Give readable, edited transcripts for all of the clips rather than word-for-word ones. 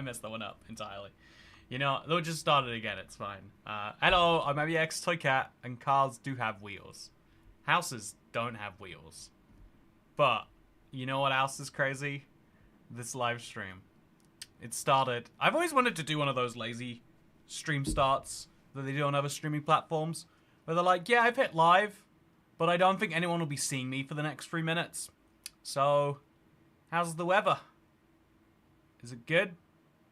I messed that one up entirely. You know, they'll just start it again. It's fine. Hello, I'm maybe X Toy Cat, and cars do have wheels. Houses don't have wheels. But you know what else is crazy? This live stream. It started. I've always wanted to do one of those lazy stream starts that they do on other streaming platforms, where they're like, "Yeah, I've hit live, but I don't think anyone will be seeing me for the next 3 minutes. So, how's the weather? Is it good?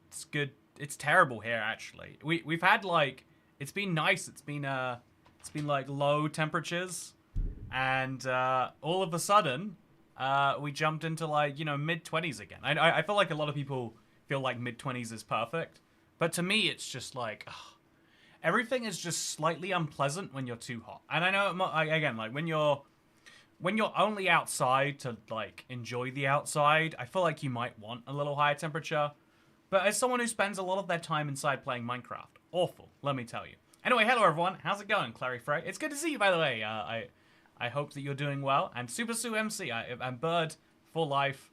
It's good. It's terrible here, actually. We've had like, it's been nice. It's been like low temperatures, and all of a sudden, we jumped into like, you know, mid-20s again. I feel like a lot of people feel like mid-20s is perfect, but to me, it's just like, ugh, everything is just slightly unpleasant when you're too hot. And I know, again, like when you're only outside to like enjoy the outside, I feel like you might want a little higher temperature. But as someone who spends a lot of their time inside playing Minecraft, awful, let me tell you. Anyway, hello everyone, how's it going, Clary Frey? It's good to see you, by the way. I hope that you're doing well. And Super Sue MC, and Bird for life.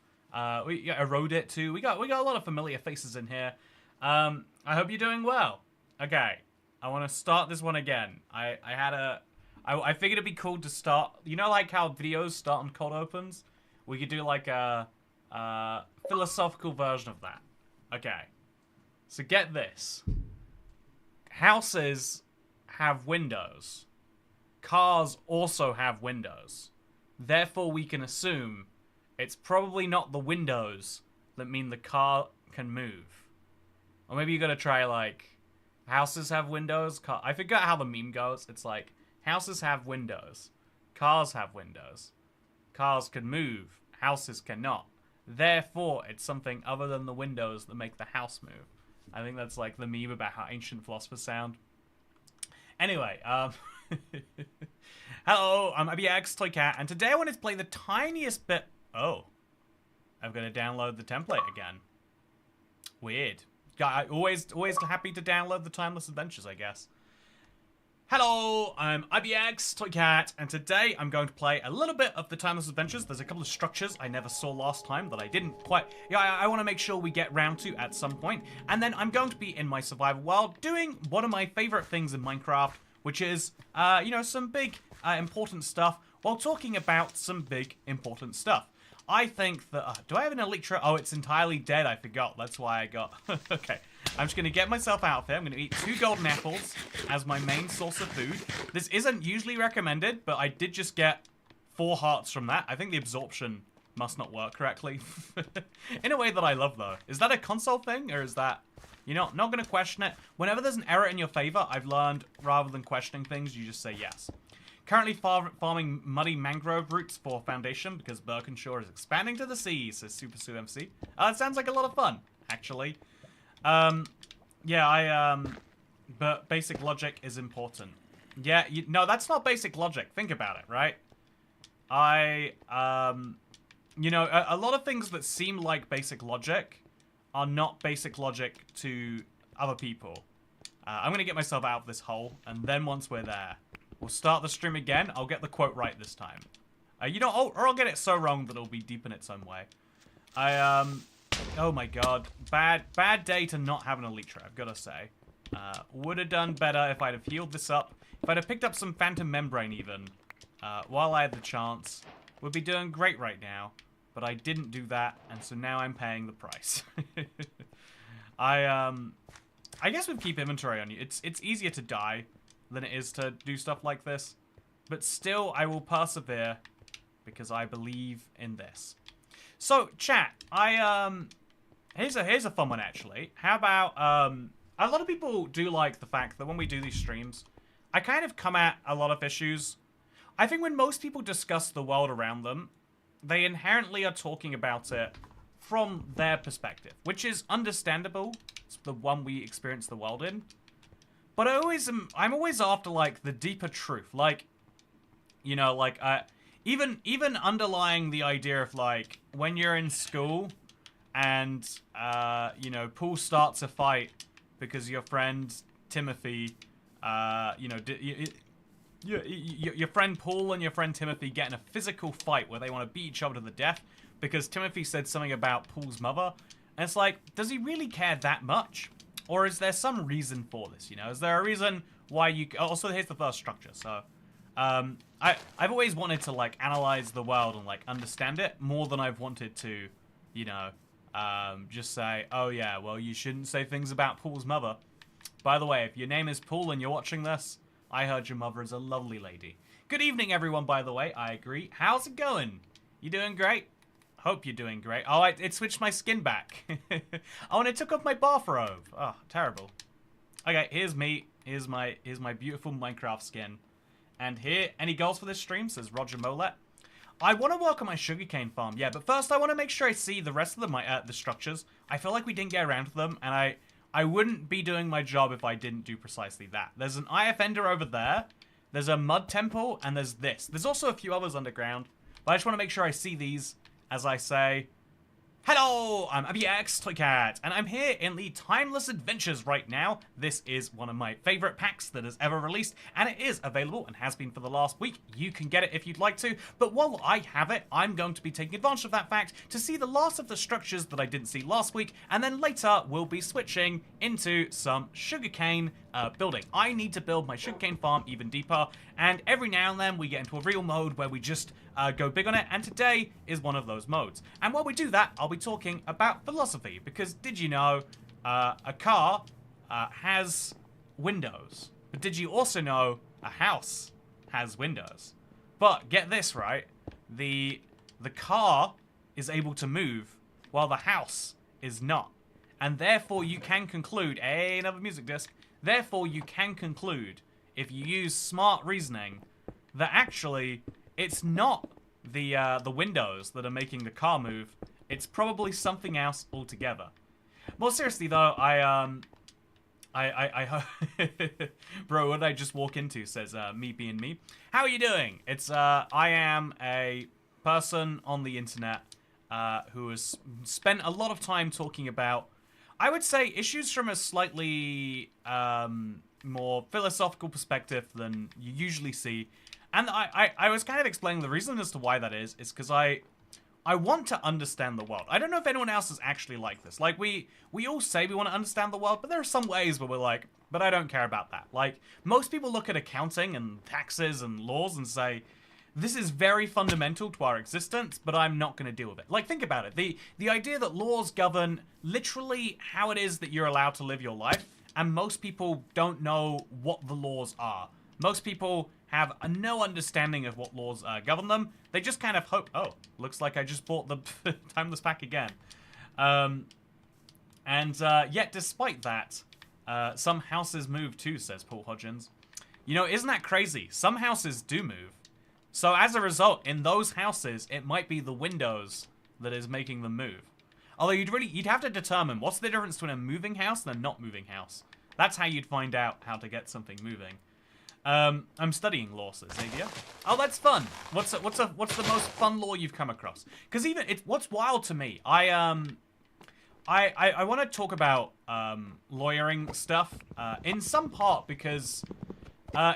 We Erode It too. We got a lot of familiar faces in here. I hope you're doing well. Okay, I want to start this one again. I figured it'd be cool to start. You know, like how videos start on cold opens. We could do like a philosophical version of that. Okay, so get this. Houses have windows. Cars also have windows. Therefore, we can assume it's probably not the windows that mean the car can move. Or maybe you gotta try like, houses have windows. I forgot how the meme goes. It's like, houses have windows. Cars have windows. Cars can move. Houses cannot. Therefore, it's something other than the windows that make the house move. I think that's like the meme about how ancient philosophers sound. Anyway, hello, I'm IBX Toy Cat, and today I wanted to play the tiniest bit. Oh, I'm gonna download the template again. Weird. Always happy to download the Timeless Adventures, I guess. Hello, I'm IBX Toy Cat, and today I'm going to play a little bit of the Timeless Adventures. There's a couple of structures I never saw last time that I didn't quite... Yeah, I want to make sure we get round to at some point. And then I'm going to be in my survival world doing one of my favorite things in Minecraft, which is, you know, some big, important stuff while talking about some big, important stuff. I think that... do I have an Elytra? Oh, it's entirely dead. I forgot. That's why I got... Okay. I'm just going to get myself out of here. I'm going to eat 2 golden apples as my main source of food. This isn't usually recommended, but I did just get 4 hearts from that. I think the absorption must not work correctly. In a way that I love, though. Is that a console thing, or is that... You're not going to question it? Whenever there's an error in your favor, I've learned, rather than questioning things, you just say yes. Currently farming muddy mangrove roots for foundation because Birkenshire is expanding to the sea, says Super Sue MC. It sounds like a lot of fun, actually. Yeah, but basic logic is important. Yeah, no, that's not basic logic. Think about it, right? You know, a lot of things that seem like basic logic are not basic logic to other people. I'm gonna get myself out of this hole, and then once we're there, we'll start the stream again. I'll get the quote right this time. You know, or I'll get it so wrong that it'll be deep in its own way. Oh my god. Bad day to not have an Elytra, I've got to say. Would have done better if I'd have healed this up. If I'd have picked up some Phantom Membrane even, while I had the chance. Would be doing great right now. But I didn't do that, and so now I'm paying the price. I guess with keep inventory on you, it's easier to die than it is to do stuff like this. But still, I will persevere because I believe in this. So, chat, here's a fun one, actually. How about, a lot of people do like the fact that when we do these streams, I kind of come at a lot of issues. I think when most people discuss the world around them, they inherently are talking about it from their perspective, which is understandable. It's the one we experience the world in. But I'm always after, like, the deeper truth. Like, you know, like, even underlying the idea of, like, when you're in school and, you know, Paul starts a fight because your friend Timothy, you know, your friend Paul and your friend Timothy get in a physical fight where they want to beat each other to the death because Timothy said something about Paul's mother, And it's like, does he really care that much? Or is there some reason for this, you know? Is there a reason why you... Also, here's the first structure, so... I've always wanted to, like, analyze the world and, like, understand it more than I've wanted to, you know, just say, oh, yeah, well, you shouldn't say things about Paul's mother. By the way, if your name is Paul and you're watching this, I heard your mother is a lovely lady. Good evening, everyone, by the way. I agree. How's it going? You doing great? Hope you're doing great. Oh, it switched my skin back. Oh, and it took off my bathrobe. Oh, terrible. Okay, here's me. Here's my beautiful Minecraft skin. And here, any goals for this stream? Says Roger Molet. I want to work on my sugarcane farm, yeah, but first I want to make sure I see the rest of the structures. I feel like we didn't get around to them, and I wouldn't be doing my job if I didn't do precisely that. There's an IF Ender over there. There's a mud temple, and there's this. There's also a few others underground, but I just want to make sure I see these as I say, hello, I'm ABX Toycat, and I'm here in the Timeless Adventures right now. This is one of my favorite packs that has ever released, and it is available and has been for the last week. You can get it if you'd like to, but while I have it, I'm going to be taking advantage of that fact to see the last of the structures that I didn't see last week, and then later we'll be switching into some sugarcane building. I need to build my sugarcane farm even deeper, and every now and then we get into a real mode where we just go big on it, and today is one of those modes. And while we do that, I'll be talking about philosophy, because did you know a car has windows? But did you also know a house has windows? But get this, right? The car is able to move while the house is not. And therefore you can conclude, hey, another music disc, therefore you can conclude, if you use smart reasoning, that actually it's not the windows that are making the car move. It's probably something else altogether. More seriously, though, bro, what did I just walk into? Says me being me. How are you doing? It's I am a person on the internet who has spent a lot of time talking about, I would say, issues from a slightly more philosophical perspective than you usually see. And I was kind of explaining the reason as to why that is because I want to understand the world. I don't know if anyone else is actually like this. Like, we all say we want to understand the world, but there are some ways where we're like, but I don't care about that. Like, most people look at accounting and taxes and laws and say, this is very fundamental to our existence, but I'm not going to deal with it. Like, think about it. The idea that laws govern literally how it is that you're allowed to live your life, and most people don't know what the laws are. Most people have no understanding of what laws govern them. They just kind of hope, oh, looks like I just bought the Timeless pack again. Yet despite that, some houses move too, says Paul Hodgins. You know, isn't that crazy? Some houses do move. So as a result, in those houses, it might be the windows that is making them move. Although you'd have to determine what's the difference between a moving house and a not moving house. That's how you'd find out how to get something moving. I'm studying law, says Xavier. Oh, that's fun. What's the most fun law you've come across? Because what's wild to me, I want to talk about lawyering stuff in some part because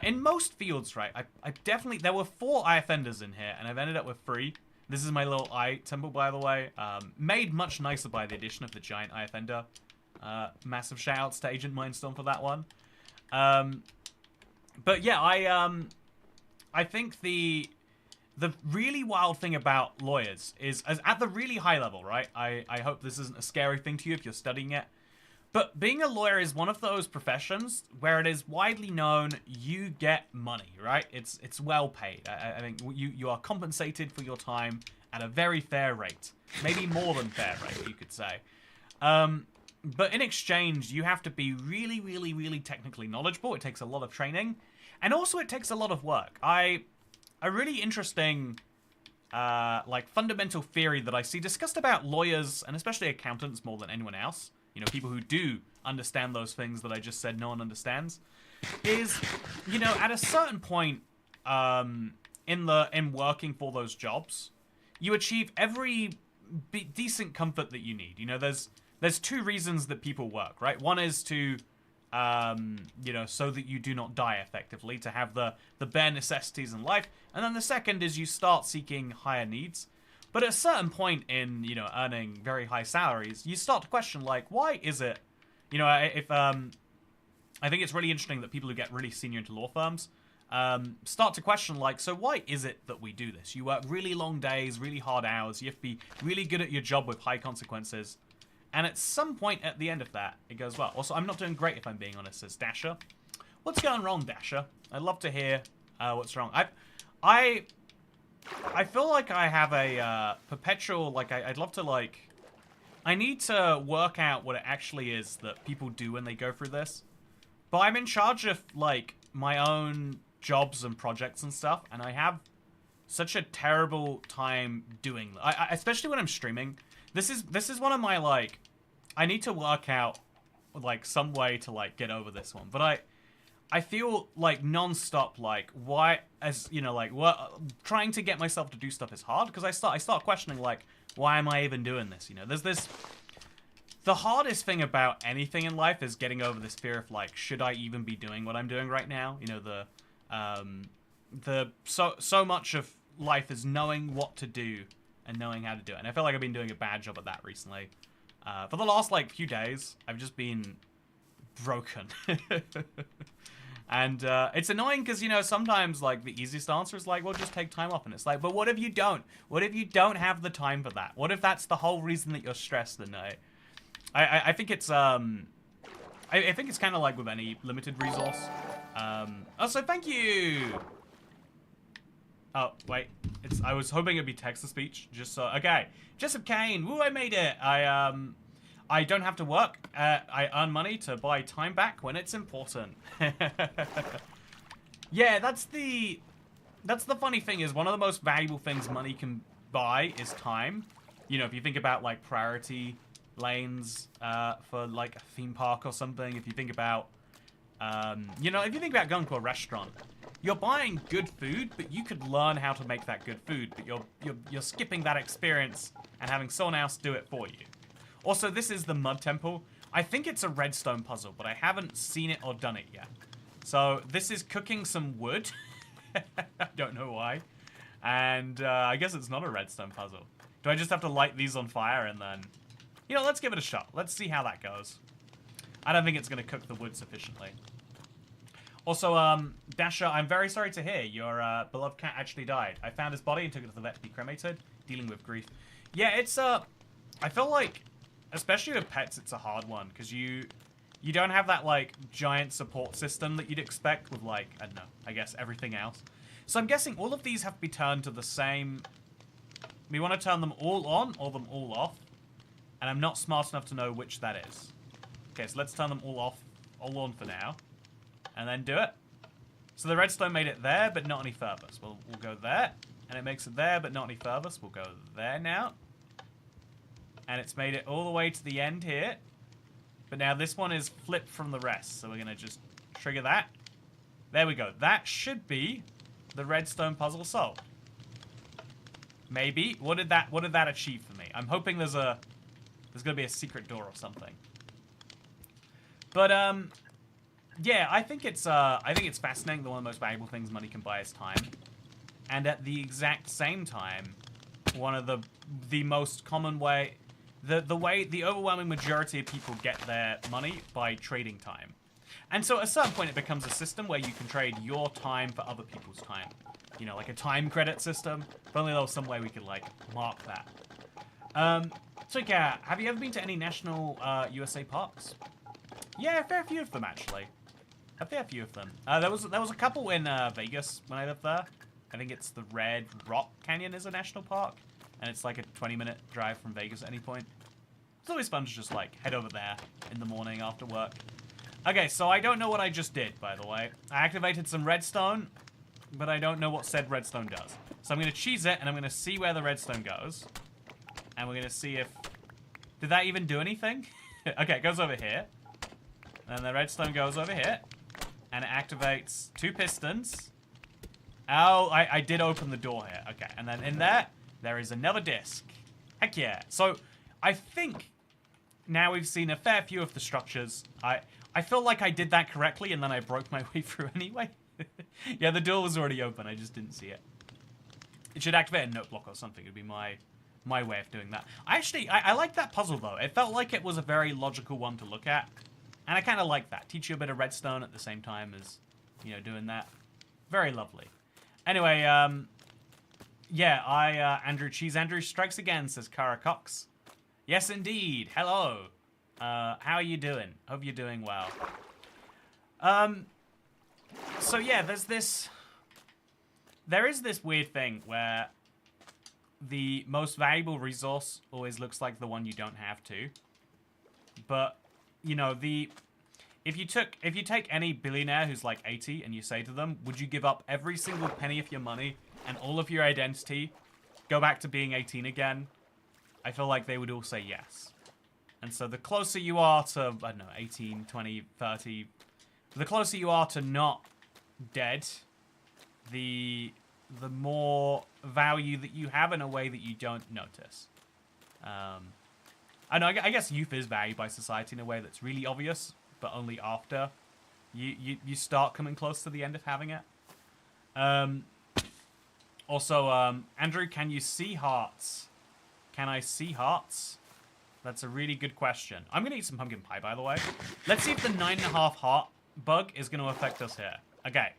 in most fields, right? I definitely, there were 4 eye offenders in here, and I've ended up with 3. This is my little eye temple, by the way. Made much nicer by the addition of the giant eye offender. Massive shout-outs to Agent Mindstorm for that one. But yeah, I think the really wild thing about lawyers is, at the really high level, right? I hope this isn't a scary thing to you if you're studying it. But being a lawyer is one of those professions where it is widely known you get money, right? It's well paid. I think you are compensated for your time at a very fair rate. Maybe more than fair rate, you could say. But in exchange, you have to be really, really, really technically knowledgeable. It takes a lot of training. And also it takes a lot of work. A really interesting, like, fundamental theory that I see discussed about lawyers, and especially accountants more than anyone else, you know, people who do understand those things that I just said no one understands, is, you know, at a certain point in working for those jobs, you achieve every decent comfort that you need. You know, there's 2 reasons that people work, right? One is to, you know, so that you do not die effectively, to have the bare necessities in life. And then the second is you start seeking higher needs. But at a certain point in, you know, earning very high salaries, you start to question, like, why is it, you know, if, I think it's really interesting that people who get really senior into law firms start to question, like, so why is it that we do this? You work really long days, really hard hours, you have to be really good at your job with high consequences, and at some point at the end of that, it goes well. Also, I'm not doing great, if I'm being honest, says Dasher. What's going wrong, Dasher? I'd love to hear what's wrong. I feel like I have a perpetual, like, I'd love to, like, I need to work out what it actually is that people do when they go through this. But I'm in charge of, like, my own jobs and projects and stuff, and I have such a terrible time doing that. Especially when I'm streaming. This is one of my, like, I need to work out, like, some way to, like, get over this one. But I feel like non-stop, like, why, as, you know, like, what, trying to get myself to do stuff is hard, because I start questioning, like, why am I even doing this, you know? There's this, the hardest thing about anything in life is getting over this fear of, like, should I even be doing what I'm doing right now? You know, so much of life is knowing what to do and knowing how to do it. And I feel like I've been doing a bad job at that recently. For the last, like, few days, I've just been broken. And it's annoying because, you know, sometimes, like, the easiest answer is like, well, just take time off. And it's like, but what if you don't? What if you don't have the time for that? What if that's the whole reason that you're stressed? And I think it's I think it's kind of like with any limited resource. Also, thank you. Oh wait, I was hoping it'd be text to speech. Just so okay, Jessup Kane. Woo, I made it. I don't have to work. I earn money to buy time back when it's important. Yeah, that's the funny thing is one of the most valuable things money can buy is time. You know, if you think about like priority lanes for like a theme park or something. If you think about, you know, if you think about going to a restaurant, you're buying good food, but you could learn how to make that good food. But you're skipping that experience and having someone else do it for you. Also, this is the Mud Temple. I think it's a redstone puzzle, but I haven't seen it or done it yet. So this is cooking some wood. I don't know why. And I guess it's not a redstone puzzle. Do I just have to light these on fire and then... You know, let's give it a shot. Let's see how that goes. I don't think it's going to cook the wood sufficiently. Also, Dasher, I'm very sorry to hear your beloved cat actually died. I found his body and took it to the vet to be cremated, dealing with grief. Yeah, it's, I feel like... Especially with pets, it's a hard one, because you don't have that, like, giant support system that you'd expect with, like, I don't know, I guess everything else. So I'm guessing all of these have to be turned to the same... We want to turn them all on, or them all off. And I'm not smart enough to know which that is. Okay, so let's turn them all off, all on for now. And then do it. So the redstone made it there, but not any further. So we'll go there, and it makes it there, but not any further. So we'll go there now. And it's made it all the way to the end here. But now this one is flipped from the rest. So we're going to just trigger that. There we go. That should be the redstone puzzle solved. Maybe. What did that achieve for me? I'm hoping there's going to be a secret door or something. But yeah, I think it's fascinating that one of the most valuable things money can buy is time. And at the exact same time, one of the most common way the overwhelming majority of people get their money by trading time. And so at a certain point it becomes a system where you can trade your time for other people's time. You know, like a time credit system. If only there was some way we could, like, mark that. So yeah, have you ever been to any national USA parks? Yeah, a fair few of them actually. A fair few of them. There was a couple in Vegas when I lived there. I think it's the Red Rock Canyon is a national park. And it's like a 20-minute drive from Vegas at any point. It's always fun to just, like, head over there in the morning after work. Okay, so I don't know what I just did, by the way. I activated some redstone, but I don't know what said redstone does. So I'm going to cheese it, and I'm going to see where the redstone goes. And we're going to see if... Did that even do anything? Okay, it goes over here. And then the redstone goes over here. And it activates 2 pistons. Oh, I did open the door here. Okay, and then in there is another disc. Heck yeah. So, I think now we've seen a fair few of the structures. I feel like I did that correctly, and then I broke my way through anyway. Yeah, the door was already open. I just didn't see it. It should activate a note block or something. It'd be my my way of doing that. I like that puzzle, though. It felt like it was a very logical one to look at. And I kind of like that. Teach you a bit of redstone at the same time as, you know, doing that. Very lovely. Anyway, yeah, Andrew strikes again, says Kara Cox. Yes, indeed. Hello. How are you doing? Hope you're doing well. So yeah, there is this weird thing where the most valuable resource always looks like the one you don't have to. But, you know, if you take any billionaire who's like 80 and you say to them, would you give up every single penny of your money and all of your identity, go back to being 18 again? I feel like they would all say yes. And so the closer you are to, I don't know, 18, 20, 30, the closer you are to not dead, the more value that you have in a way that you don't notice. I know, I guess youth is valued by society in a way that's really obvious, but only after you start coming close to the end of having it. Also, Andrew, can you see hearts? Can I see hearts? That's a really good question. I'm going to eat some pumpkin pie, by the way. Let's see if the 9.5 heart bug is going to affect us here. Okay,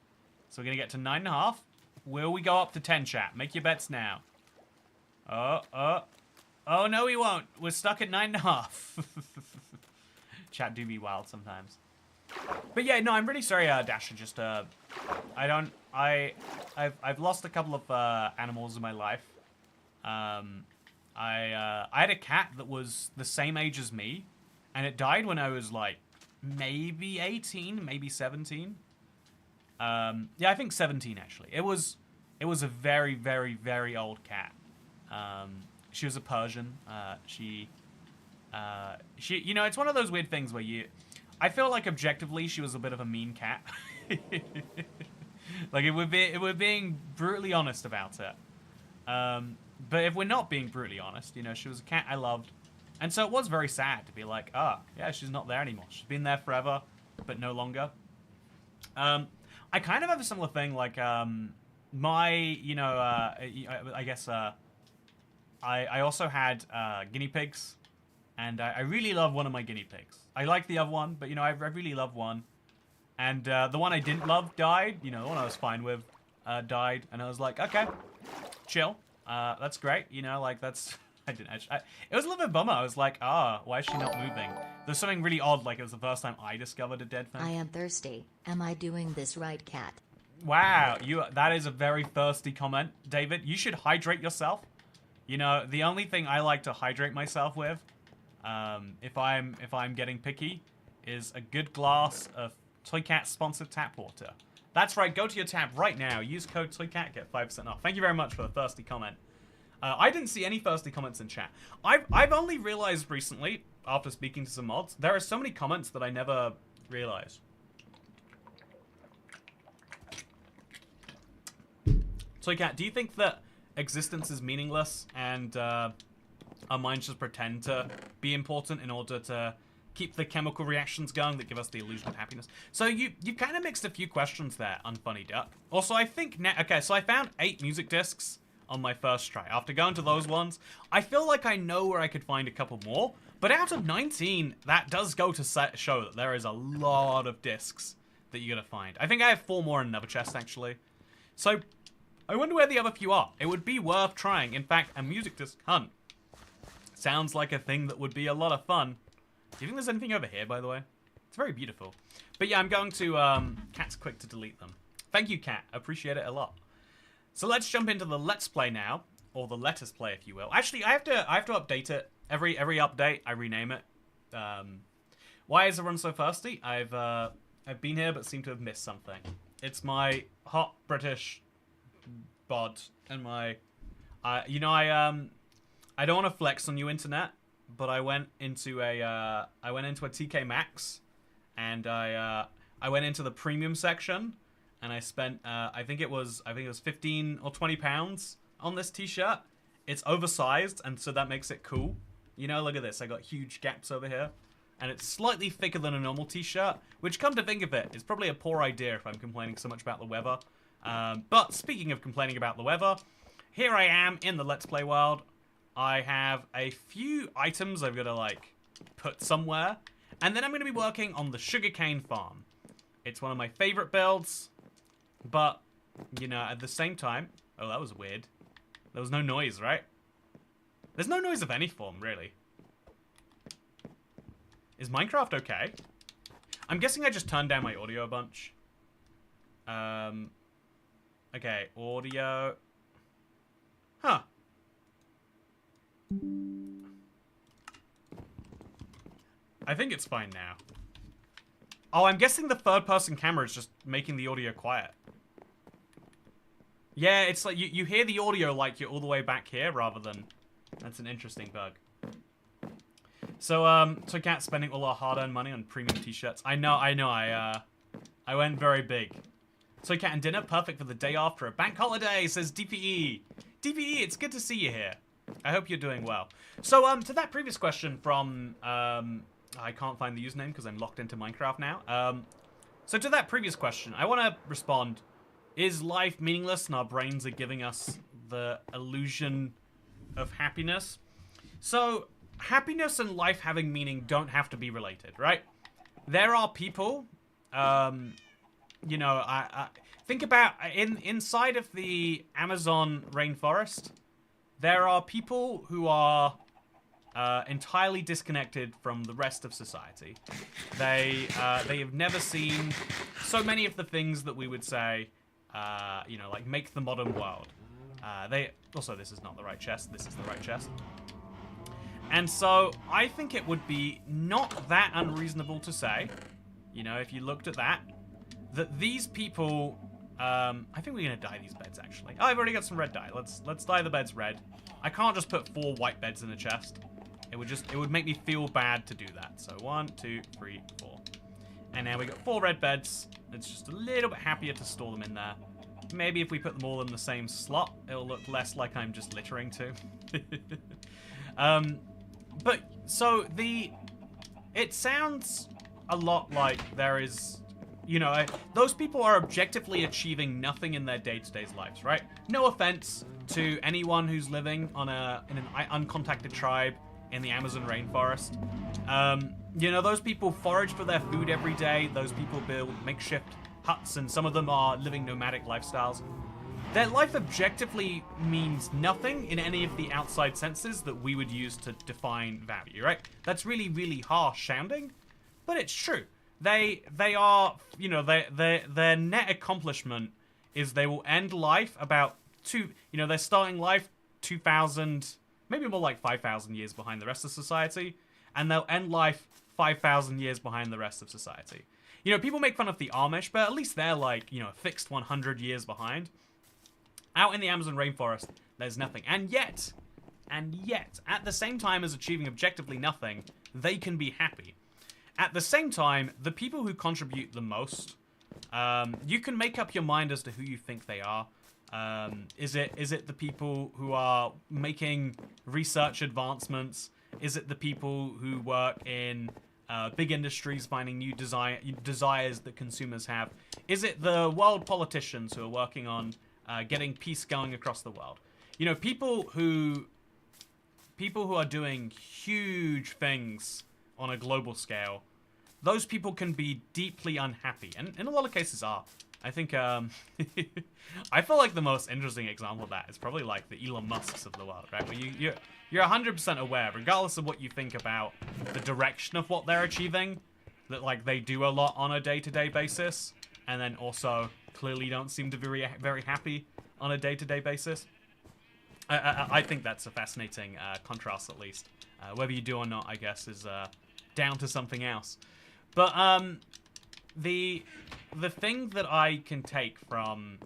so we're going to get to 9.5. Will we go up to 10, chat? Make your bets now. Oh, no, we won't. We're stuck at 9.5. Chat do be wild sometimes. But yeah, no, I'm really sorry, Dasher. Just, I've lost a couple of animals in my life. I had a cat that was the same age as me, and it died when I was like maybe 18, maybe 17. Yeah, I think 17 actually. It was a very, very, very old cat. She was a Persian. She, you know, it's one of those weird things where I feel like objectively she was a bit of a mean cat. Like if we're being brutally honest about it. But if we're not being brutally honest, you know, she was a cat I loved. And so it was very sad to be like, yeah, she's not there anymore. She's been there forever, but no longer. I kind of have a similar thing, like, you know, I guess, I also had guinea pigs, and I really love one of my guinea pigs. I like the other one, but, you know, I really love one. And the one I didn't love died, you know, the one I was fine with died, and I was like, okay, chill. That's great, you know, like, that's... it was a little bit bummer. I was like, why is she not moving? There's something really odd, like it was the first time I discovered a dead thing. I am thirsty. Am I doing this right, cat? Wow, that is a very thirsty comment, David. You should hydrate yourself. You know, the only thing I like to hydrate myself with, if I'm getting picky, is a good glass of Toycat sponsored tap water. That's right, go to your tab right now. Use code Toycat, get 5% off. Thank you very much for the thirsty comment. I didn't see any thirsty comments in chat. I've only realized recently, after speaking to some mods, there are so many comments that I never realized. Toycat, do you think that existence is meaningless and our minds just pretend to be important in order to keep the chemical reactions going that give us the illusion of happiness? So you kind of mixed a few questions there, Unfunny Duck. Also, I think okay, so I found 8 music discs on my first try. After going to those ones, I feel like I know where I could find a couple more, but out of 19, that does go to show that there is a lot of discs that you're gonna find. I think I have 4 more in another chest, actually. So, I wonder where the other few are. It would be worth trying. In fact, a music disc hunt sounds like a thing that would be a lot of fun. Do you think there's anything over here, by the way? It's very beautiful. But yeah, I'm going to, Cat's quick to delete them. Thank you, Cat. Appreciate it a lot. So let's jump into the Let's Play now, or the Let Us Play, if you will. Actually, I have to update it. Every update, I rename it. Why is everyone so thirsty? I've been here, but seem to have missed something. It's my hot British bod and my, you know, I don't want to flex on you, internet, but I went into a TK Maxx, and I went into the premium section. And I spent, I think it was 15 or 20 pounds on this t-shirt. It's oversized, and so that makes it cool. You know, look at this. I got huge gaps over here. And it's slightly thicker than a normal t-shirt, which, come to think of it, is probably a poor idea if I'm complaining so much about the weather. But speaking of complaining about the weather, here I am in the Let's Play world. I have a few items I've got to, like, put somewhere. And then I'm going to be working on the sugarcane farm. It's one of my favorite builds. But, you know, at the same time... Oh, that was weird. There was no noise, right? There's no noise of any form, really. Is Minecraft okay? I'm guessing I just turned down my audio a bunch. Okay, audio. Huh. I think it's fine now. Oh, I'm guessing the third-person camera is just making the audio quiet. Yeah, it's like you hear the audio like you're all the way back here rather than... That's an interesting bug. So, Cat's spending all our hard-earned money on premium t-shirts. I know, I went very big. So, Cat and dinner, perfect for the day after a bank holiday, says DPE. DPE, it's good to see you here. I hope you're doing well. So, to that previous question from, I can't find the username because I'm locked into Minecraft now. So to that previous question, I want to respond, is life meaningless and our brains are giving us the illusion of happiness? So, happiness and life having meaning don't have to be related, right? There are people, you know, I think about, inside of the Amazon rainforest, there are people who are entirely disconnected from the rest of society. They have never seen so many of the things that we would say, you know, like make the modern world. Also, this is not the right chest. This is the right chest. And so I think it would be not that unreasonable to say, you know, if you looked at that these people, I think we're gonna dye these beds actually. Oh, I've already got some red dye. Let's dye the beds red. I can't just put 4 white beds in a chest. It would make me feel bad to do that. So 1, 2, 3, 4. And now we got 4 red beds. It's just a little bit happier to store them in there. Maybe if we put them all in the same slot, it'll look less like I'm just littering too. But so it sounds a lot like there is, you know, those people are objectively achieving nothing in their day-to-day lives, right? No offense to anyone who's living on in an uncontacted tribe in the Amazon rainforest. You know, those people forage for their food every day. Those people build makeshift huts, and some of them are living nomadic lifestyles. Their life objectively means nothing in any of the outside senses that we would use to define value, right? That's really, really harsh sounding, but it's true. They are, you know, their net accomplishment is they will end life about they're starting life 2,000, maybe more like 5,000 years behind the rest of society, and they'll end life 5,000 years behind the rest of society. You know, people make fun of the Amish, but at least they're like, you know, fixed 100 years behind. Out in the Amazon rainforest, there's nothing. And yet, at the same time as achieving objectively nothing, they can be happy. At the same time, the people who contribute the most, you can make up your mind as to who you think they are. Is it the people who are making research advancements? Is it the people who work in big industries finding new desires that consumers have? Is it the world politicians who are working on getting peace going across the world? You know, people who are doing huge things on a global scale, those people can be deeply unhappy, and in a lot of cases are. I think, I feel like the most interesting example of that is probably like the Elon Musks of the world, right? Where you're 100% aware, regardless of what you think about the direction of what they're achieving, that like they do a lot on a day-to-day basis, and then also clearly don't seem to be very happy on a day-to-day basis. I think that's a fascinating contrast, at least. Whether you do or not, I guess, is down to something else. But the thing that I can take from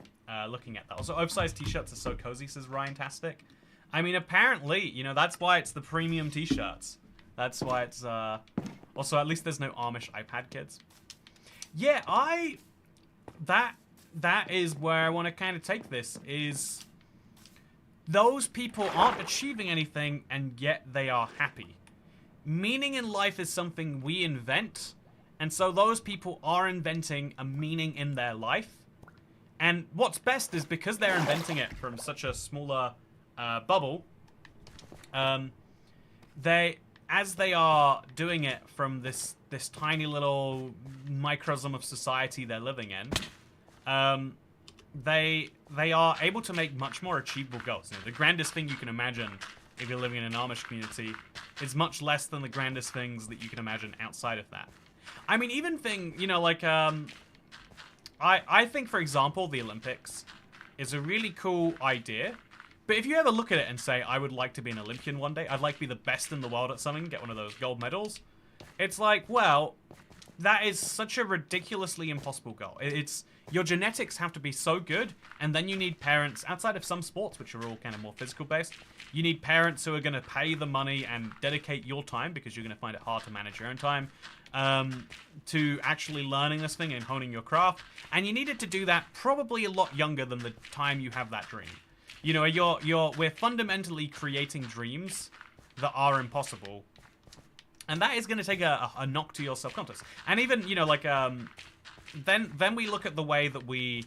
looking at that, also oversized t-shirts are so cozy, says Ryan-tastic. I mean, apparently, you know, that's why it's the premium t-shirts. That's why it's also, at least there's no Amish iPad kids. Yeah, that is where I want to kind of take this, is those people aren't achieving anything and yet they are happy. Meaning in life is something we invent, and so those people are inventing a meaning in their life. And what's best is because they're inventing it from such a smaller bubble, As they are doing it from this tiny little microcosm of society they're living in, they are able to make much more achievable goals. You know, the grandest thing you can imagine if you're living in an Amish community is much less than the grandest things that you can imagine outside of that. I mean, even like I think, for example, the Olympics is a really cool idea. But if you ever look at it and say, I would like to be an Olympian one day, I'd like to be the best in the world at something, get one of those gold medals, it's like, well, that is such a ridiculously impossible goal. It's your genetics have to be so good, and then you need parents, outside of some sports, which are all kind of more physical based, you need parents who are going to pay the money and dedicate your time, because you're going to find it hard to manage your own time, to actually learning this thing and honing your craft. And you needed to do that probably a lot younger than the time you have that dream. You know, we're fundamentally creating dreams that are impossible. And that is going to take a knock to your self-confidence. And even, you know, like, then we look at the way that we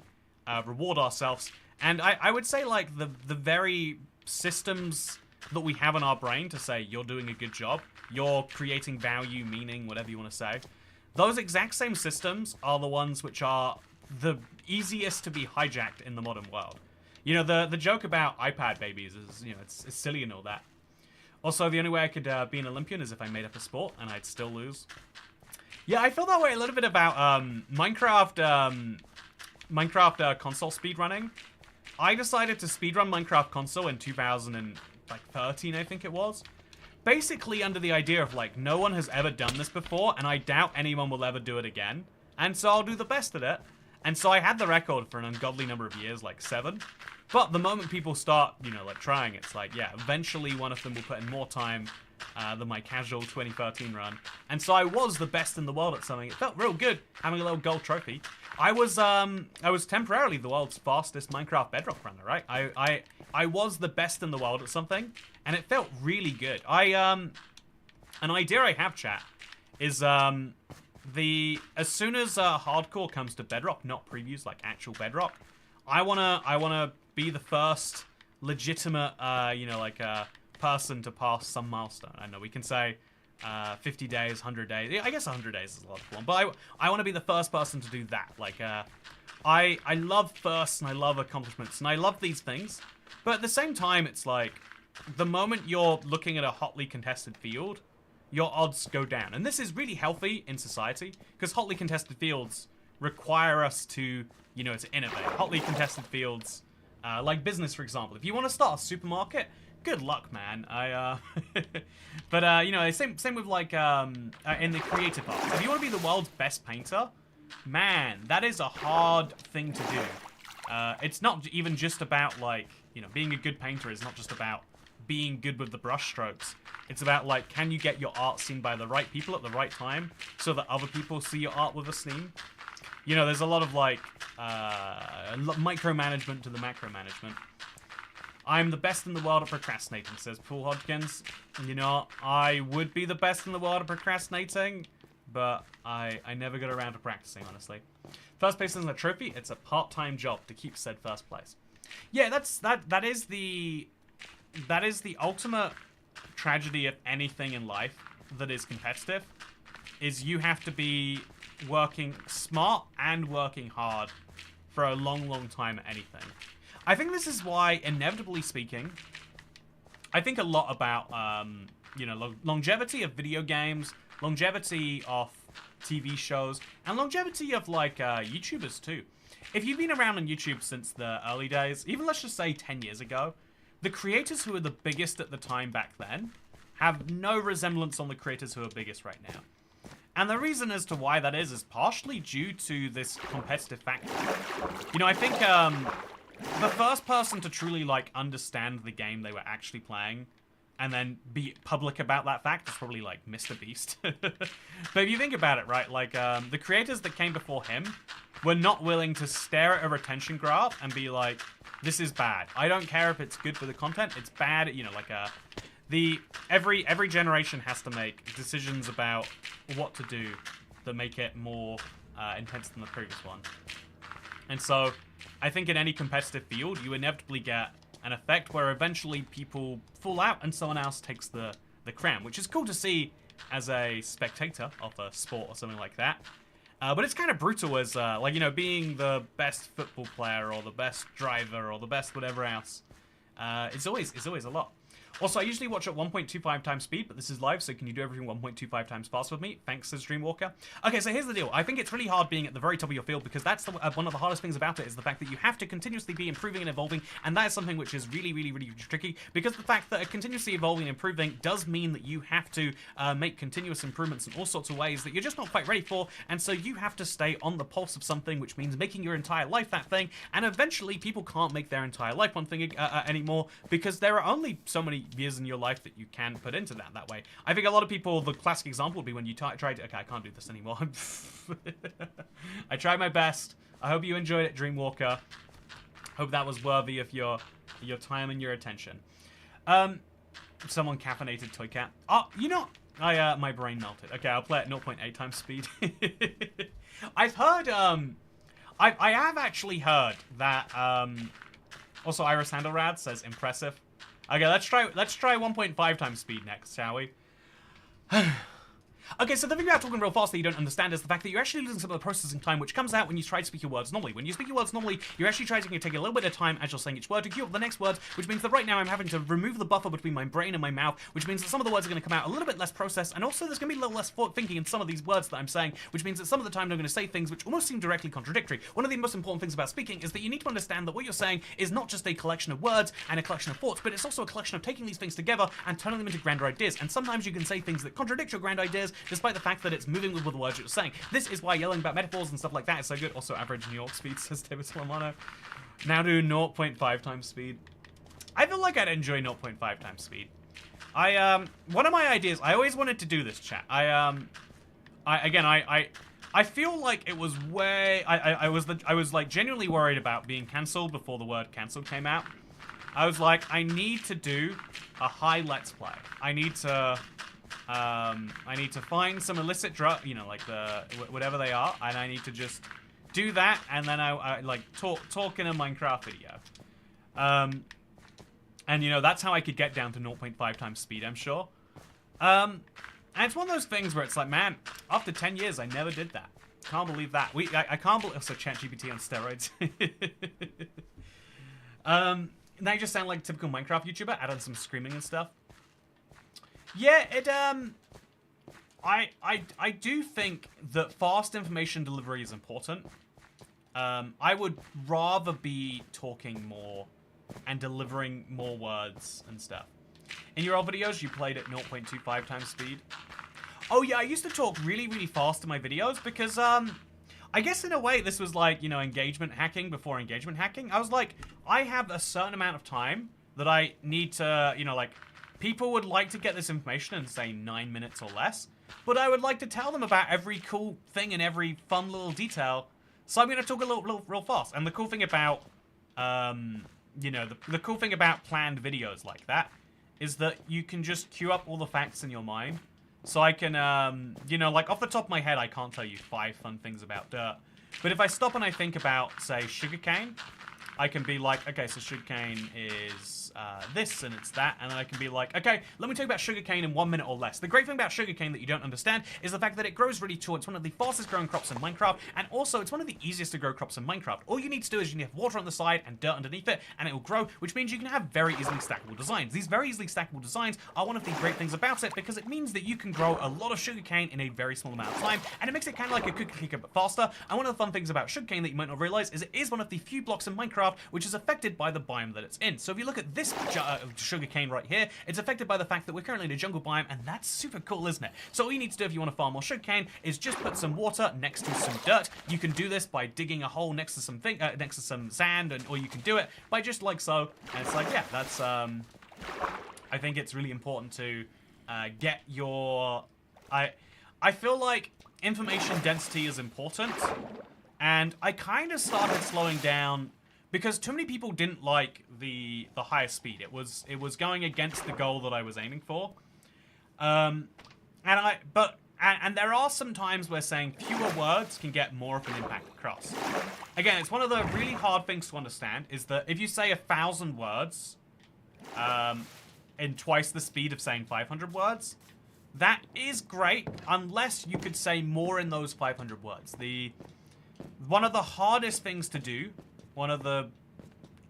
reward ourselves. And I would say, like, the very systems that we have in our brain to say, you're doing a good job, you're creating value, meaning, whatever you want to say, those exact same systems are the ones which are the easiest to be hijacked in the modern world. You know, the joke about iPad babies is, you know, it's silly and all that. Also, the only way I could be an Olympian is if I made up a sport, and I'd still lose. Yeah, I feel that way a little bit about Minecraft console speedrunning. I decided to speedrun Minecraft console in 2013, I think it was. Basically under the idea of, like, no one has ever done this before, and I doubt anyone will ever do it again. And so I'll do the best at it. And so I had the record for an ungodly number of years, like 7. But the moment people start, you know, like, trying, it's like, yeah, eventually one of them will put in more time than my casual 2013 run. And so I was the best in the world at something. It felt real good having a little gold trophy. I was temporarily the world's fastest Minecraft Bedrock runner, right? I was the best in the world at something, and it felt really good. An idea I have, chat, is as soon as hardcore comes to Bedrock, not previews, like actual Bedrock, I wanna be the first legitimate, person to pass some milestone. I know we can say 50 days, 100 days. I guess 100 days is a lot of fun, but I want to be the first person to do that. Like, I love firsts and I love accomplishments and I love these things, but at the same time, it's like the moment you're looking at a hotly contested field, your odds go down. And this is really healthy in society because hotly contested fields require us to, you know, to innovate. Hotly contested fields, like business, for example. If you want to start a supermarket, good luck, man. But you know, same with like in the creative arts. If you want to be the world's best painter, man, that is a hard thing to do. It's not even just about, like, you know, being a good painter is not just about being good with the brush strokes. It's about, like, can you get your art seen by the right people at the right time so that other people see your art with esteem? You know, there's a lot of, like, micromanagement to the macro-management. I'm the best in the world at procrastinating, says Paul Hodgkins. You know, I would be the best in the world at procrastinating, but I never got around to practicing, honestly. First place isn't a trophy, it's a part-time job to keep said first place. Yeah, that is the ultimate tragedy of anything in life that is competitive, is you have to be working smart and working hard for a long, long time at anything. I think this is why, inevitably speaking, I think a lot about, you know, longevity of video games, longevity of TV shows, and longevity of, like, YouTubers, too. If you've been around on YouTube since the early days, even let's just say 10 years ago, the creators who were the biggest at the time back then have no resemblance on the creators who are biggest right now. And the reason as to why that is partially due to this competitive factor. You know, I think, the first person to truly, like, understand the game they were actually playing and then be public about that fact is probably, like, Mr. Beast. But if you think about it, right, like, the creators that came before him were not willing to stare at a retention graph and be like, this is bad. I don't care if it's good for the content, it's bad, you know, like, every generation has to make decisions about what to do that make it more intense than the previous one. And so I think in any competitive field, you inevitably get an effect where eventually people fall out and someone else takes the crown, which is cool to see as a spectator of a sport or something like that. But it's kind of brutal as, like, you know, being the best football player or the best driver or the best whatever else. It's always a lot. Also, I usually watch at 1.25 times speed, but this is live, so can you do everything 1.25 times fast with me? Thanks, says Dreamwalker. Okay, so here's the deal. I think it's really hard being at the very top of your field because that's one of the hardest things about it is the fact that you have to continuously be improving and evolving, and that is something which is really, really, really tricky because the fact that continuously evolving and improving does mean that you have to make continuous improvements in all sorts of ways that you're just not quite ready for, and so you have to stay on the pulse of something, which means making your entire life that thing, and eventually people can't make their entire life one thing anymore because there are only so many years in your life that you can put into that way. I think a lot of people, the classic example would be when you try to... Okay, I can't do this anymore. I tried my best. I hope you enjoyed it, Dreamwalker. Hope that was worthy of your time and your attention. Someone caffeinated Toy Cat. Oh, you know... my brain melted. Okay, I'll play at 0.8 times speed. I've heard, I have actually heard that, also Iris Handelrad says impressive. Okay, let's try 1.5 times speed next, shall we? Okay, so the thing about talking real fast that you don't understand is the fact that you're actually losing some of the processing time, which comes out when you try to speak your words normally. When you speak your words normally, you're actually trying to take a little bit of time as you're saying each word to queue up the next words, which means that right now I'm having to remove the buffer between my brain and my mouth, which means that some of the words are going to come out a little bit less processed, and also there's going to be a little less thinking in some of these words that I'm saying, which means that some of the time I'm going to say things which almost seem directly contradictory. One of the most important things about speaking is that you need to understand that what you're saying is not just a collection of words and a collection of thoughts, but it's also a collection of taking these things together and turning them into grander ideas. And sometimes you can say things that contradict your grand ideas, despite the fact that it's moving with the words you're saying. This is why yelling about metaphors and stuff like that is so good. Also, average New York speed, says David Solomano. Now do 0.5 times speed. I feel like I'd enjoy 0.5 times speed. One of my ideas, I always wanted to do this, chat. I feel like it was way, I was like genuinely worried about being cancelled before the word cancelled came out. I was like, I need to do a high let's play. I need to find some illicit drug, you know, like whatever they are, and I need to just do that, and then I like talk in a Minecraft video. And you know, that's how I could get down to 0.5 times speed, I'm sure. And it's one of those things where it's like, man, after 10 years, I never did that. Can't believe that. I can't believe, also ChatGPT on steroids. Now you just sound like a typical Minecraft YouTuber, add on some screaming and stuff. Yeah, it, I do think that fast information delivery is important. I would rather be talking more and delivering more words and stuff. In your old videos, you played at 0.25 times speed. Oh yeah, I used to talk really, really fast in my videos because, I guess in a way this was like, you know, engagement hacking before engagement hacking. I was like, I have a certain amount of time that I need to, you know, like, people would like to get this information in, say, 9 minutes or less, but I would like to tell them about every cool thing and every fun little detail, so I'm going to talk a little real fast. And the cool thing about, you know, the cool thing about planned videos like that is that you can just queue up all the facts in your mind. So I can, you know, like, off the top of my head, I can't tell you 5 fun things about dirt. But if I stop and I think about, say, sugarcane, I can be like, okay, so sugarcane is this and it's that, and then I can be like, okay, let me talk about sugarcane in 1 minute or less. The great thing about sugarcane that you don't understand is the fact that it grows really tall. It's one of the fastest growing crops in Minecraft, and also it's one of the easiest to grow crops in Minecraft. All you need to do is you need to have water on the side and dirt underneath it, and it will grow, which means you can have very easily stackable designs. These very easily stackable designs are one of the great things about it because it means that you can grow a lot of sugarcane in a very small amount of time, and it makes it kind of like a cookie clicker but faster. And one of the fun things about sugarcane that you might not realize is it is one of the few blocks in Minecraft which is affected by the biome that it's in. So if you look at this sugarcane right here, it's affected by the fact that we're currently in a jungle biome, and that's super cool, isn't it? So all you need to do if you want to farm more sugarcane is just put some water next to some dirt. You can do this by digging a hole next to some sand, or you can do it by just like so. And it's like, yeah, that's I think it's really important to get your I feel like information density is important, and I kind of started slowing down because too many people didn't like the higher speed. It was going against the goal that I was aiming for. And there are some times where saying fewer words can get more of an impact across. Again, it's one of the really hard things to understand is that if you say 1,000 words, in twice the speed of saying 500 words. That is great, unless you could say more in those 500 words. One of the hardest things to do, one of the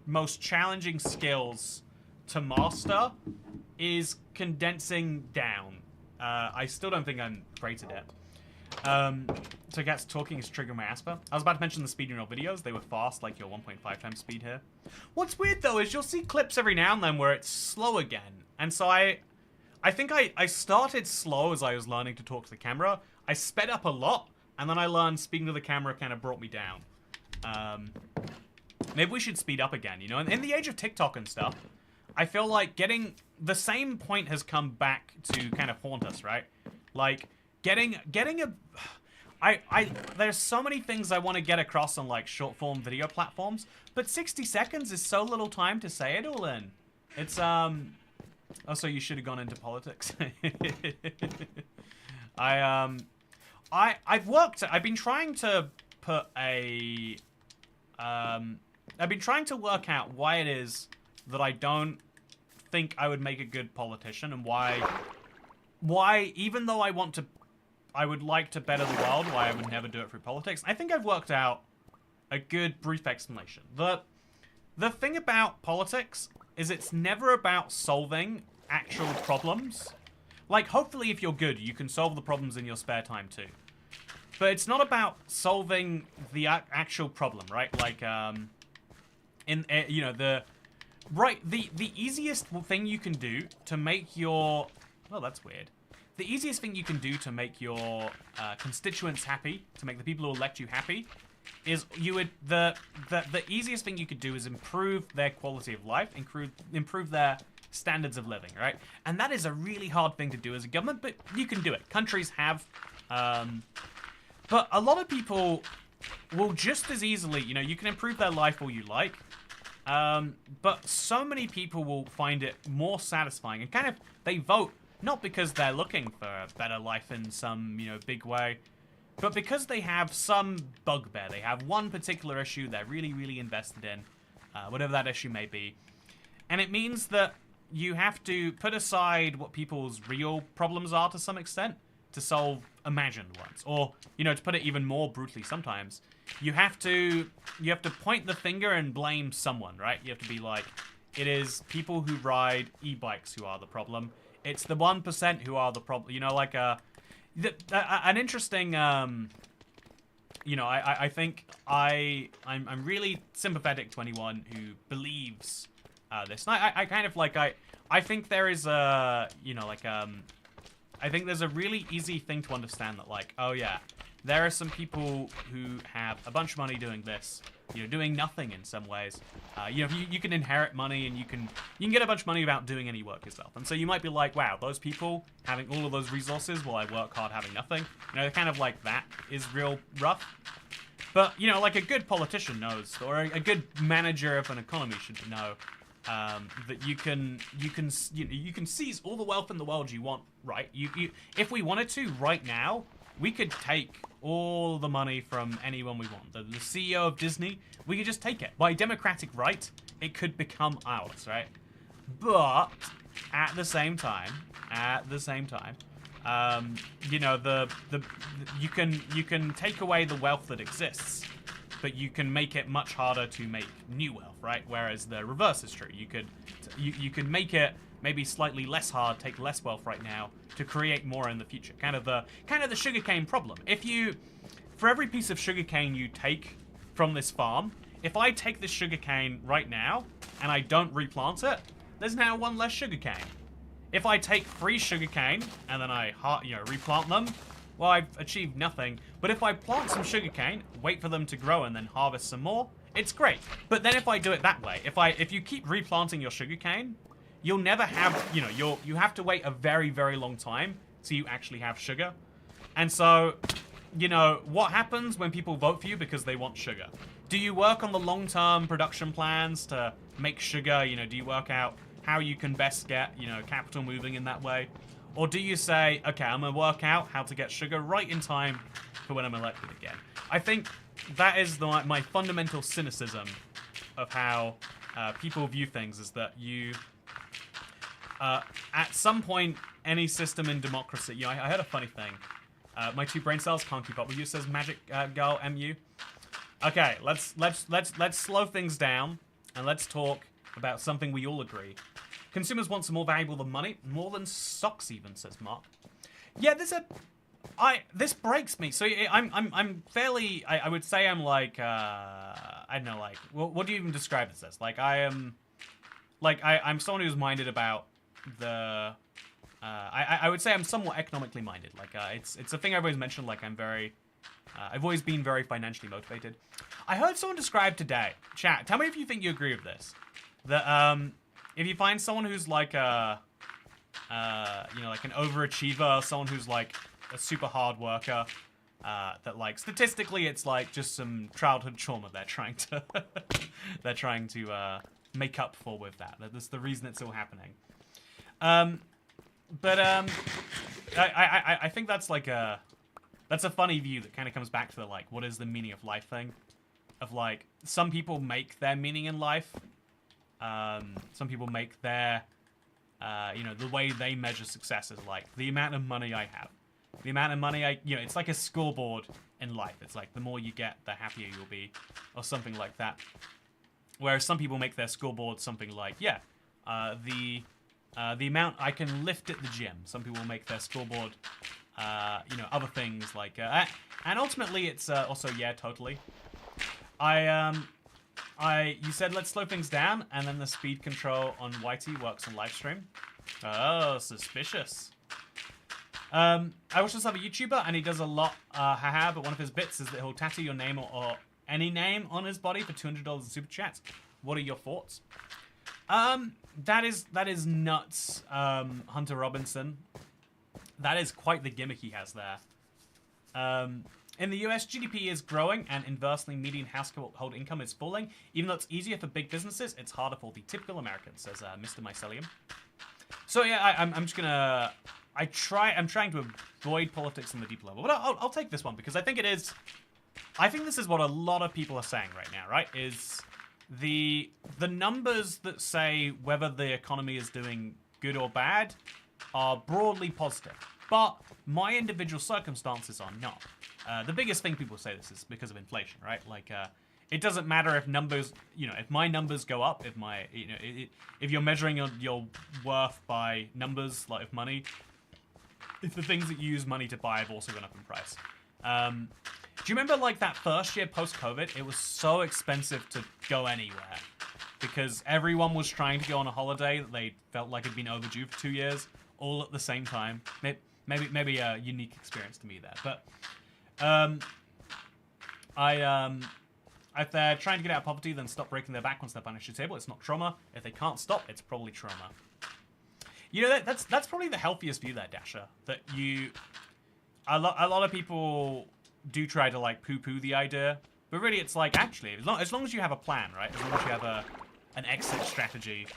most challenging skills to master is condensing down. I still don't think I'm great at it. So Gats talking is triggering my Asper. I was about to mention the speed in your videos. They were fast, like your 1.5 times speed here. What's weird, though, is you'll see clips every now and then where it's slow again. And so I think I started slow as I was learning to talk to the camera. I sped up a lot, and then I learned speaking to the camera kind of brought me down. Maybe we should speed up again, you know? In the age of TikTok and stuff, I feel like getting... The same point has come back to kind of haunt us, right? Like, getting a... There's so many things I want to get across on, like, short-form video platforms, but 60 seconds is so little time to say it all in. It's, Oh, so you should have gone into politics. I've been trying to put a... I've been trying to work out why it is that I don't think I would make a good politician, and why even though I would like to better the world, why I would never do it through politics. I think I've worked out a good brief explanation. The thing about politics is it's never about solving actual problems. Like, hopefully if you're good, you can solve the problems in your spare time too. But it's not about solving the actual problem, right? Like, you know, the easiest thing you can do to make your... Oh, that's weird. The easiest thing you can do to make your constituents happy, to make the people who elect you happy, is the easiest thing you could do is improve their quality of life, improve their standards of living, right? And that is a really hard thing to do as a government, but you can do it. Countries have. But a lot of people will just as easily, you know, you can improve their life all you like, but so many people will find it more satisfying, and kind of, they vote not because they're looking for a better life in some, you know, big way, but because they have some bugbear. They have one particular issue they're really, really invested in, whatever that issue may be. And it means that you have to put aside what people's real problems are to some extent to solve imagined ones. Or, you know, to put it even more brutally sometimes, you have to point the finger and blame someone, right? You have to be like, it is people who ride e-bikes who are the problem. It's the 1% who are the problem. You know, like an interesting, you know, I think I'm really sympathetic to anyone who believes this. And I kind of like, I think there is a, you know, like, I think there's a really easy thing to understand that, like, oh yeah, there are some people who have a bunch of money doing this, you know, doing nothing in some ways. You know, you can inherit money, and you can get a bunch of money without doing any work yourself. And so you might be like, wow, those people having all of those resources while I work hard having nothing, you know, kind of like that is real rough. But, you know, like a good politician knows, or a good manager of an economy should know, that you can seize all the wealth in the world you want, right? If we wanted to right now, we could take all the money from anyone we want. The CEO of Disney, we could just take it. By democratic right, it could become ours, right? But at the same time, you know, you can take away the wealth that exists, but you can make it much harder to make new wealth, right? Whereas the reverse is true. You can make it maybe slightly less hard, take less wealth right now to create more in the future. Kind of the sugarcane problem. For every piece of sugarcane you take from this farm, if I take this sugarcane right now and I don't replant it, there's now one less sugarcane. If I take 3 sugarcane and then I, you know, replant them, well, I've achieved nothing. But if I plant some sugarcane, wait for them to grow, and then harvest some more, it's great. But then if I do it that way, if you keep replanting your sugarcane, you'll never have, you know, you have to wait a very, very long time till you actually have sugar. And so, you know, what happens when people vote for you because they want sugar? Do you work on the long-term production plans to make sugar? You know, do you work out how you can best get, you know, capital moving in that way? Or do you say, okay, I'm going to work out how to get sugar right in time for when I'm elected again? I think that is my fundamental cynicism of how people view things, is that you at some point, any system in democracy. You know, I heard a funny thing. My 2 brain cells can't keep up with you. Says Magic Girl MU. Okay, let's slow things down and let's talk about something we all agree. Consumers want some more valuable than money, more than stocks even, says Mark. Yeah, this breaks me. So I'm fairly, I would say I'm like, I don't know, like, what do you even describe this as? Like, I'm someone who's minded about the, I would say I'm somewhat economically minded. Like, it's a thing I've always mentioned, like, I've always been very financially motivated. I heard someone describe today, chat, tell me if you think you agree with this, that, if you find someone who's like you know, like an overachiever, someone who's like a super hard worker, that like statistically it's like just some childhood trauma they're trying to make up for with that. That's the reason it's all happening. I think that's like that's a funny view that kind of comes back to the like what is the meaning of life thing, of like some people make their meaning in life. Some people make their, you know, the way they measure success is like the amount of money I have. The amount of money you know, it's like a scoreboard in life. It's like the more you get, the happier you'll be, or something like that. Whereas some people make their scoreboard something like, yeah, the amount I can lift at the gym. Some people make their scoreboard, you know, other things like, and ultimately it's also, yeah, totally. You said let's slow things down, and then the speed control on Whitey works on livestream. Oh, suspicious. I watch this other YouTuber, and he does a lot, haha, but one of his bits is that he'll tattoo your name or any name on his body for $200 in super chats. What are your thoughts? That is nuts, Hunter Robinson. That is quite the gimmick he has there. In the US, GDP is growing, and inversely, median household income is falling. Even though it's easier for big businesses, it's harder for the typical American, says Mr. Mycelium. So yeah, I'm just gonna... I'm trying to avoid politics on the deep level, but I'll take this one, because I think it is... I think this is what a lot of people are saying right now, right? Is the numbers that say whether the economy is doing good or bad are broadly positive. But my individual circumstances are not. The biggest thing people say this is because of inflation, right? Like, it doesn't matter if numbers, you know, if my numbers go up, if my, you know, if you're measuring your worth by numbers, like of money, if the things that you use money to buy have also gone up in price. Do you remember, like, that first year post-COVID? It was so expensive to go anywhere because everyone was trying to go on a holiday that they felt like had been overdue for 2 years, all at the same time. Maybe a unique experience to me there, but if they're trying to get out of poverty, then stop breaking their back once they're punished at the table. It's not trauma. If they can't stop, it's probably trauma. You know, that's probably the healthiest view there, Dasher. That a lot of people do try to like poo-poo the idea, but really it's like actually as long as you have a plan, right? As long as you have an exit strategy,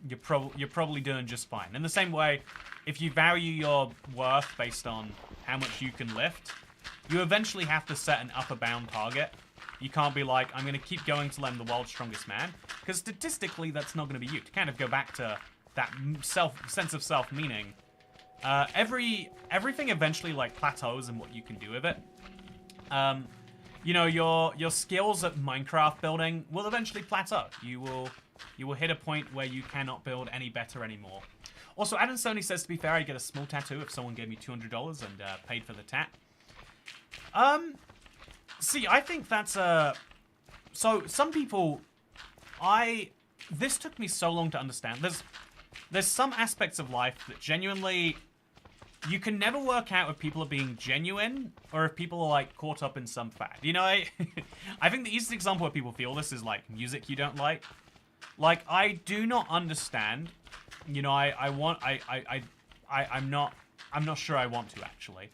you're probably doing just fine. In the same way, if you value your worth based on how much you can lift, you eventually have to set an upper bound target. You can't be like, I'm going to keep going till I'm the world's strongest man, because statistically that's not going to be you. To kind of go back to that sense of self meaning, everything eventually like plateaus in what you can do with it. You know, your skills at Minecraft building will eventually plateau. You will hit a point where you cannot build any better anymore. Also, Adam Sony says, to be fair, I'd get a small tattoo if someone gave me $200 and paid for the tat. See, I think that's so some people, this took me so long to understand. There's some aspects of life that genuinely, you can never work out if people are being genuine or if people are like caught up in some fact. You know, I think the easiest example where people feel this is like music you don't like. Like, I do not understand. You know, I'm not sure I want to actually.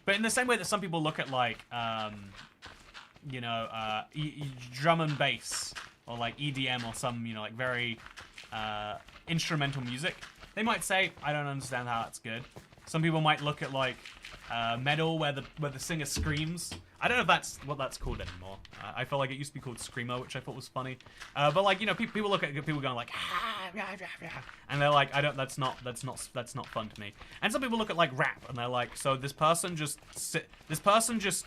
But in the same way that some people look at like, you know, drum and bass or like EDM or some, you know, like very instrumental music, they might say, I don't understand how that's good. Some people might look at like metal where the singer screams. I don't know if that's what that's called anymore. I felt like it used to be called screamo, which I thought was funny. But like, you know, people look at people going like, and they're like, that's not fun to me. And some people look at like rap and they're like, so this person just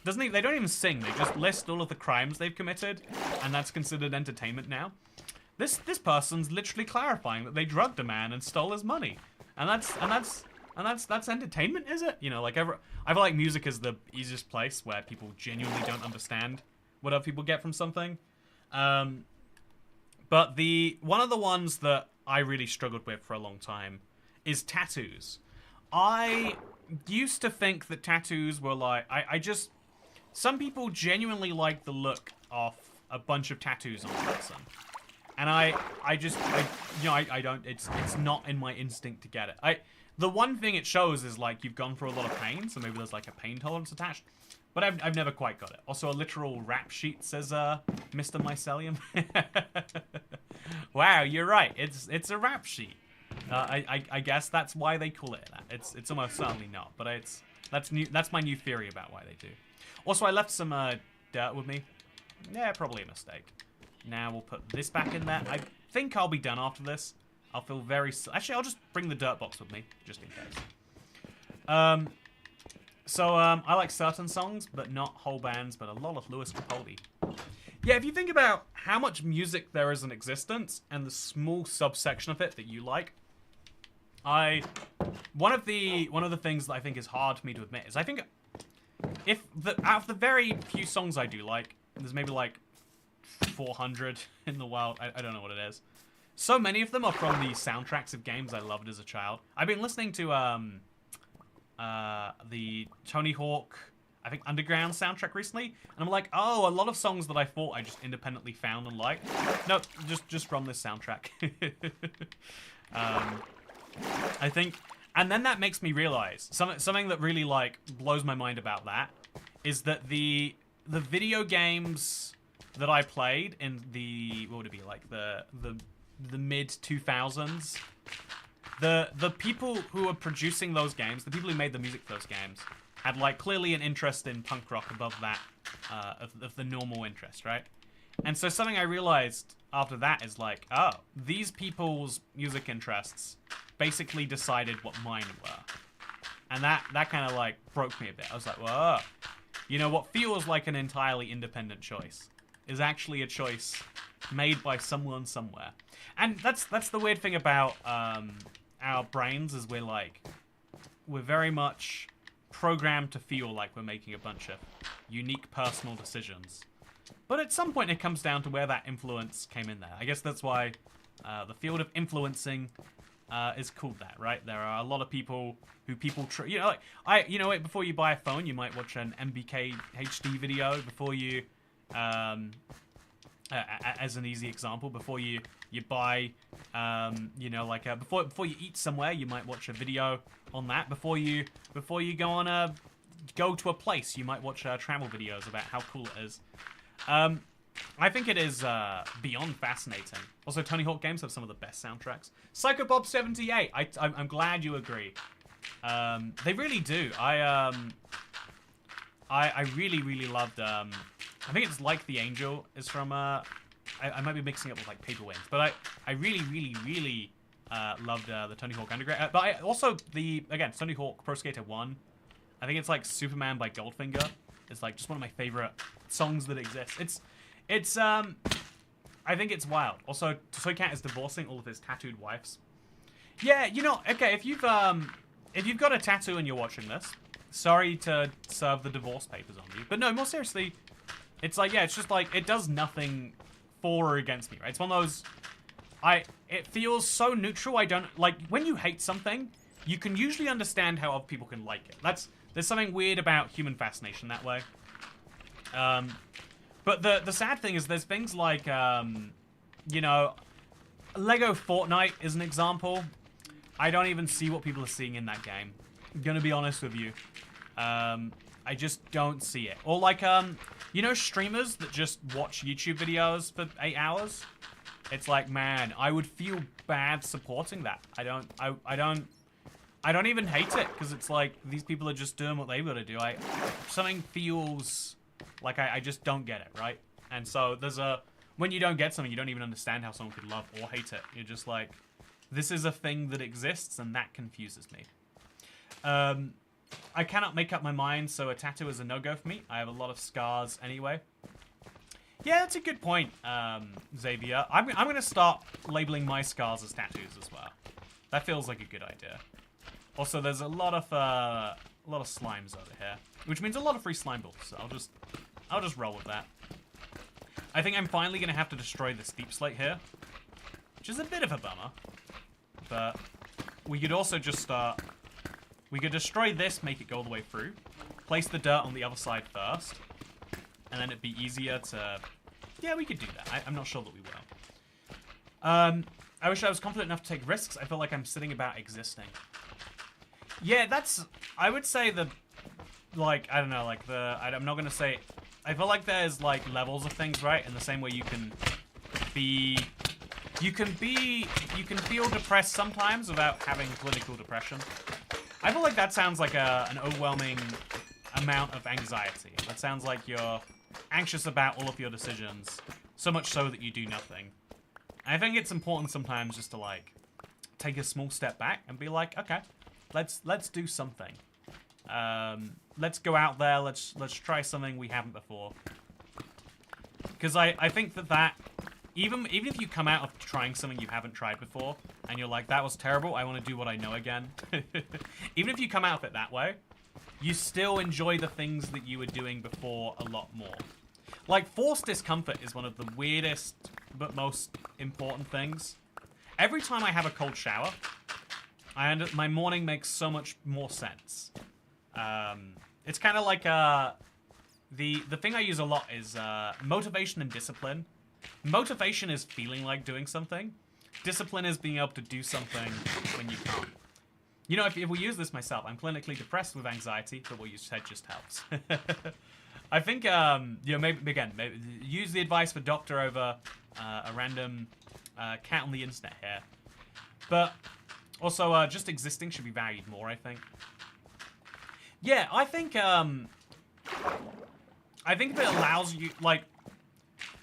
doesn't even, they don't even sing. They just list all of the crimes they've committed, and that's considered entertainment now. This person's literally clarifying that they drugged a man and stole his money, and that's entertainment, is it? You know, like I feel like music is the easiest place where people genuinely don't understand what other people get from something. But one of the ones that I really struggled with for a long time is tattoos. I used to think that tattoos were like, some people genuinely like the look of a bunch of tattoos on a person. And I don't, it's not in my instinct to get it. The one thing it shows is like you've gone through a lot of pain, so maybe there's like a pain tolerance attached. But I've never quite got it. Also, a literal rap sheet says Mr. Mycelium. Wow, you're right. It's a rap sheet. I guess that's why they call it that. It's almost certainly not, but that's my new theory about why they do. Also, I left some dirt with me. Yeah, probably a mistake. Now we'll put this back in there. I think I'll be done after this. I'll feel very... Actually, I'll just bring the dirt box with me, just in case. I like certain songs, but not whole bands, but a lot of Lewis Capaldi. Yeah, if you think about how much music there is in existence, and the small subsection of it that you like, one of the things that I think is hard for me to admit is I think out of the very few songs I do like, there's maybe like 400 in the world. I don't know what it is. So many of them are from the soundtracks of games I loved as a child. I've been listening to the Tony Hawk, I think, Underground soundtrack recently, and I'm like, oh, a lot of songs that I thought I just independently found and liked. No, just from this soundtrack. I think, and then that makes me realize something that really like blows my mind about that is that the video games that I played in the, what would it be, like the mid 2000s, the people who were producing those games, the people who made the music for those games, had like clearly an interest in punk rock above that of the normal interest, right? And so something I realized after that is like, oh, these people's music interests basically decided what mine were, and that kind of like broke me a bit. I was like, whoa, you know, what feels like an entirely independent choice is actually a choice made by someone somewhere. And that's the weird thing about our brains, is we're very much programmed to feel like we're making a bunch of unique personal decisions. But at some point it comes down to where that influence came in there. I guess that's why the field of influencing is called that, right? There are a lot of people who before you buy a phone, you might watch an MBK HD video before you as an easy example, before you buy, before you eat somewhere, you might watch a video on that. Before you go to a place, you might watch travel videos about how cool it is. I think it is beyond fascinating. Also, Tony Hawk games have some of the best soundtracks. Psycho Bob 78. I'm glad you agree. They really do. I really loved. I think it's Like the Angel is from. I might be mixing it with like Paper Wings, but I really loved the Tony Hawk Underground. But I also Tony Hawk Pro Skater 1. I think it's like Superman by Goldfinger. It's like just one of my favorite songs that exists. It's I think it's wild. Also, Toy Cat is divorcing all of his tattooed wives. Yeah, you know, okay, if you've got a tattoo and you're watching this, sorry to serve the divorce papers on you. But no, more seriously, it's like, yeah, it's just like, it does nothing for or against me, right? It's one of those, it feels so neutral. I don't, like, when you hate something, you can usually understand how other people can like it. There's something weird about human fascination that way. But the sad thing is there's things like, you know, Lego Fortnite is an example. I don't even see what people are seeing in that game. I'm gonna be honest with you. I just don't see it. Or like, you know, streamers that just watch YouTube videos for 8 hours? It's like, man, I would feel bad supporting that. I don't even hate it, because it's like, these people are just doing what they've got to do. Something feels like I just don't get it, right? And so when you don't get something, you don't even understand how someone could love or hate it. You're just like, this is a thing that exists, and that confuses me. I cannot make up my mind, so a tattoo is a no-go for me. I have a lot of scars anyway. Yeah, that's a good point, Xavier. I'm going to start labeling my scars as tattoos as well. That feels like a good idea. Also, there's a lot of slimes over here, which means a lot of free slime balls. So I'll just roll with that. I think I'm finally going to have to destroy the steep slate here, which is a bit of a bummer. But we could also just we could destroy this, make it go all the way through, place the dirt on the other side first, and then it'd be easier to... Yeah, we could do that. I'm not sure that we will. I wish I was confident enough to take risks. I feel like I'm sitting about existing. Yeah, that's... I would say the... Like, I don't know, like the... I'm not going to say... I feel like there's, like, levels of things, right? In the same way you can be... You can feel depressed sometimes without having clinical depression. I feel like that sounds like an overwhelming amount of anxiety. That sounds like you're anxious about all of your decisions, so much so that you do nothing. And I think it's important sometimes just to, like, take a small step back and be like, okay, let's do something. Let's go out there, let's try something we haven't before. Because I think that even if you come out of trying something you haven't tried before, and you're like, that was terrible, I want to do what I know again. Even if you come out of it that way, you still enjoy the things that you were doing before a lot more. Like, forced discomfort is one of the weirdest but most important things. Every time I have a cold shower, my morning makes so much more sense. It's kind of like the thing I use a lot is motivation and discipline. Motivation is feeling like doing something. Discipline is being able to do something when you can't. You know, if we use this myself, I'm clinically depressed with anxiety, but what you said just helps. I think, you know, maybe use the advice for doctor over a random cat on the internet here. But also, just existing should be valued more, I think. Yeah, I think if it allows you, like,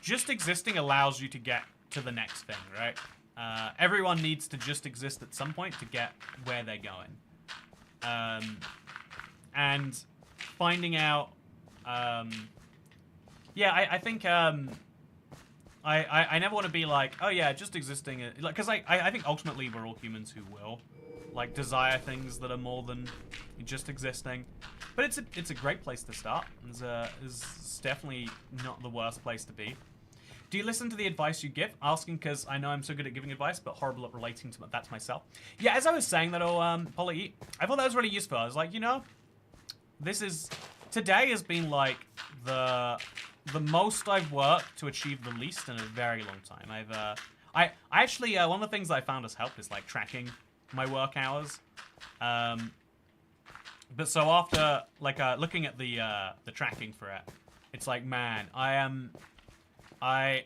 just existing allows you to get to the next thing, right? Everyone needs to just exist at some point to get where they're going. And finding out, yeah, I think, I never want to be like, oh yeah, just existing, like, because I think ultimately we're all humans who will, like, desire things that are more than just existing. But it's a great place to start. It's definitely not the worst place to be. Do you listen to the advice you give? Asking because I know I'm so good at giving advice, but horrible at relating to that to myself. Yeah, as I was saying that, Polly, I thought that was really useful. I was like, you know, today has been like the most I've worked to achieve the least in a very long time. I actually, one of the things I found has helped is like tracking my work hours. But so after like looking at the tracking for it, it's like, man, I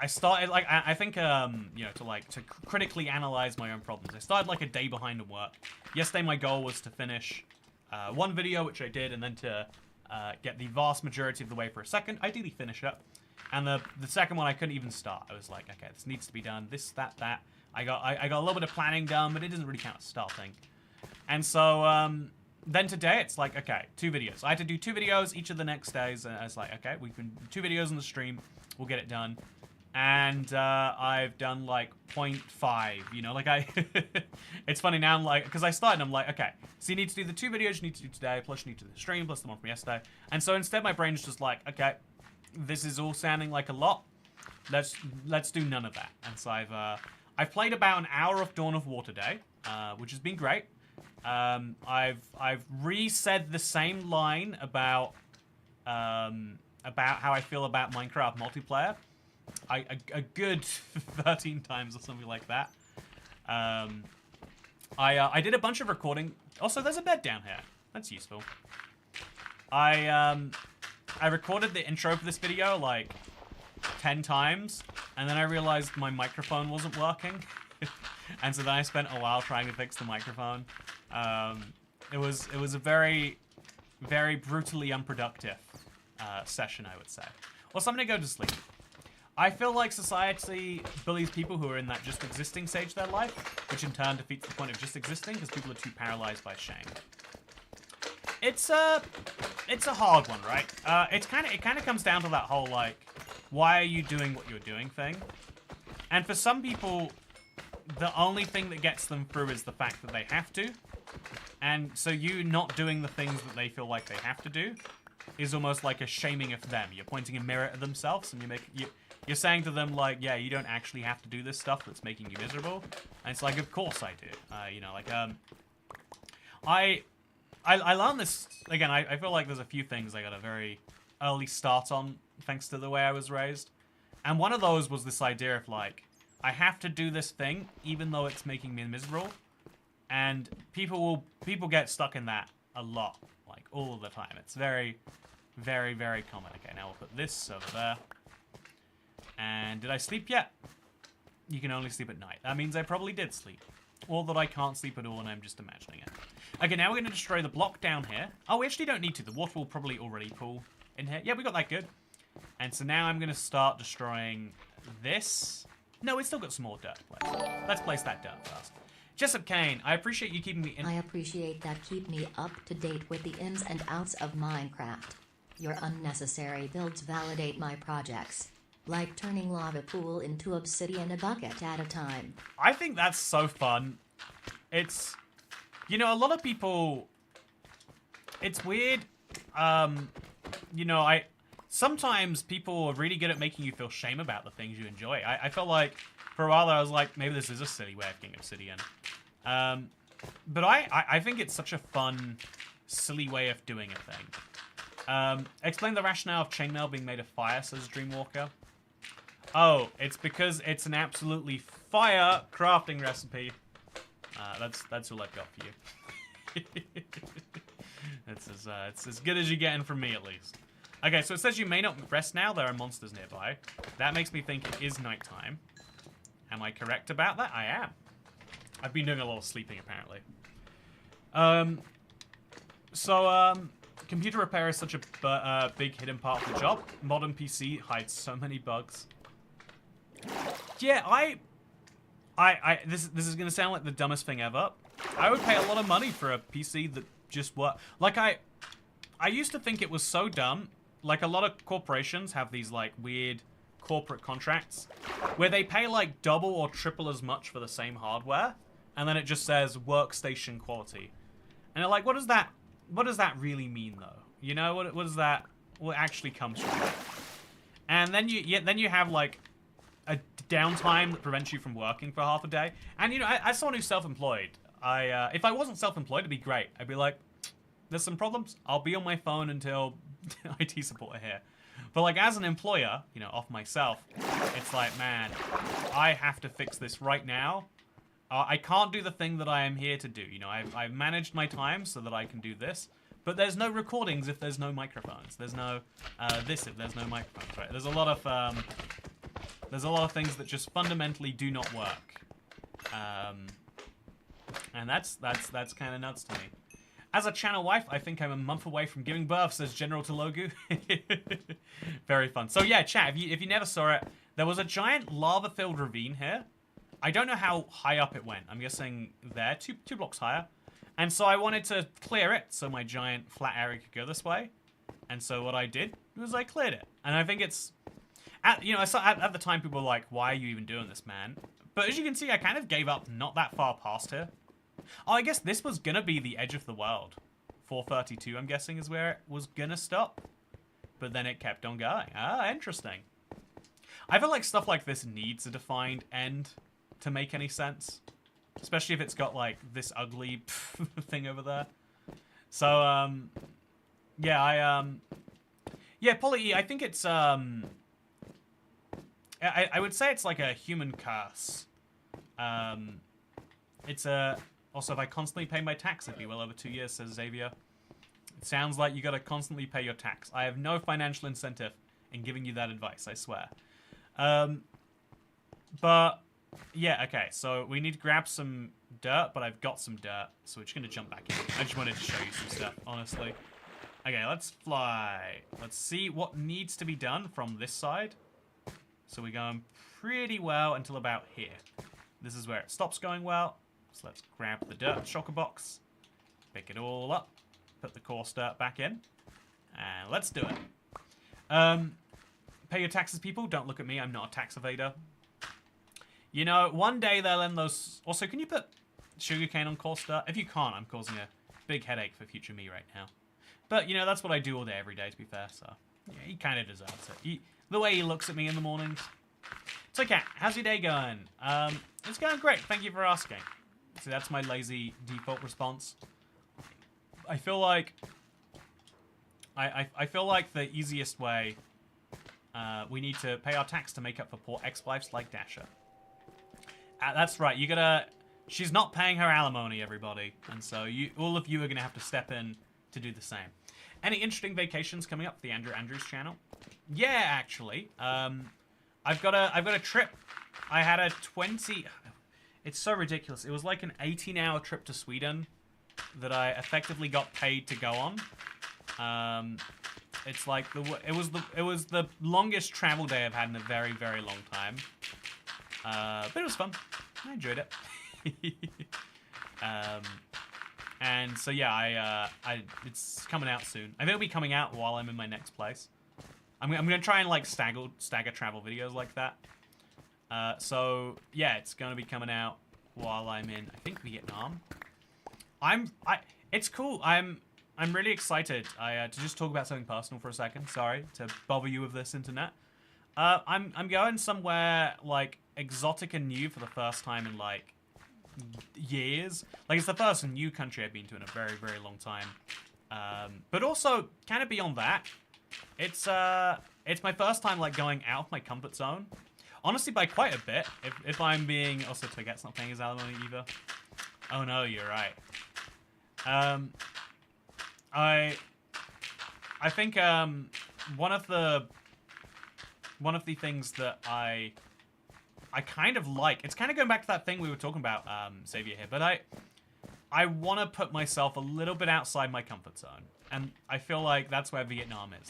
started, like, I think, you know, to critically analyze my own problems. I started, like, a day behind in work. Yesterday, my goal was to finish one video, which I did, and then to get the vast majority of the way for a second. Ideally finish it. And the second one, I couldn't even start. I was like, okay, this needs to be done. This, that. I got a little bit of planning done, but it doesn't really count as starting. And so, then today, it's like, okay, 2 videos. I had to do 2 videos each of the next days, and I was like, okay, we can 2 videos on the stream. We'll get it done. And I've done like 0.5, you know, like it's funny now, I'm like, because I started, I'm like, okay, so you need to do the 2 videos you need to do today, plus you need to do the stream, plus the one from yesterday. And so instead my brain's just like, okay, this is all sounding like a lot. Let's do none of that. And so I've played about an hour of Dawn of War today, which has been great. I've re-said the same line about how I feel about Minecraft multiplayer. A good 13 times or something like that. I did a bunch of recording. Also, there's a bed down here. That's useful. I recorded the intro for this video like 10 times, and then I realized my microphone wasn't working. And so then I spent a while trying to fix the microphone. It was a very, very brutally unproductive session, I would say. Also, I'm gonna go to sleep. I feel like society bullies people who are in that just existing stage of their life, which in turn defeats the point of just existing because people are too paralyzed by shame. It's a hard one, right? It kind of comes down to that whole like, why are you doing what you're doing thing? And for some people, the only thing that gets them through is the fact that they have to. And so you not doing the things that they feel like they have to do is almost like a shaming of them. You're pointing a mirror at themselves and you're saying to them like, yeah, you don't actually have to do this stuff that's making you miserable. And it's like, of course I do. You know, like, I learned this, again, I feel like there's a few things I got a very early start on thanks to the way I was raised. And one of those was this idea of like, I have to do this thing even though it's making me miserable. And people get stuck in that a lot, like all of the time. It's very, very, very common. Okay, now we'll put this over there. And did I sleep yet? You can only sleep at night. That means I probably did sleep. Or that I can't sleep at all and I'm just imagining it. Okay, now we're going to destroy the block down here. Oh, we actually don't need to. The water will probably already pool in here. Yeah, we got that good. And so now I'm going to start destroying this. No, we still got some more dirt to place. Let's place that dirt first. Jessup Kane, I appreciate you keeping me in. I appreciate that. Keep me up to date with the ins and outs of Minecraft. Your unnecessary builds validate my projects. Like turning lava pool into obsidian a bucket at a time. I think that's so fun. It's, you know, a lot of people, it's weird. You know, sometimes people are really good at making you feel shame about the things you enjoy. I felt like for a while there I was like, maybe this is a silly way of getting obsidian. But I think it's such a fun, silly way of doing a thing. Explain the rationale of chainmail being made of fire, says Dreamwalker. Oh, it's because it's an absolutely fire crafting recipe. That's all I've got for you. It's as good as you're getting from me, at least. Okay, so it says you may not rest now. There are monsters nearby. That makes me think it is nighttime. Am I correct about that? I am. I've been doing a lot of sleeping, apparently. Computer repair is such a big hidden part of the job. Modern PC hides so many bugs. Yeah, this is gonna sound like the dumbest thing ever. I would pay a lot of money for a PC that just worked. Like I used to think it was so dumb. Like a lot of corporations have these like weird corporate contracts where they pay like double or triple as much for the same hardware, and then it just says workstation quality. And they're like, what does that really mean though? You know, what does that, what actually comes from that? And then you have like a downtime that prevents you from working for half a day. And you know, as someone who's self-employed, if I wasn't self-employed, it'd be great. I'd be like, there's some problems. I'll be on my phone until IT support are here. But like as an employer, you know, off myself, it's like, man, I have to fix this right now. I can't do the thing that I am here to do. You know, I've managed my time so that I can do this. But there's no recordings if there's no microphones. There's no this if there's no microphones, right? There's a lot of things that just fundamentally do not work. And that's kind of nuts to me. As a channel wife, I think I'm a month away from giving birth, says General Telogu. Very fun. So yeah, chat, if you never saw it, there was a giant lava-filled ravine here. I don't know how high up it went. I'm guessing there, two blocks higher. And so I wanted to clear it so my giant flat area could go this way. And so what I did was I cleared it. And I think it's, at the time people were like, why are you even doing this, man? But as you can see, I kind of gave up not that far past here. Oh, I guess this was gonna be the edge of the world. 432, I'm guessing, is where it was gonna stop. But then it kept on going. Ah, interesting. I feel like stuff like this needs a defined end to make any sense. Especially if it's got, like, this ugly thing over there. So, yeah, yeah, Polly, I think it's, I would say it's like a human curse. It's a... Also, if I constantly pay my tax, it'd be well over 2 years, says Xavier. It sounds like you gotta constantly pay your tax. I have no financial incentive in giving you that advice, I swear. But, yeah, okay, so we need to grab some dirt, but I've got some dirt, so we're just gonna jump back in. I just wanted to show you some stuff, honestly. Okay, let's fly. Let's see what needs to be done from this side. So we're going pretty well until about here. This is where it stops going well. So let's grab the dirt shulker box, pick it all up, put the coarse dirt back in, and let's do it. Pay your taxes, people. Don't look at me. I'm not a tax evader. You know, one day they'll end those... Also, can you put sugarcane on coarse dirt? If you can't, I'm causing a big headache for future me right now. But, you know, that's what I do all day, every day, to be fair, so... Yeah, he kind of deserves it. The way he looks at me in the mornings. So, Cat, how's your day going? It's going great. Thank you for asking. So that's my lazy default response. I feel like... I feel like the easiest way... we need to pay our tax to make up for poor ex-wives like Dasher. That's right, you gotta... She's not paying her alimony, everybody. And so all of you are gonna have to step in to do the same. Any interesting vacations coming up for the Andrew Andrews channel? Yeah, actually. I've got a trip. I had a 20... It's so ridiculous. It was like an 18-hour trip to Sweden that I effectively got paid to go on. It's like it was the longest travel day I've had in a very, very long time. But it was fun. I enjoyed it. And so yeah, it's coming out soon. I think it'll be coming out while I'm in my next place. I'm gonna try and like stagger travel videos like that. So yeah, it's gonna be coming out while I'm in, I think, Vietnam. It's cool. I'm really excited. To just talk about something personal for a second. Sorry to bother you with this, internet. I'm going somewhere like exotic and new for the first time in like years. Like, it's the first new country I've been to in a very, very long time. But also kind of beyond that, it's my first time like going out of my comfort zone. Honestly, by quite a bit. If I'm being... Also, Toget's not paying his alimony either. Oh no, you're right. I think one of the things that I kind of like, it's kind of going back to that thing we were talking about, Xavier here, but I want to put myself a little bit outside my comfort zone, and I feel like that's where Vietnam is.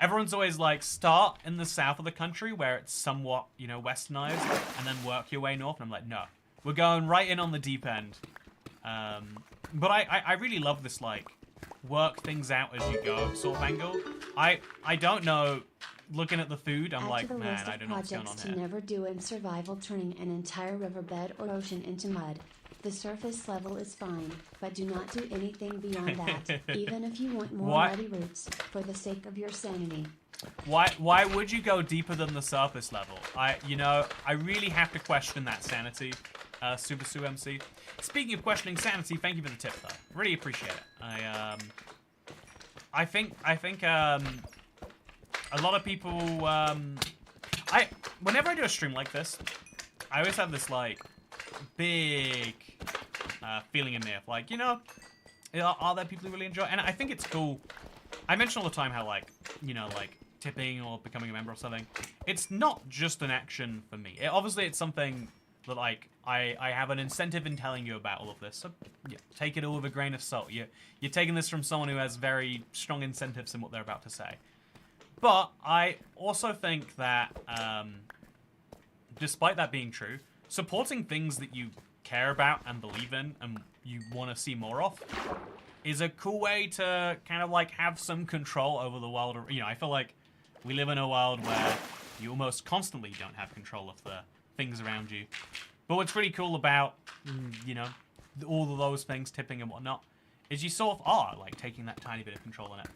Everyone's always like, start in the south of the country where it's somewhat, you know, westernized, and then work your way north. And I'm like, no, we're going right in on the deep end. But I really love this like work things out as you go sort of angle. I don't know. Looking at the food, I'm like, man, I don't know what's going on here. To never do in survival, turning an entire riverbed or ocean into mud. The surface level is fine, but do not do anything beyond that, even if you want more muddy roots, for the sake of your sanity. Why would you go deeper than the surface level? I really have to question that sanity, Super Sue MC. Speaking of questioning sanity, thank you for the tip, though. Really appreciate it. I think a lot of people, whenever I do a stream like this, I always have this, like, big feeling in me of, like, you know, are there people who really enjoy it? And I think it's cool. I mention all the time how, like, you know, like, tipping or becoming a member or something, it's not just an action for me. Obviously, it's something that, like, I have an incentive in telling you about all of this. So, yeah, take it all with a grain of salt. You're taking this from someone who has very strong incentives in what they're about to say. But I also think that, despite that being true, supporting things that you care about and believe in and you want to see more of is a cool way to kind of like have some control over the world. You know, I feel like we live in a world where you almost constantly don't have control of the things around you. But what's really cool about, you know, all of those things, tipping and whatnot, is you sort of are like taking that tiny bit of control in it.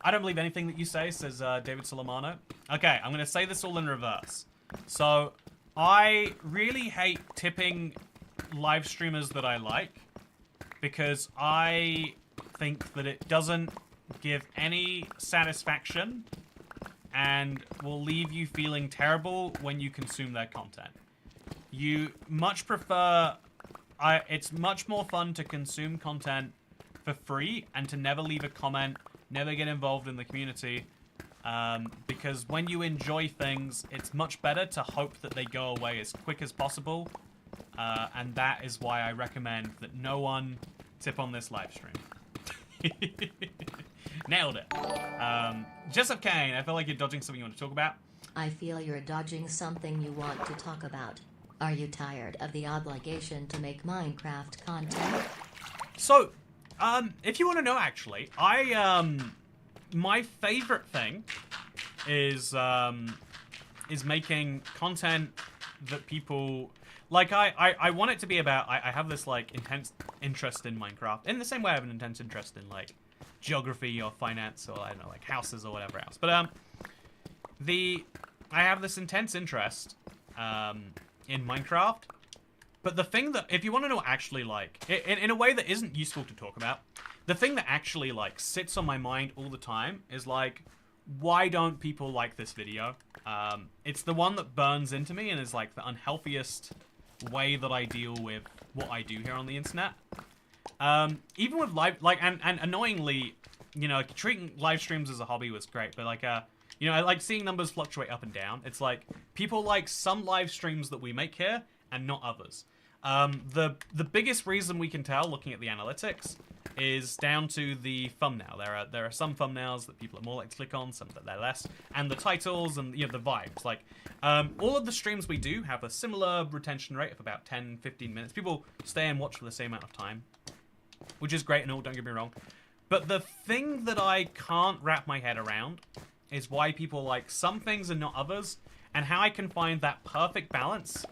I don't believe anything that you say, says David Solomano. Okay, I'm going to say this all in reverse. So, I really hate tipping live streamers that I like because I think that it doesn't give any satisfaction and will leave you feeling terrible when you consume their content. You much prefer... it's much more fun to consume content for free and to never leave a comment, never get involved in the community, because when you enjoy things, it's much better to hope that they go away as quick as possible, and that is why I recommend that no one tip on this live stream. Nailed it. Jessup Kane, I feel like you're dodging something you want to talk about. I feel you're dodging something you want to talk about. Are you tired of the obligation to make Minecraft content? So, if you want to know, actually, my favorite thing is making content that people like. I want it to be about. I have this like intense interest in Minecraft in the same way I have an intense interest in like geography or finance or I don't know, like houses or whatever else. But I have this intense interest in Minecraft. But the thing that, if you want to know actually, like, in a way that isn't useful to talk about, the thing that actually, like, sits on my mind all the time is, like, why don't people like this video? It's the one that burns into me and is, like, the unhealthiest way that I deal with what I do here on the internet. Even with live, like, and annoyingly, you know, treating live streams as a hobby was great, but, like, you know, I like seeing numbers fluctuate up and down. It's like, people like some live streams that we make here and not others. The biggest reason we can tell, looking at the analytics, is down to the thumbnail. There are some thumbnails that people are more likely to click on, some that they're less, and the titles and, you know, the vibes. Like, all of the streams we do have a similar retention rate of about 10-15 minutes. People stay and watch for the same amount of time, which is great and all, don't get me wrong. But the thing that I can't wrap my head around is why people like some things and not others, and how I can find that perfect balance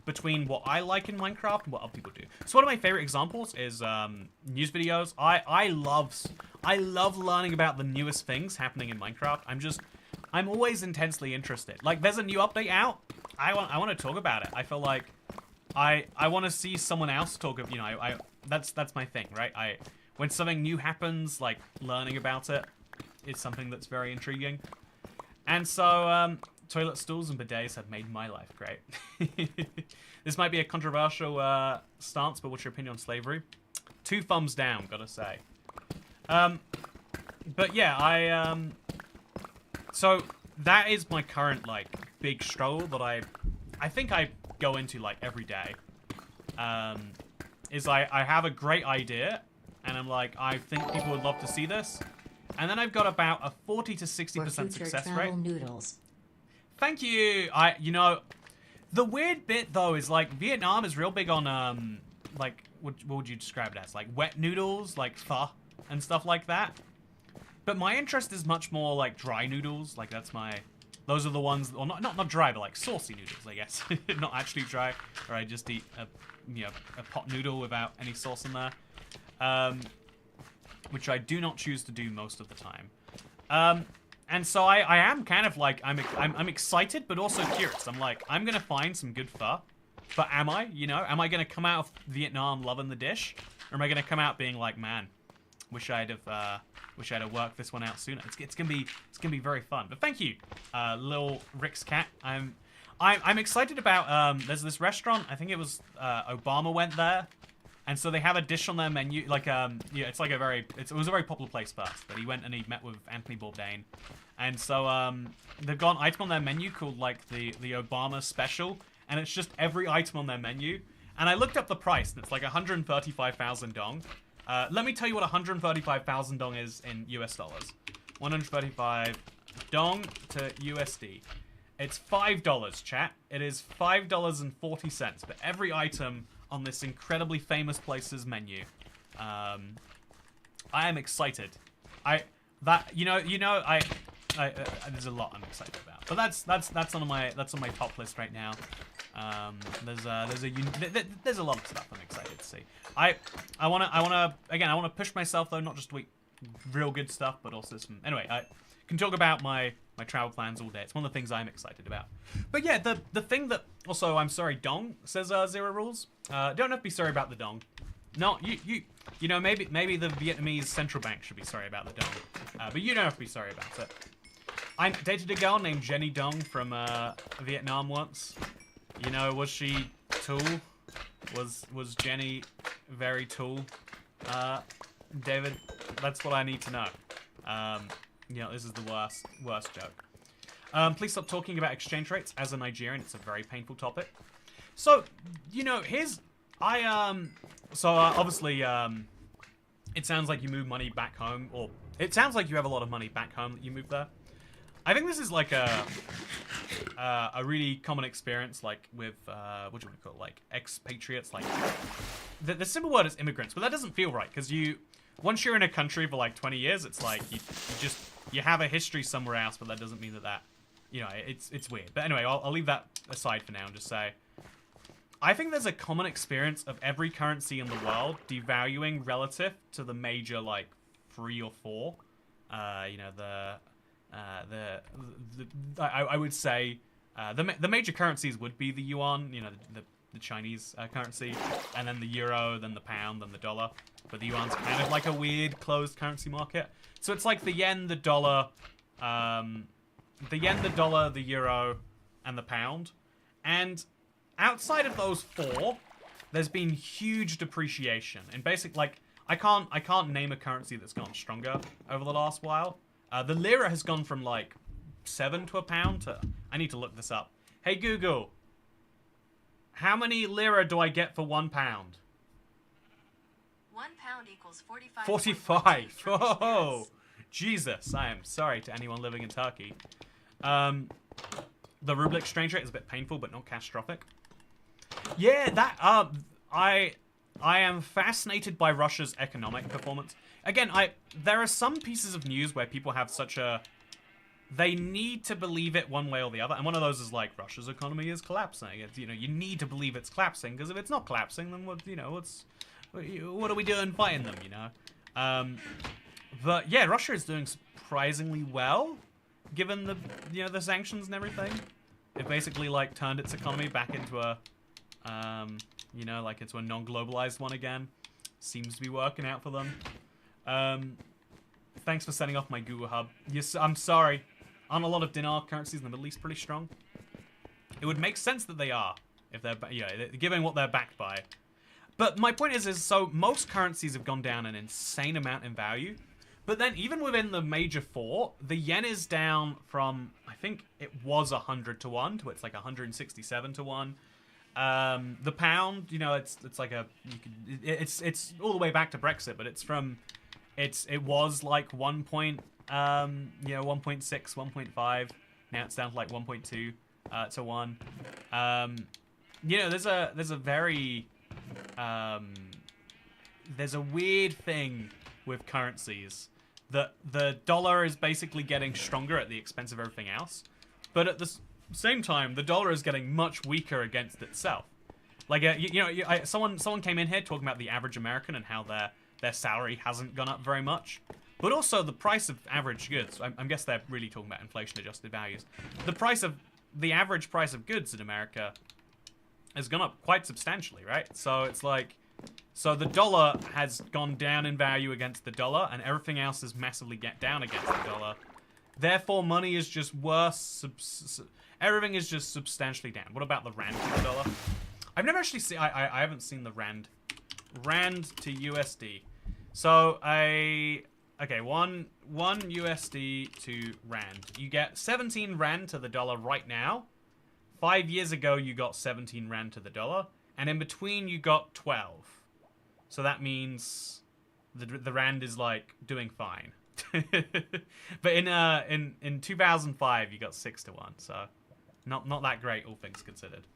between what I like in Minecraft and what other people do. So one of my favorite examples is news videos. I love learning about the newest things happening in Minecraft. I'm always intensely interested. Like, there's a new update out. I want to talk about it. I feel like I want to see someone else talk of, you know, that's my thing, right? When something new happens, like learning about it is something that's very intriguing. And so toilet stools and bidets have made my life great. This might be a controversial stance, but what's your opinion on slavery? 2 thumbs down, gotta say. But yeah, so that is my current, like, big struggle that I think I go into, like, every day. Is I have a great idea, and I'm like, I think people would love to see this. And then I've got about a 40 to 60% success rate. Noodles. Thank you. You know, the weird bit though is like Vietnam is real big on like what would you describe it as? Like wet noodles, like pho and stuff like that. But my interest is much more like dry noodles. Like those are the ones, or not dry, but like saucy noodles, I guess. Not actually dry, or I just eat a pot noodle without any sauce in there. Which I do not choose to do most of the time. And so I am kind of like, I'm excited, but also curious. I'm like, I'm going to find some good pho, but am I, you know, am I going to come out of Vietnam loving the dish? Or am I going to come out being like, man, wish I'd have worked this one out sooner. It's going to be very fun. But thank you, Lil Rick's cat. I'm excited about, there's this restaurant, I think it was, Obama went there. And so they have a dish on their menu, like, yeah, it's like it was a very popular place first, but he went and he met with Anthony Bourdain. And so, they've got an item on their menu called, like, the Obama special, and it's just every item on their menu. And I looked up the price, and it's like 135,000 dong. Let me tell you what 135,000 dong is in US dollars. 135 dong to USD. It's $5, chat. It is $5.40 for every item on this incredibly famous place's menu. I am excited. There's a lot I'm excited about, but that's on my top list right now. There's a lot of stuff I'm excited to see. I wanna push myself though, not just to eat real good stuff, but also some. Anyway, I can talk about my travel plans all day. It's one of the things I'm excited about. But yeah, the thing that also, I'm sorry, dong says 0 rules. Don't have to be sorry about the dong. No, you know, maybe the Vietnamese central bank should be sorry about the dong. But you don't have to be sorry about it. I dated a girl named Jenny Dong from Vietnam once. You know, was she tall? Was Jenny very tall? David, that's what I need to know. You know, this is the worst joke. Please stop talking about exchange rates. As a Nigerian, it's a very painful topic. So, you know, obviously, it sounds like you move money back home, or it sounds like you have a lot of money back home that you moved there. I think this is like a really common experience, like with, what do you want to call it, like expatriates, like, the simple word is immigrants, but that doesn't feel right, because once you're in a country for like 20 years, it's like, you have a history somewhere else, but that doesn't mean that, you know, it's weird. But anyway, I'll leave that aside for now and just say, I think there's a common experience of every currency in the world devaluing relative to the major, like, 3 or 4. You know, I would say the major currencies would be the yuan, you know, the Chinese currency, and then the euro, then the pound, then the dollar. But the yuan's kind of like a weird closed currency market. So it's like the yen, the dollar, the euro, and the pound. And outside of those 4, there's been huge depreciation. And basically, like, I can't name a currency that's gone stronger over the last while. The lira has gone from like 7 to a pound to... I need to look this up. Hey Google, how many lira do I get for 1 pound? 1 pound equals 45. 45. Oh, Jesus! I am sorry to anyone living in Turkey. The ruble exchange rate is a bit painful, but not catastrophic. Yeah, that I am fascinated by Russia's economic performance. Again, there are some pieces of news where people have such a... They need to believe it one way or the other. And one of those is like, Russia's economy is collapsing. It's, you know, you need to believe it's collapsing, because if it's not collapsing, then what, you know, what are we doing fighting them, you know? But yeah, Russia is doing surprisingly well, given the, you know, the sanctions and everything. It basically, like, turned its economy back into a, you know, like, into a non-globalized one again. Seems to be working out for them. Thanks for setting off my Google Hub. Yes, I'm sorry. Aren't a lot of dinar currencies in the Middle East pretty strong? It would make sense that they are, if they're, given what they're backed by. But my point is so most currencies have gone down an insane amount in value. But then even within the major 4, the yen is down from, I think it was 100 to 1 to it's like 167 to 1. The pound, you know, it's like it's all the way back to Brexit, but it's from, it was like 1.6, 1.5. Now it's down to like 1.2 to 1. You know, there's a very there's a weird thing with currencies that the dollar is basically getting stronger at the expense of everything else, but at the same time, the dollar is getting much weaker against itself. Like, someone came in here talking about the average American and how their salary hasn't gone up very much, but also the price of average goods. I guess they're really talking about inflation-adjusted values. The average price of goods in America has gone up quite substantially, right? So it's like, so the dollar has gone down in value against the dollar, and everything else is massively down against the dollar. Therefore, money is just worse. Everything is just substantially down. What about the rand to the dollar? I've never actually seen... I haven't seen the rand. Rand to USD. So, okay, one USD to rand. You get 17 rand to the dollar right now. 5 years ago, you got 17 rand to the dollar. And in between, you got 12. So that means the rand is, like, doing fine. But in 2005, you got 6 to 1. So not that great, all things considered.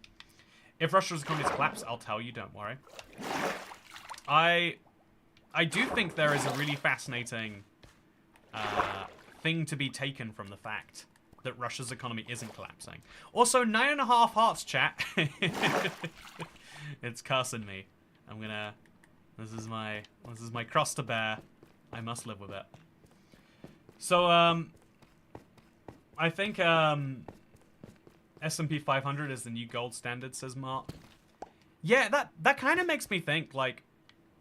If Russia's economy collapse, I'll tell you, don't worry. I do think there is a really fascinating thing to be taken from the fact that Russia's economy isn't collapsing. Also, 9.5 hearts, chat. It's cursing me. I'm gonna... This is my cross to bear. I must live with it. So, I think, S&P 500 is the new gold standard, says Mark. Yeah, that kind of makes me think, like,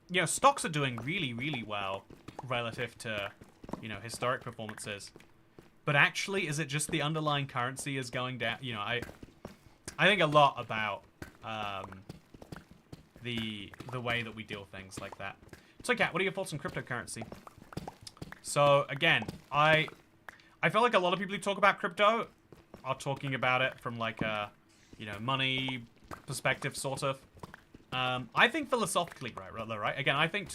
you know, stocks are doing really, really well relative to, you know, historic performances. But actually, is it just the underlying currency is going down? You know, I think a lot about, the way that we deal with things like that. So, Kat, what are your thoughts on cryptocurrency? So, again, I feel like a lot of people who talk about crypto are talking about it from, like, a, you know, money perspective, sort of. I think philosophically, right? Again, I think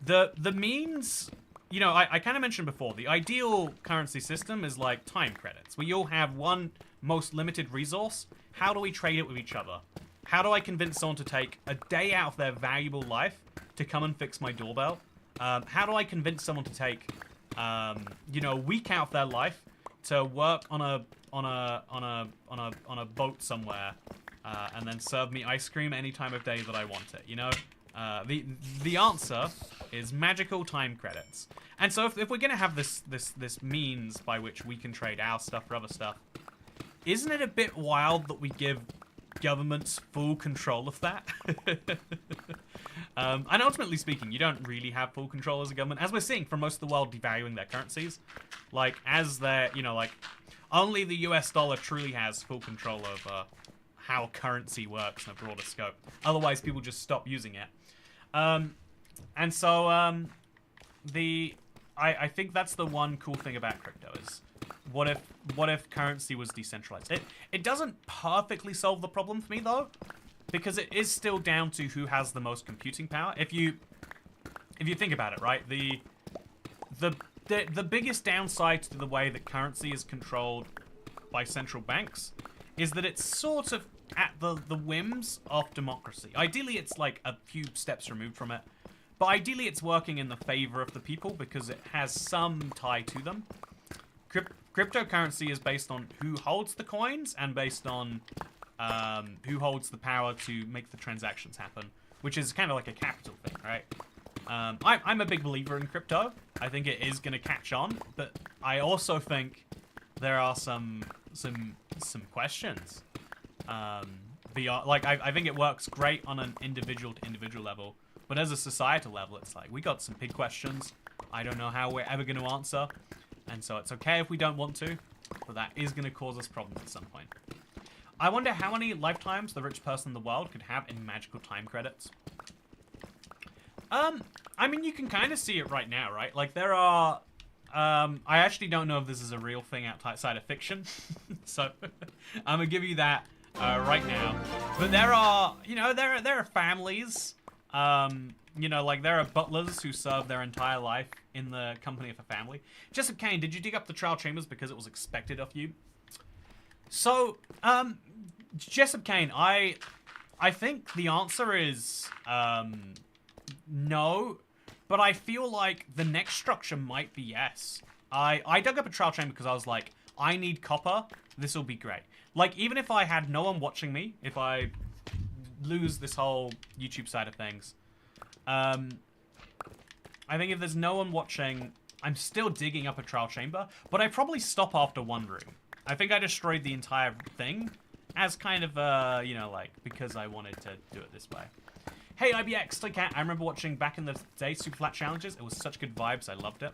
the means, you know, I kind of mentioned before, the ideal currency system is like time credits. We all have one most limited resource. How do we trade it with each other? How do I convince someone to take a day out of their valuable life to come and fix my doorbell? How do I convince someone to take, you know, a week out of their life to work on a boat somewhere, and then serve me ice cream any time of day that I want it? You know, the answer is magical time credits. And so if we're gonna have this means by which we can trade our stuff for other stuff, isn't it a bit wild that we give governments full control of that? And ultimately speaking, you don't really have full control as a government, as we're seeing from most of the world devaluing their currencies. Like, as they're, you know, like, only the US dollar truly has full control over how currency works in a broader scope. Otherwise, people just stop using it. And so, I think that's the one cool thing about crypto is, what if currency was decentralized? It doesn't perfectly solve the problem for me, though, because it is still down to who has the most computing power. If you think about it, right, the biggest downside to the way that currency is controlled by central banks is that it's sort of at the whims of democracy. Ideally, it's like a few steps removed from it, but ideally it's working in the favor of the people because it has some tie to them. Cryptocurrency is based on who holds the coins and based on who holds the power to make the transactions happen, which is kind of like a capital thing, right? I'm a big believer in crypto. I think it is going to catch on, but I also think there are some questions. I think it works great on an individual to individual level, but as a societal level, it's like we got some big questions. I don't know how we're ever going to answer, and so it's okay if we don't want to, but that is going to cause us problems at some point. I wonder how many lifetimes the richest person in the world could have in magical time credits. I mean, you can kind of see it right now, right? Like, there are... I actually don't know if this is a real thing outside of fiction. So, I'm going to give you that right now. But there are, you know, there are families, you know, like, there are butlers who serve their entire life in the company of a family. Jessup Kane, did you dig up the trial chambers because it was expected of you? So, Jessup Kane, I think the answer is, no, but I feel like the next structure might be yes. I dug up a trial chamber because I was like, I need copper, this will be great. Like, even if I had no one watching me, if I lose this whole YouTube side of things, I think if there's no one watching, I'm still digging up a trial chamber, but I probably stop after one room. I think I destroyed the entire thing as kind of, you know, like, because I wanted to do it this way. Hey, IBX, Toycat, I remember watching back in the day Super Flat Challenges. It was such good vibes. I loved it.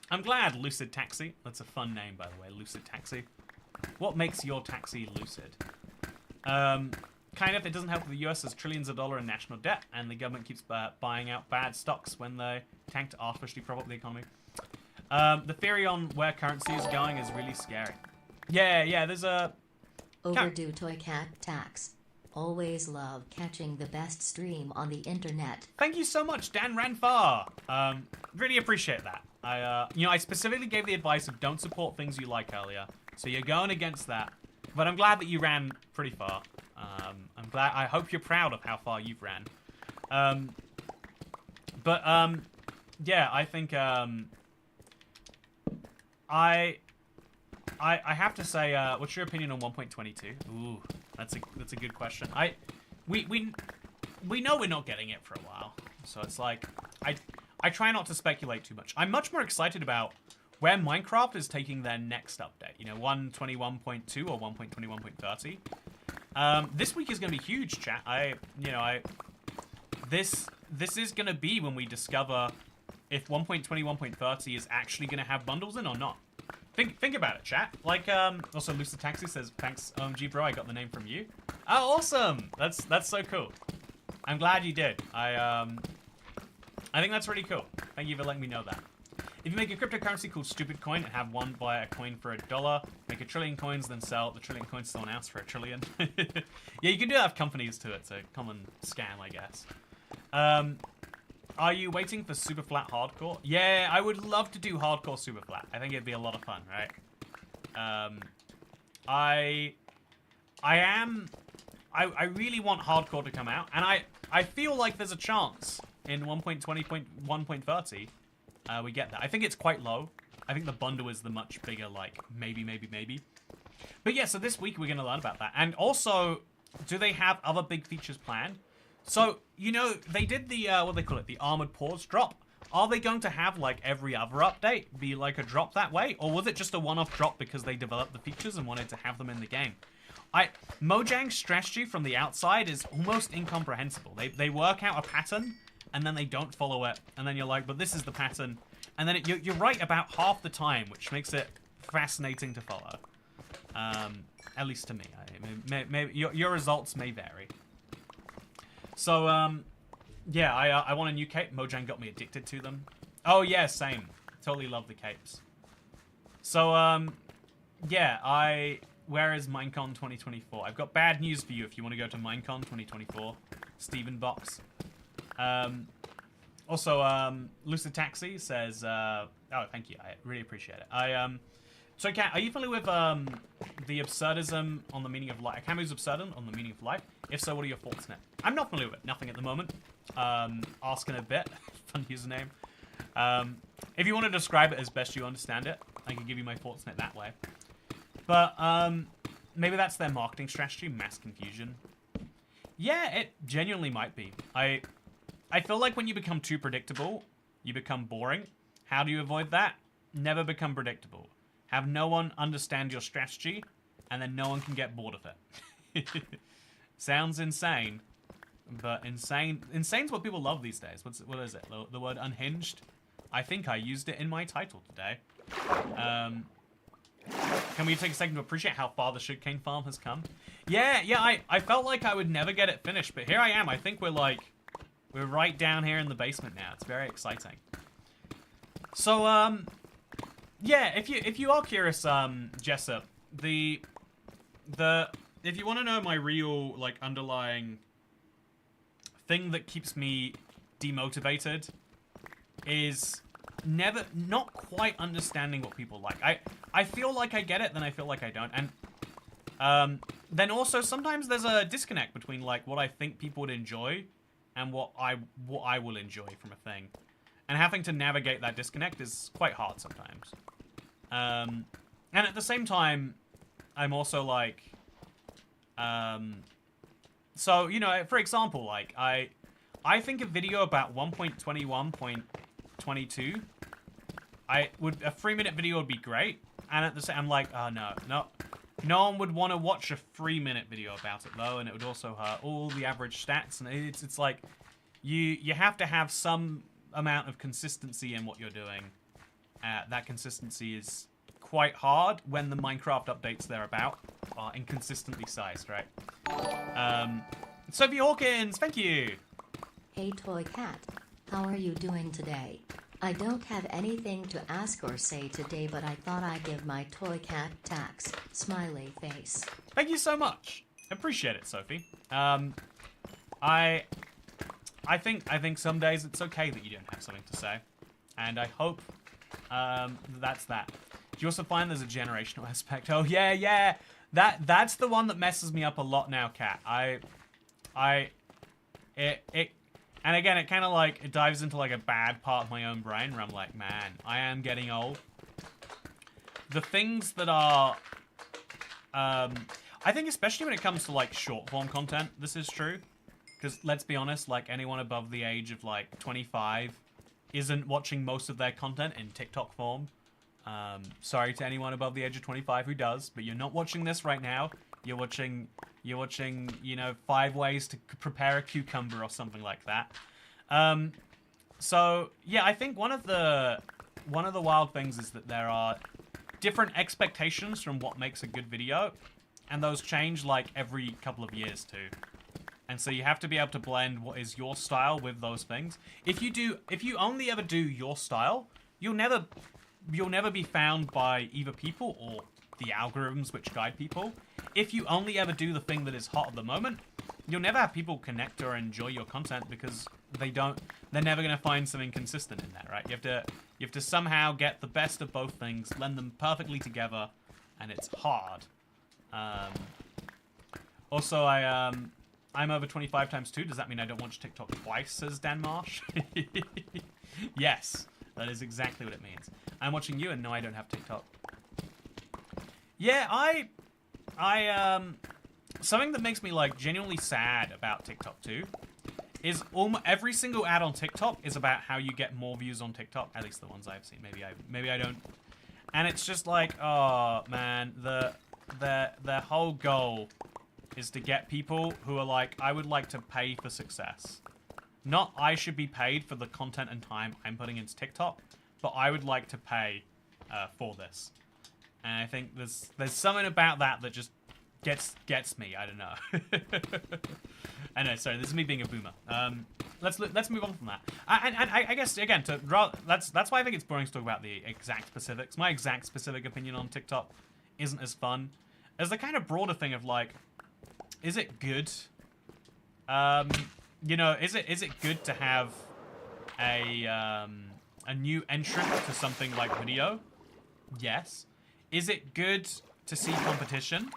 I'm glad, Lucid Taxi. That's a fun name, by the way, Lucid Taxi. What makes your taxi lucid? Kind of, it doesn't help that the US has trillions of dollars in national debt, and the government keeps buying out bad stocks when they tank to artificially prop up the economy. The theory on where currency is going is really scary. Yeah, there's a... Overdue Toycat tax. Always love catching the best stream on the internet. Thank you so much, Dan Ranfar. Really appreciate that. You know, I specifically gave the advice of don't support things you like earlier, so you're going against that. But I'm glad that you ran pretty far. I hope you're proud of how far you've ran. Yeah, I think, I have to say, what's your opinion on 1.22? Ooh, that's a good question. We know we're not getting it for a while, so it's like I try not to speculate too much. I'm much more excited about where Minecraft is taking their next update. You know, 121.2 or 1.21.30. This week is going to be huge, chat. This is going to be when we discover if 1.21.30 is actually going to have bundles in or not. Think about it, chat. Like, also Lucid Taxi says, thanks, OMG bro, I got the name from you. Oh, awesome! That's so cool. I'm glad you did. I think that's really cool. Thank you for letting me know that. If you make a cryptocurrency called Stupid Coin and have one buy a coin for $1, make 1 trillion coins, then sell the trillion coins to someone else for $1 trillion. Yeah, you can do have companies too. It's a common scam, I guess. Are you waiting for super flat hardcore? Yeah, I would love to do hardcore super flat. I think it'd be a lot of fun, right? I really want hardcore to come out, and I feel like there's a chance in 1.20.1.30 we get that. I think it's quite low. I think the bundle is the much bigger, like, maybe. But yeah, so this week we're going to learn about that. And also, do they have other big features planned? So, you know, they did the, what do they call it? The Armored Paws drop. Are they going to have, like, every other update be, like, a drop that way? Or was it just a one-off drop because they developed the features and wanted to have them in the game? Mojang's strategy from the outside is almost incomprehensible. They work out a pattern, and then they don't follow it, and then you're like, but this is the pattern. And then you're right about half the time, which makes it fascinating to follow. At least to me. Maybe your results may vary. So, yeah, I want a new cape. Mojang got me addicted to them. Oh, yeah, same. Totally love the capes. So, yeah, where is Minecon 2024? I've got bad news for you if you want to go to Minecon 2024. Steven Box. Also, Lucid Taxi says, oh, thank you. I really appreciate it. So, Kat, are you familiar with the absurdism on the meaning of life? Camus' absurdum on the meaning of life? If so, what are your thoughts on it? I'm not familiar with it. Nothing at the moment. Asking a bit. Fun username. If you want to describe it as best you understand it, I can give you my thoughts on it that way. But maybe that's their marketing strategy, mass confusion. Yeah, it genuinely might be. I feel like when you become too predictable, you become boring. How do you avoid that? Never become predictable. Have no one understand your strategy, and then no one can get bored of it. Sounds insane, but insane's what people love these days. What is it? The word unhinged? I think I used it in my title today. Can we take a second to appreciate how far the sugarcane farm has come? Yeah, I felt like I would never get it finished, but here I am. I think we're right down here in the basement now. It's very exciting. So, yeah, if you are curious, Jessup, if you want to know my real, like, underlying thing that keeps me demotivated is not quite understanding what people like. I feel like I get it, then I feel like I don't. And then also sometimes there's a disconnect between, like, what I think people would enjoy and what I will enjoy from a thing. And having to navigate that disconnect is quite hard sometimes. And at the same time, I'm also like, so, you know, for example, like, I think a video about 1.21.22, a 3-minute video would be great. And at the same, I'm like, oh, no one would want to watch a 3-minute video about it, though, and it would also hurt all the average stats. And it's like, you have to have some amount of consistency in what you're doing. That consistency is quite hard when the Minecraft updates they're about are inconsistently sized, right? Sophie Hawkins, thank you! Hey Toy Cat, how are you doing today? I don't have anything to ask or say today, but I thought I'd give my Toy Cat tax, smiley face. Thank you so much. Appreciate it, Sophie. I think some days it's okay that you don't have something to say. And I hope that's that. Do you also find there's a generational aspect? Oh, yeah. That's the one that messes me up a lot now, Kat. And again, it kind of like, it dives into like a bad part of my own brain where I'm like, man, I am getting old. The things that are, I think especially when it comes to like short form content, this is true. Because let's be honest, like anyone above the age of like 25 isn't watching most of their content in TikTok form. Sorry to anyone above the age of 25 who does, but you're not watching this right now. You're watching, you know, 5 ways to prepare a cucumber or something like that. So yeah, I think one of the wild things is that there are different expectations from what makes a good video, and those change like every couple of years too. And so you have to be able to blend what is your style with those things. If you only ever do your style, you'll never be found by either people or the algorithms which guide people. If you only ever do the thing that is hot at the moment, you'll never have people connect or enjoy your content because they're never going to find something consistent in that, right? You have to somehow get the best of both things, blend them perfectly together, and it's hard. Also, I'm over 25 times 2. Does that mean I don't watch TikTok twice, says Dan Marsh? Yes, that is exactly what it means. I'm watching you, and no, I don't have TikTok. Yeah, I something that makes me like genuinely sad about TikTok too is almost every single ad on TikTok is about how you get more views on TikTok. At least the ones I've seen. Maybe I don't. And it's just like, oh man, their whole goal is to get people who are like, I would like to pay for success. Not I should be paid for the content and time I'm putting into TikTok, but I would like to pay for this. And I think there's something about that just gets me. I don't know. I know. Sorry, this is me being a boomer. Let's move on from that. And I guess again that's why I think it's boring to talk about the exact specifics. My exact specific opinion on TikTok isn't as fun as the kind of broader thing of like, is it good? You know, is it good to have a new entrant to something like video? Yes. Is it good to see competition?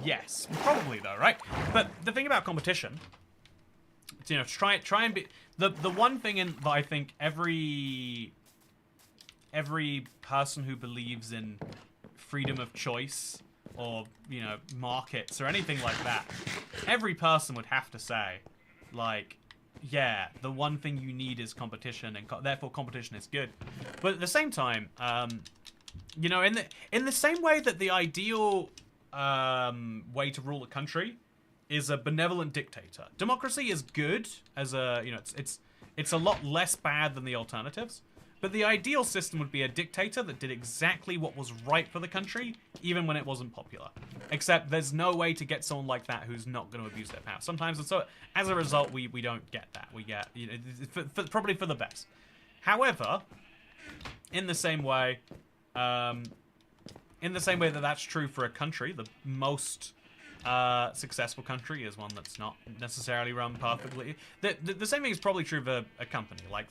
Yes. Probably though, right? But the thing about competition, you know, try and be the one thing that I think every person who believes in freedom of choice or, you know, markets or anything like that, every person would have to say, like, yeah, the one thing you need is competition, and therefore competition is good. But at the same time, you know, in the same way that the ideal way to rule a country is a benevolent dictator, democracy is good as a, you know, it's a lot less bad than the alternatives. But the ideal system would be a dictator that did exactly what was right for the country, even when it wasn't popular. Except there's no way to get someone like that who's not going to abuse their power. Sometimes, and so as a result, we don't get that. We get, you know, probably for the best. However, in the same way that that's true for a country, the most successful country is one that's not necessarily run perfectly. The same thing is probably true of a company. Like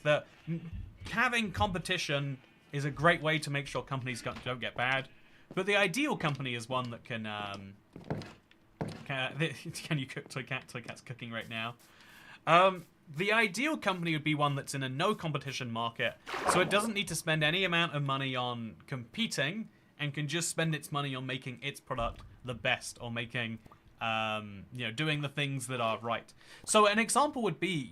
having competition is a great way to make sure companies don't get bad, but the ideal company is one that can you cook Toy Cat? Toy Cat's cooking right now. The ideal company would be one that's in a no competition market, so it doesn't need to spend any amount of money on competing and can just spend its money on making its product the best, or making you know, doing the things that are right. So an example would be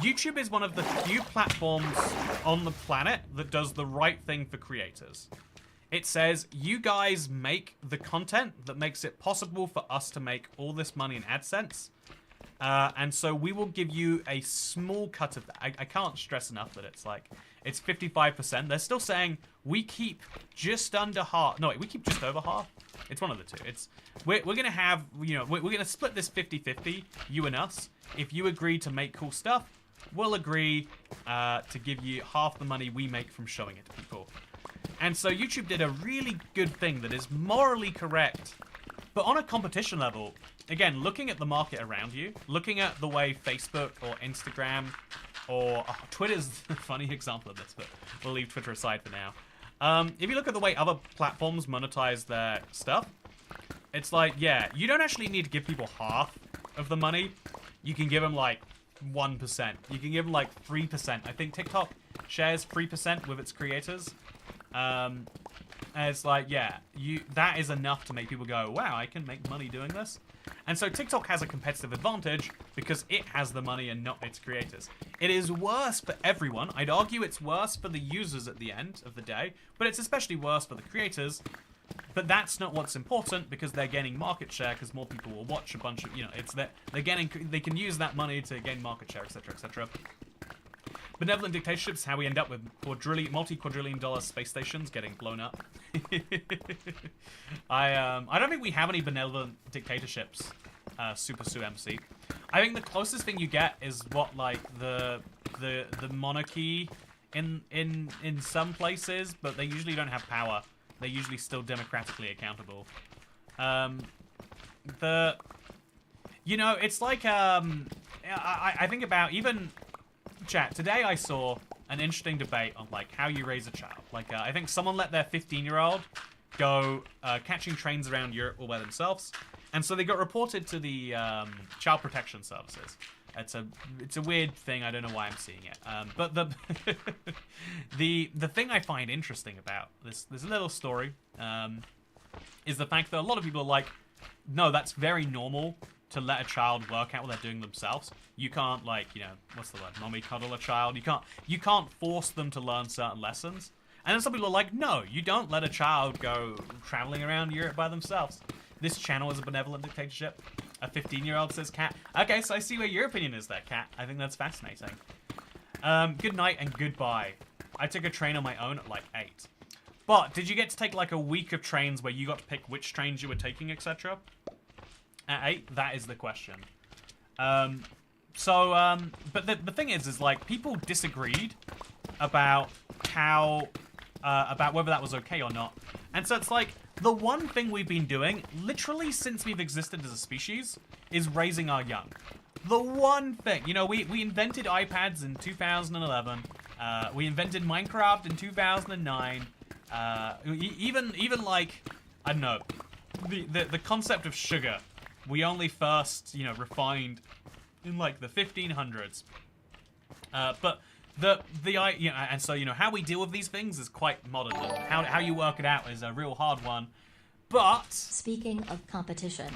YouTube is one of the few platforms on the planet that does the right thing for creators. It says, you guys make the content that makes it possible for us to make all this money in AdSense. And so we will give you a small cut of that. I can't stress enough that it's 55%. They're still saying we keep just under half. No, wait, we keep just over half. It's one of the two. We're going to have, you know, we're going to split this 50-50, you and us. If you agree to make cool stuff, we'll agree to give you half the money we make from showing it to people. And so YouTube did a really good thing that is morally correct. But on a competition level, again, looking at the market around you, looking at the way Facebook or Instagram or Twitter's a funny example of this, but we'll leave Twitter aside for now. If you look at the way other platforms monetize their stuff, it's like, yeah, you don't actually need to give people half of the money. You can give them like 1%. You can give them like 3%. I think TikTok shares 3% with its creators. And it's like, yeah, that is enough to make people go, wow, I can make money doing this. And so TikTok has a competitive advantage because it has the money and not its creators. It is worse for everyone. I'd argue it's worse for the users at the end of the day, but it's especially worse for the creators. But that's not what's important, because they're gaining market share because more people will watch a bunch of, you know, it's that they can use that money to gain market share, etc., etc. Benevolent dictatorship is how we end up with multi-quadrillion dollar space stations getting blown up. I don't think we have any benevolent dictatorships, Super Sue MC. I think the closest thing you get is what, like, the monarchy in some places, but they usually don't have power. They're usually still democratically accountable. You know, it's like I think about even chat today. I saw an interesting debate on like how you raise a child. Like I think someone let their 15-year-old go catching trains around Europe all by themselves, and so they got reported to the Child Protection Services. It's a weird thing. I don't know why I'm seeing it. But the the thing I find interesting about this little story is the fact that a lot of people are like, no, that's very normal to let a child work out what they're doing themselves. You can't, like, you know, what's the word? Mommy cuddle a child. You can't force them to learn certain lessons. And then some people are like, no, you don't let a child go traveling around Europe by themselves. This channel is a benevolent dictatorship. A 15-year-old says cat. Okay, so I see where your opinion is there, cat. I think that's fascinating. Good night and goodbye. I took a train on my own at like 8. But did you get to take like a week of trains where you got to pick which trains you were taking, etc.? At 8? That is the question. But the thing is like people disagreed about how, about whether that was okay or not. And so it's like, the one thing we've been doing, literally since we've existed as a species, is raising our young. The one thing. You know, we invented iPads in 2011. We invented Minecraft in 2009. Even like, I don't know, the concept of sugar, we only first, you know, refined in like the 1500s. But you know, and so, you know, how we deal with these things is quite modern. How you work it out is a real hard one. But speaking of competition,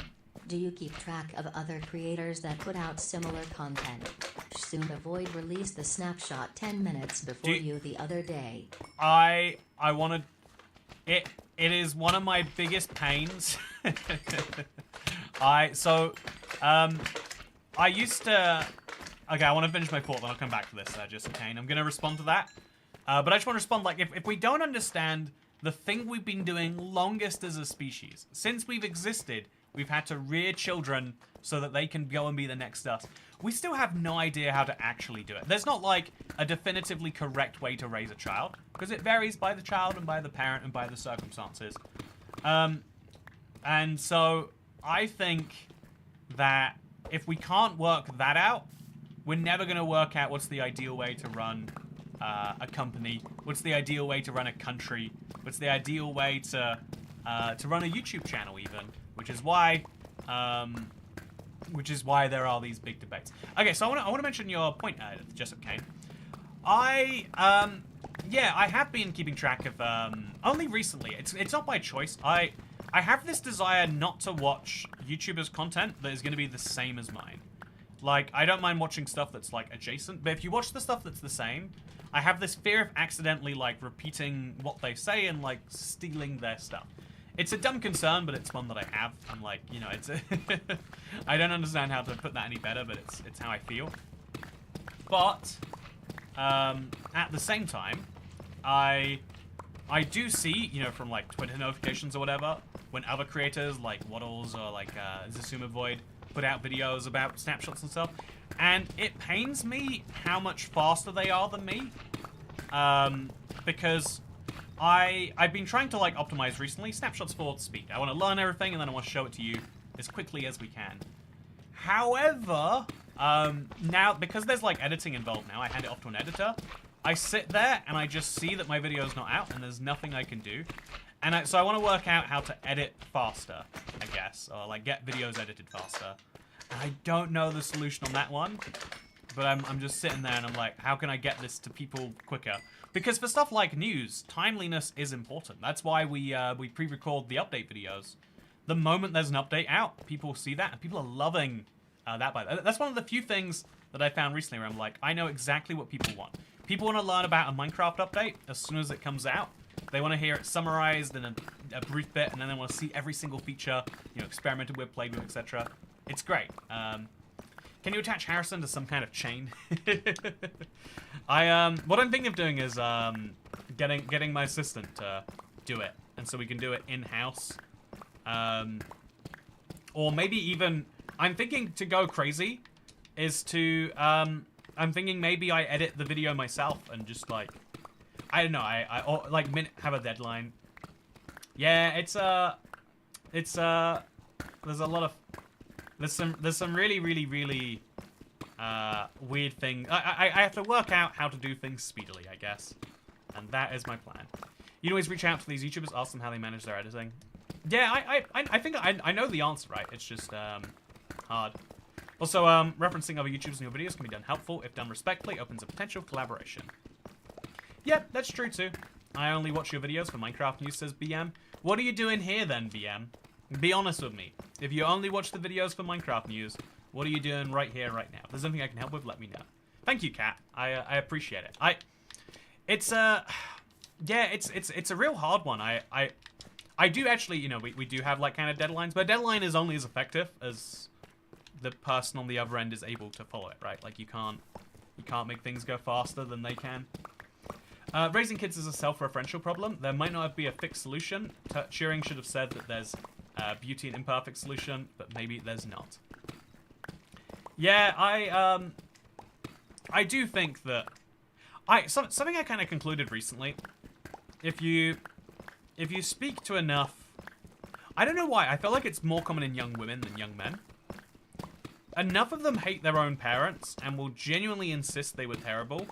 do you keep track of other creators that put out similar content? Soon Avoid released the snapshot 10 minutes before you the other day. I wanted it is one of my biggest pains. I used to. Okay, I want to finish my thought, then I'll come back to this, just Kane. I'm going to respond to that. But I just want to respond, like, if we don't understand the thing we've been doing longest as a species, since we've existed, we've had to rear children so that they can go and be the next us. We still have no idea how to actually do it. There's not, like, a definitively correct way to raise a child, because it varies by the child and by the parent and by the circumstances. And so I think that if we can't work that out, we're never going to work out what's the ideal way to run a company, what's the ideal way to run a country, what's the ideal way to run a YouTube channel even, which is why there are these big debates. Okay, so I want to mention your point, Jessup Kane. I have been keeping track of only recently. It's not by choice. I have this desire not to watch YouTubers' content that is going to be the same as mine. Like, I don't mind watching stuff that's, like, adjacent, but if you watch the stuff that's the same, I have this fear of accidentally, like, repeating what they say and, like, stealing their stuff. It's a dumb concern, but it's one that I have. I'm like, you know, it's I don't understand how to put that any better, but it's how I feel. But, at the same time, I do see, you know, from, like, Twitter notifications or whatever, when other creators, like Waddles or, like, Zasuma Void, put out videos about snapshots and stuff, and it pains me how much faster they are than me, because I've been trying to, like, optimize recently snapshots for speed. I want to learn everything and then I want to show it to you as quickly as we can. However, now, because there's, like, editing involved now, I hand it off to an editor, I sit there and I just see that my video's not out and there's nothing I can do. And so I want to work out how to edit faster, I guess, or like get videos edited faster. And I don't know the solution on that one, but I'm just sitting there and I'm like, how can I get this to people quicker? Because for stuff like news, timeliness is important. That's why we pre-record the update videos. The moment there's an update out, people see that, and people are loving that. That's one of the few things that I found recently where I'm like, I know exactly what people want. People want to learn about a Minecraft update as soon as it comes out. They want to hear it summarized in a brief bit, and then they want to see every single feature, you know, experimented with, played with, etc. It's great. Can you attach Harrison to some kind of chain? What I'm thinking of doing is getting my assistant to do it, and so we can do it in-house. Or maybe even, I'm thinking to go crazy, is to, I'm thinking maybe I edit the video myself and just, like, I don't know. Or, like have a deadline. Yeah, it's there's a lot of there's some really weird thing. I have to work out how to do things speedily, I guess, and that is my plan. You can always reach out to these YouTubers, ask them how they manage their editing. Yeah, I think I know the answer, right? It's just hard. Also, referencing other YouTubers in your videos can be done helpful if done respectfully. Opens a potential collaboration. Yeah, that's true too. I only watch your videos for Minecraft news, says BM. What are you doing here then, BM? Be honest with me. If you only watch the videos for Minecraft news, what are you doing right here, right now? If there's anything I can help with, let me know. Thank you, Kat. I appreciate it. It's a real hard one. I do actually, you know, we do have like kind of deadlines, but a deadline is only as effective as the person on the other end is able to follow it, right? Like you can't make things go faster than they can. Raising kids is a self-referential problem. There might not be a fixed solution. Turing should have said that there's a beauty and imperfect solution, but maybe there's not. Yeah, I do think that something I kind of concluded recently. If you speak to enough, I don't know why, I feel like it's more common in young women than young men. Enough of them hate their own parents and will genuinely insist they were terrible,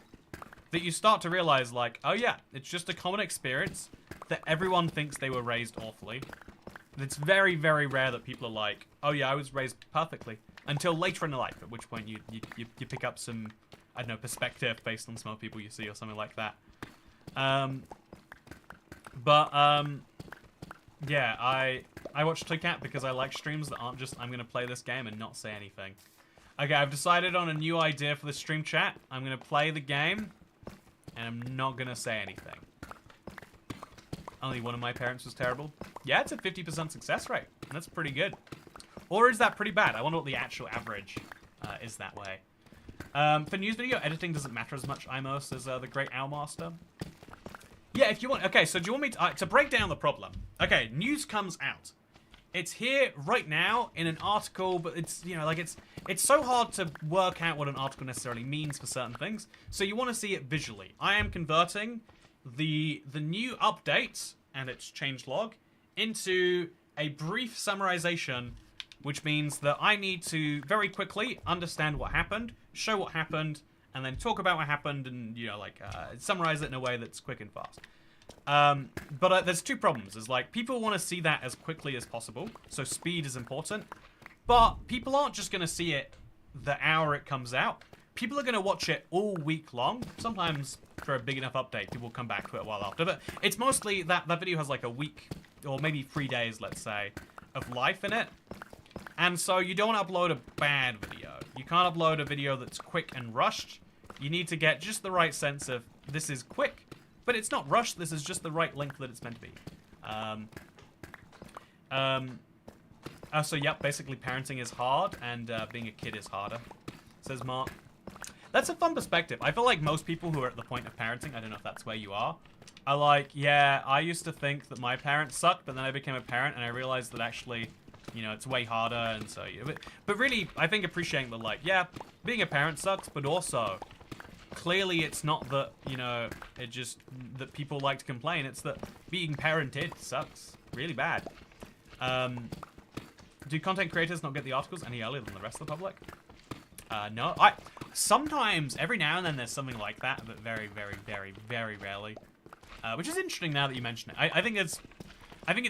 that you start to realize, like, oh yeah, it's just a common experience that everyone thinks they were raised awfully. It's very, very rare that people are like, oh yeah, I was raised perfectly. Until later in life, at which point you pick up some, I don't know, perspective based on some other people you see or something like that. Yeah, I watch Toycat because I like streams that aren't just, I'm going to play this game and not say anything. Okay, I've decided on a new idea for the stream chat. I'm going to play the game, and I'm not going to say anything. Only one of my parents was terrible. Yeah, it's a 50% success rate. That's pretty good. Or is that pretty bad? I wonder what the actual average is that way. For news video, editing doesn't matter as much, IMO, says the great Owlmaster. Yeah, if you want... Okay, so do you want me to break down the problem? Okay, news comes out. It's here right now in an article, but it's, you know, like it's so hard to work out what an article necessarily means for certain things. So you want to see it visually. I am converting the new update and its changelog into a brief summarization, which means that I need to very quickly understand what happened, show what happened, and then talk about what happened and, you know, like, summarize it in a way that's quick and fast. But there's two problems. Is like, people want to see that as quickly as possible, so speed is important. But people aren't just going to see it the hour it comes out. People are going to watch it all week long. Sometimes, for a big enough update, people will come back to it a while after. But it's mostly that video has like a week, or maybe 3 days, let's say, of life in it. And so you don't upload a bad video. You can't upload a video that's quick and rushed. You need to get just the right sense of, this is quick, but it's not rushed. This is just the right length that it's meant to be. So, yep, basically parenting is hard, and being a kid is harder, says Mark. That's a fun perspective. I feel like most people who are at the point of parenting, I don't know if that's where you are like, yeah, I used to think that my parents sucked, but then I became a parent, and I realized that actually... You know, it's way harder, and so... But really, I think appreciating that, like, yeah, being a parent sucks, but also, clearly it's not that, you know, it just... That people like to complain. It's that being parented sucks really bad. Do content creators not get the articles any earlier than the rest of the public? No. Sometimes, every now and then, there's something like that, but very, very, very, very rarely. Which is interesting now that you mention it. I think it's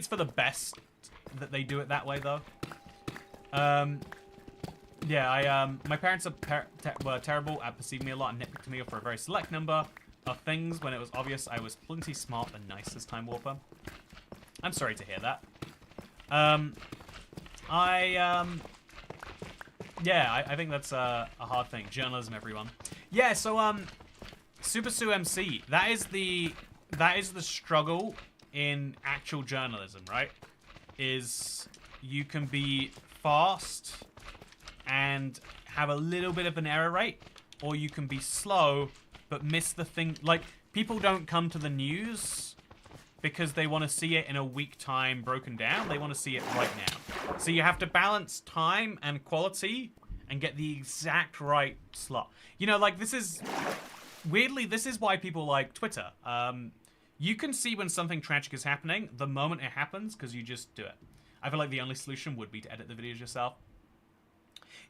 for the best... that they do it that way, though. Yeah, my parents were terrible at perceiving me a lot and nitpicked me for a very select number of things when it was obvious I was plenty smart and nice as Time Warper. I'm sorry to hear that. Yeah, I think that's a hard thing. Journalism, everyone. Yeah, so, Super Sue MC, that is the struggle in actual journalism, right? Is you can be fast and have a little bit of an error rate, or you can be slow but miss the thing. Like, people don't come to the news because they want to see it in a week time broken down. They want to see it right now. So you have to balance time and quality and get the exact right slot. You know, like, this is weirdly, this is why people like Twitter. You can see when something tragic is happening the moment it happens because you just do it. I feel like the only solution would be to edit the videos yourself.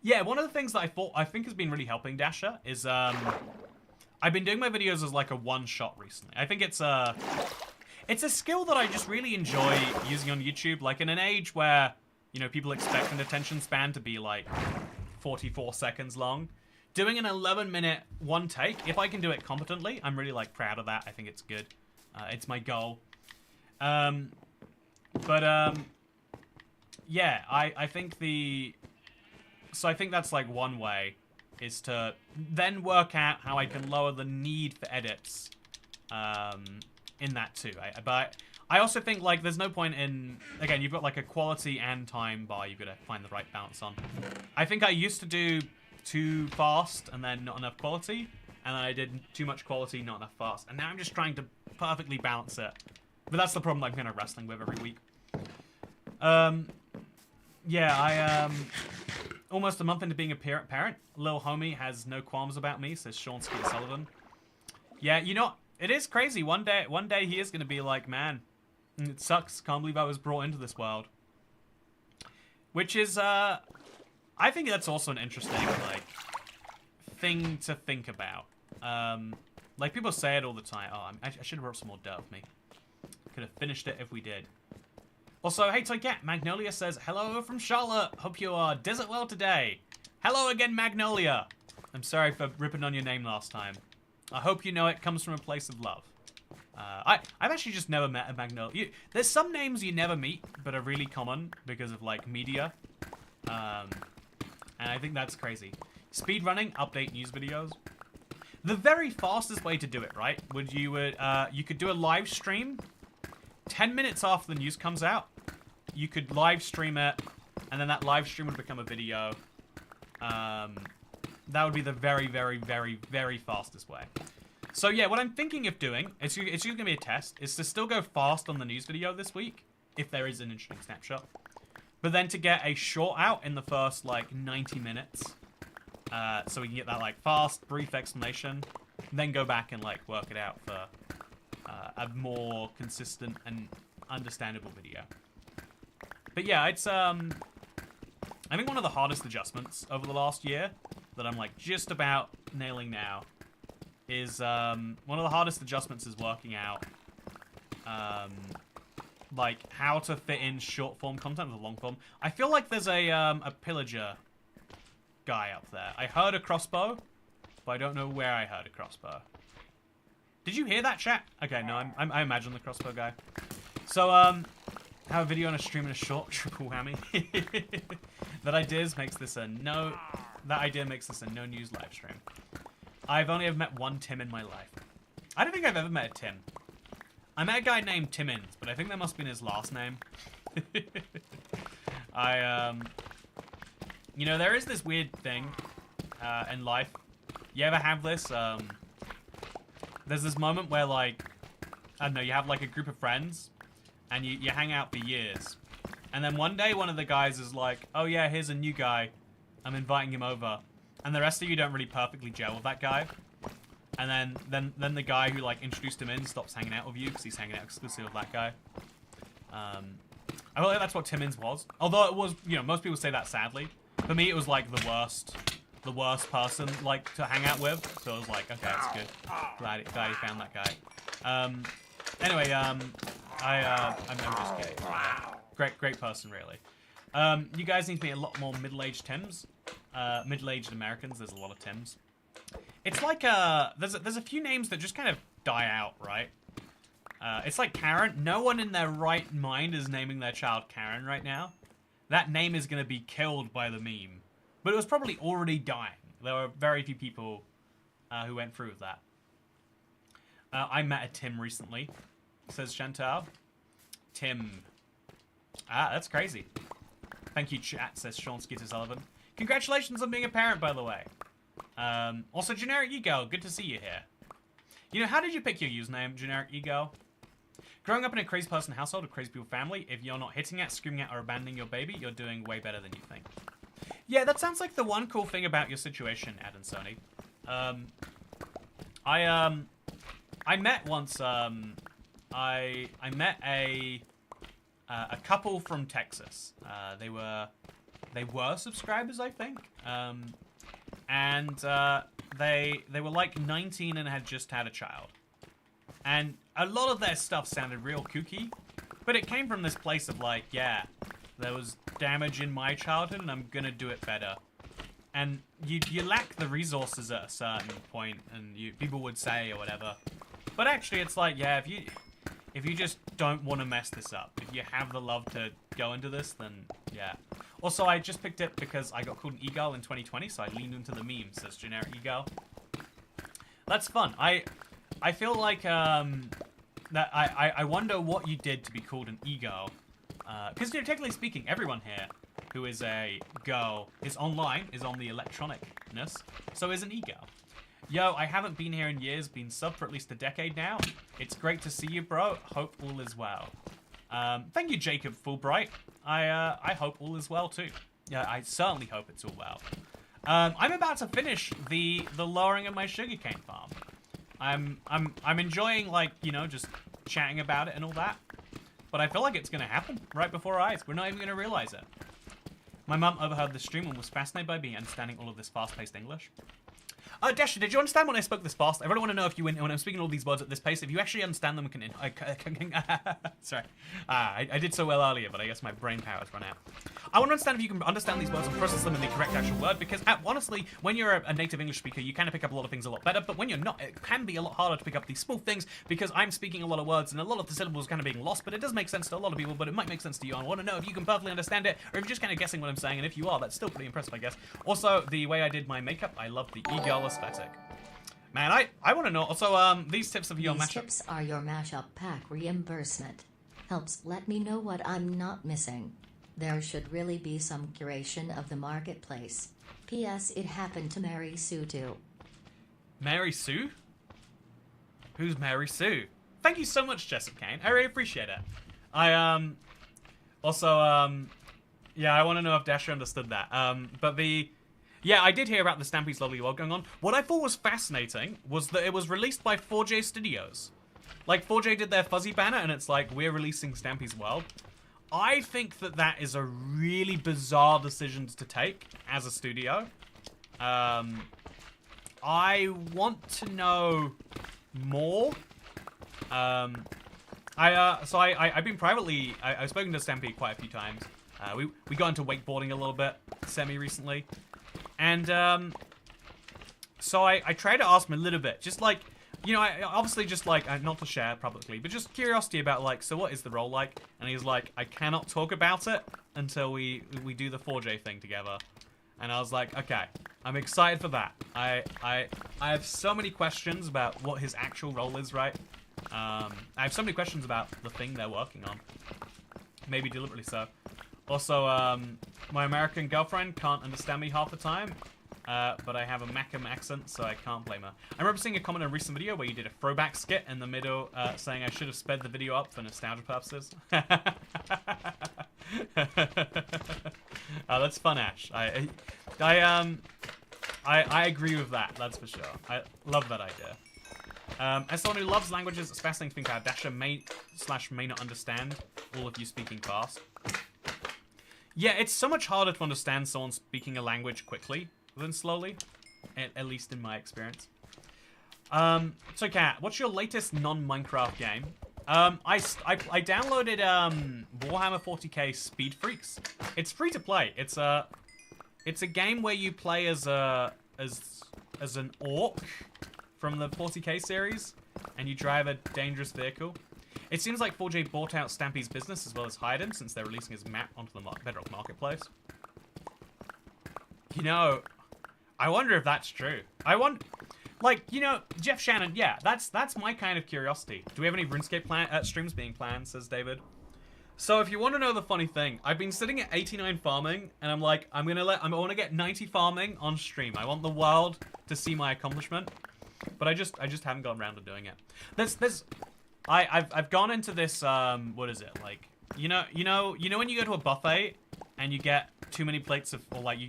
Yeah, one of the things that I think has been really helping Dasher is I've been doing my videos as like a one-shot recently. I think it's a skill that I just really enjoy using on YouTube. Like in an age where, you know, people expect an attention span to be like 44 seconds long. Doing an 11-minute one take, if I can do it competently, I'm really like proud of that. I think it's good. It's my goal. Yeah, I think so I think that's like one way is to then work out how I can lower the need for edits in that too. But I also think like there's no point in, again, you've got like a quality and time bar you've got to find the right balance on. I think I used to do too fast and then not enough quality, and then I did too much quality, not enough fast, and now I'm just trying to perfectly balance it. But that's the problem I'm kind of wrestling with every week. Yeah, I almost a month into being a parent. Lil homie has no qualms about me, says Sean Skeeter Sullivan. Yeah, you know, it is crazy. One day he is going to be like, man, it sucks. Can't believe I was brought into this world. Which is, I think that's also an interesting, like, thing to think about. Like, people say it all the time. Oh, I should have brought some more dirt with me. Could have finished it if we did. Also, hey Toy Cat, Magnolia says, hello from Charlotte. Hope you are desert well today. Hello again, Magnolia. I'm sorry for ripping on your name last time. I hope you know it comes from a place of love. I've actually just never met a Magnolia. There's some names you never meet, but are really common because of, like, media. And I think that's crazy. Speedrunning, update news videos. The very fastest way to do it, right? You could do a live stream 10 minutes after the news comes out. You could live stream it, and then that live stream would become a video. That would be the very, very, very, very fastest way. So yeah, what I'm thinking of doing, it's just going to be a test, is to still go fast on the news video this week, if there is an interesting snapshot. But then to get a short out in the first, like, 90 minutes. So we can get that, like, fast, brief explanation. And then go back and, like, work it out for a more consistent and understandable video. But yeah, it's, I think one of the hardest adjustments over the last year that I'm, like, just about nailing now is, one of the hardest adjustments is working out, like, how to fit in short-form content with long form. I feel like there's a pillager guy up there. I heard a crossbow, but I don't know where I heard a crossbow. Did you hear that, chat? Okay, no, I imagine the crossbow guy. So, have a video on a stream and a short triple whammy. That idea makes this a no news live stream. I've only ever met one Tim in my life. I don't think I've ever met a Tim. I met a guy named Timmins, but I think that must have been his last name. You know, there is this weird thing in life. You ever have this? There's this moment where, like, I don't know, you have, like, a group of friends, and you hang out for years. And then one day, one of the guys is like, oh yeah, here's a new guy. I'm inviting him over. And the rest of you don't really perfectly gel with that guy. And then the guy who, like, introduced him in stops hanging out with you because he's hanging out exclusively with that guy. I feel like that's what Timmins was. Although it was, you know, most people say that sadly. For me, it was, like, the worst person, like, to hang out with. So I was like, okay, that's good. Glad he found that guy. Anyway, I'm just kidding. Great person, really. You guys need to be a lot more middle-aged Tims. Middle-aged Americans, there's a lot of Tims. It's like, there's a few names that just kind of die out, right? It's like Karen. No one in their right mind is naming their child Karen right now. That name is going to be killed by the meme. But it was probably already dying. There were very few people who went through with that. I met a Tim recently, says Chantal. Tim. Ah, that's crazy. Thank you, chat, says Sean Skeeter Sullivan. Congratulations on being a parent, by the way. Also, Generic Ego, good to see you here. You know, how did you pick your username, Generic Ego? Growing up in a crazy person household, a crazy people family, if you're not hitting at, screaming at, or abandoning your baby, you're doing way better than you think. Yeah, that sounds like the one cool thing about your situation, Ed and Sony. I met once, I met a couple from Texas. They were subscribers, I think. And they were like 19 and had just had a child. And a lot of their stuff sounded real kooky, but it came from this place of like, yeah, there was damage in my childhood and I'm gonna do it better. And you lack the resources at a certain point, and people would say or whatever. But actually, it's like, yeah, if you just don't want to mess this up, if you have the love to go into this, then yeah. Also, I just picked it because I got called an e-girl in 2020, so I leaned into the memes as generic e-girl. That's fun. I feel like that I wonder what you did to be called an e-girl, because technically speaking, everyone here who is a girl is online, is on the electronicness, so is an e-girl. Yo, I haven't been here in years, been sub for at least a decade now. It's great to see you, bro. Hope all is well. Thank you, Jacob Fulbright. I hope all is well too. Yeah, I certainly hope it's all well. I'm about to finish the lowering of my sugarcane farm. I'm enjoying, like, you know, just chatting about it and all that. But I feel like it's gonna happen right before our eyes. We're not even gonna realize it. My mum overheard the stream and was fascinated by me understanding all of this fast-paced English. Dasher, did you understand when I spoke this fast? I really want to know if you, when I'm speaking all these words at this pace, if you actually understand them and sorry. I did so well earlier, but I guess my brain power's run out. I want to understand if you can understand these words and process them in the correct actual word, because honestly, when you're a native English speaker, you kind of pick up a lot of things a lot better, but when you're not, it can be a lot harder to pick up these small things, because I'm speaking a lot of words and a lot of the syllables are kind of being lost, but it does make sense to a lot of people, but it might make sense to you. I want to know if you can perfectly understand it, or if you're just kind of guessing what I'm saying, and if you are, that's still pretty impressive, I guess. Also, the way I did my makeup, I love the e-girl aesthetic. Man, I want to know. Also, these tips of your mashup. These tips are your mashup pack reimbursement. Helps let me know what I'm not missing. There should really be some curation of the marketplace. P.S. It happened to Mary Sue too. Mary Sue? Who's Mary Sue? Thank you so much, Jessup Kane. I really appreciate it. Yeah, I want to know if Dasher understood that. Yeah, I did hear about the Stampy's Lovely World going on. What I thought was fascinating was that it was released by 4J Studios. Like, 4J did their fuzzy banner, and it's like, we're releasing Stampy's World. I think that that is a really bizarre decision to take as a studio. I want to know more. I've been privately, I've spoken to Stampy quite a few times. We got into wakeboarding a little bit semi-recently. And, so I tried to ask him a little bit, just like, you know, obviously just like, not to share publicly, but just curiosity about like, so what is the role like? And he's like, I cannot talk about it until we do the 4J thing together. And I was like, okay, I'm excited for that. I have so many questions about what his actual role is, right? I have so many questions about the thing they're working on. Maybe deliberately so. Also, my American girlfriend can't understand me half the time, but I have a Macam accent, so I can't blame her. I remember seeing a comment in a recent video where you did a throwback skit in the middle, saying I should have sped the video up for nostalgia purposes. Oh, that's fun, Ash. I agree with that, that's for sure. I love that idea. As someone who loves languages, it's fascinating to think how Dasher may not understand all of you speaking fast. Yeah, it's so much harder to understand someone speaking a language quickly than slowly, at least in my experience. So Kat, what's your latest non-Minecraft game? I downloaded Warhammer 40k Speed Freaks. It's free to play. It's a game where you play as an orc from the 40k series, and you drive a dangerous vehicle. It seems like 4J bought out Stampy's business as well as hired him, since they're releasing his map onto the Bedrock marketplace. You know, I wonder if that's true. Like, you know, Jeff Shannon, yeah, that's my kind of curiosity. Do we have any RuneScape streams being planned, says David. So if you want to know the funny thing, I've been sitting at 89 farming, and I'm like, I want to get 90 farming on stream. I want the world to see my accomplishment. But I just haven't gotten around to doing it. I've gone into this, what is it, like, you know when you go to a buffet and you get too many plates of, or like you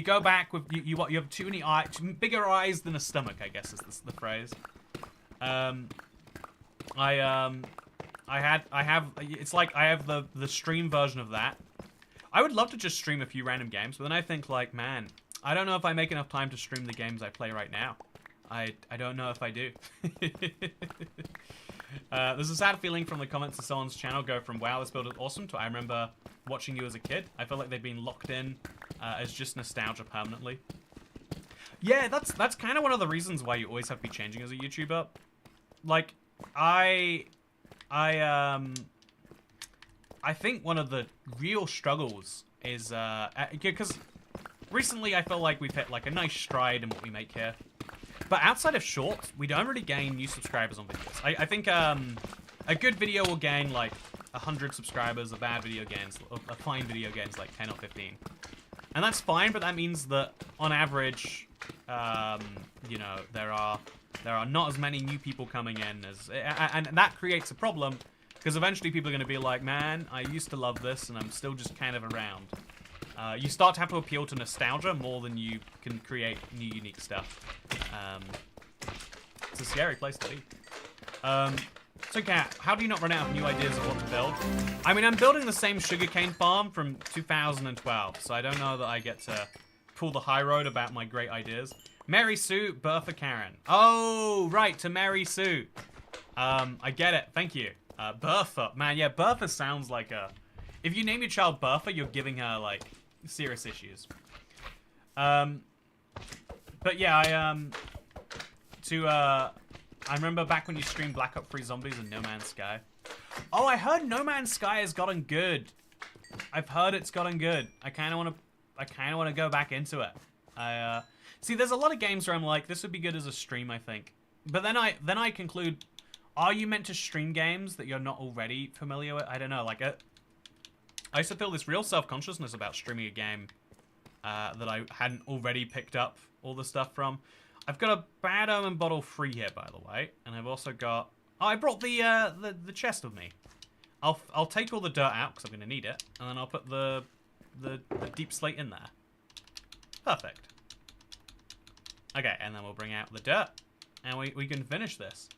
go back with you have too many eyes, bigger eyes than a stomach, I guess is the phrase. It's like I have the stream version of that. I would love to just stream a few random games, but then I think like, man, I don't know if I make enough time to stream the games I play right now. I don't know if I do. There's a sad feeling from the comments of someone's channel go from, wow, this build is awesome, to I remember watching you as a kid. I feel like they've been locked in as just nostalgia permanently. Yeah, that's kind of one of the reasons why you always have to be changing as a YouTuber. Like, I think one of the real struggles is, because recently I feel like we've hit like a nice stride in what we make here. But outside of shorts, we don't really gain new subscribers on videos. I think a good video will gain like 100 subscribers, a bad video gains, a fine video gains like 10 or 15. And that's fine, but that means that on average, you know, there are not as many new people coming in as, and that creates a problem because eventually people are going to be like, man, I used to love this and I'm still just kind of around. You start to have to appeal to nostalgia more than you can create new, unique stuff. It's a scary place to be. So, Kat, how do you not run out of new ideas of what to build? I mean, I'm building the same sugarcane farm from 2012, so I don't know that I get to pull the high road about my great ideas. Mary Sue, Bertha, Karen. Oh, right, to Mary Sue. I get it. Thank you. Bertha. Man, yeah, Bertha sounds like a... If you name your child Bertha, you're giving her, like, serious issues. But yeah, I remember back when you streamed Black Ops 3 Zombies and No Man's Sky. Oh, I heard No Man's Sky has gotten good. I've heard it's gotten good. I kind of want to go back into it. See, there's a lot of games where I'm like, this would be good as a stream, I think. But then I conclude, are you meant to stream games that you're not already familiar with? I don't know, like I used to feel this real self-consciousness about streaming a game that I hadn't already picked up all the stuff from. I've got a Bad Omen bottle free here, by the way, and I've also got... Oh, I brought the chest with me. I'll take all the dirt out because I'm going to need it, and then I'll put the deep slate in there. Perfect. Okay, and then we'll bring out the dirt, and we can finish this.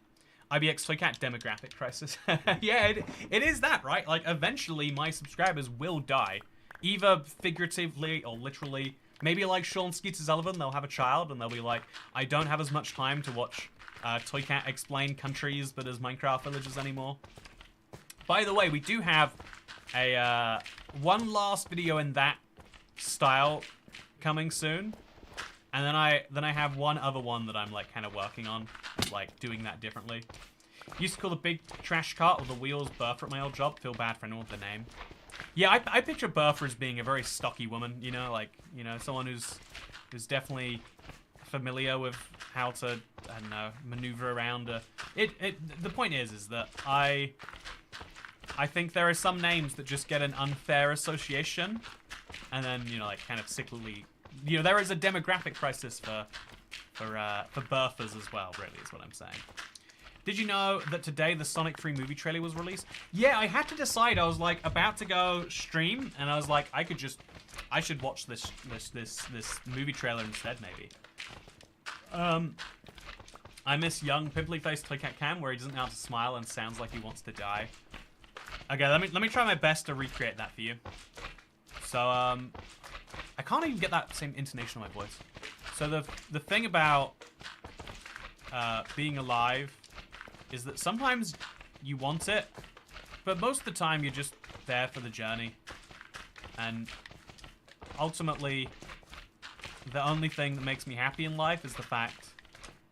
IBX Toycat demographic crisis. Yeah, it is that, right? Like, eventually my subscribers will die. Either figuratively or literally. Maybe like Sean Skeeter Sullivan, they'll have a child and they'll be like, I don't have as much time to watch Toycat explain countries that is Minecraft villages anymore. By the way, we do have a one last video in that style coming soon. And then I have one other one that I'm like kind of working on, like doing that differently. Used to call the big trash cart with the wheels Bertha at my old job. Feel bad for anyone with the name. Yeah, I picture Bertha as being a very stocky woman, you know, like, you know, someone who's definitely familiar with how to, I don't know, maneuver around. The point is that I think there are some names that just get an unfair association, and then, you know, like kind of cyclically. You know, there is a demographic crisis for Berthas as well, really, is what I'm saying. Did you know that today the Sonic 3 movie trailer was released? Yeah, I had to decide. I was like about to go stream, and I was like, I should watch this movie trailer instead, maybe. I miss young pimply-faced Toycat Cam, where he doesn't know how to smile and sounds like he wants to die. Okay, let me try my best to recreate that for you. So I can't even get that same intonation on my voice. So the thing about being alive is that sometimes you want it, but most of the time you're just there for the journey. And ultimately, the only thing that makes me happy in life is the fact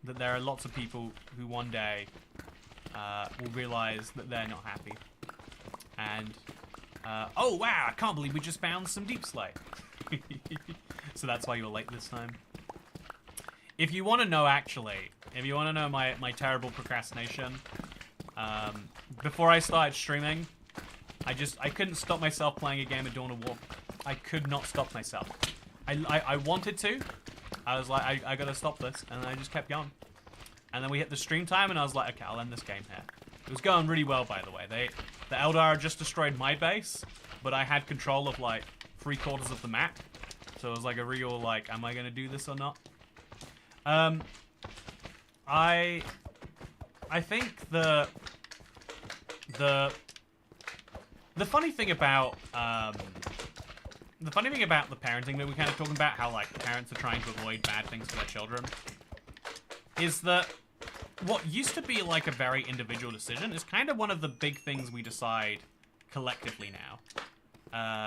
that there are lots of people who one day will realize that they're not happy. And, oh wow, I can't believe we just found some deep slate. So that's why you were late this time. If you want to know, actually, if you want to know my terrible procrastination, before I started streaming, I couldn't stop myself playing a game of Dawn of War. I could not stop myself. I wanted to. I was like, I gotta stop this, and I just kept going. And then we hit the stream time, and I was like, okay, I'll end this game here. It was going really well, by the way. The Eldar just destroyed my base, but I had control of like 3/4 of the map. So it was like a real, like, am I going to do this or not? I think the funny thing about the parenting that we're kind of talking about, how like parents are trying to avoid bad things for their children, is that what used to be like a very individual decision is kind of one of the big things we decide collectively now.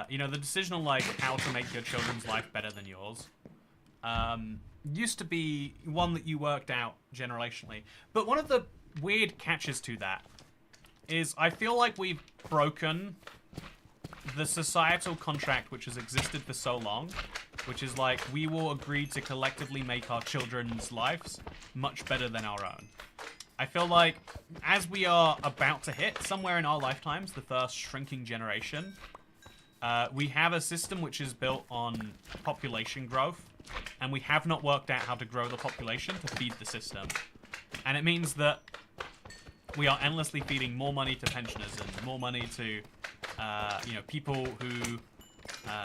You know, the decision on like how to make your children's life better than yours used to be one that you worked out generationally. But one of the weird catches to that is I feel like we've broken the societal contract which has existed for so long, which is like we will agree to collectively make our children's lives much better than our own. I feel like as we are about to hit somewhere in our lifetimes the first shrinking generation, we have a system which is built on population growth, and we have not worked out how to grow the population to feed the system. And it means that we are endlessly feeding more money to pensioners and more money to, you know, people who,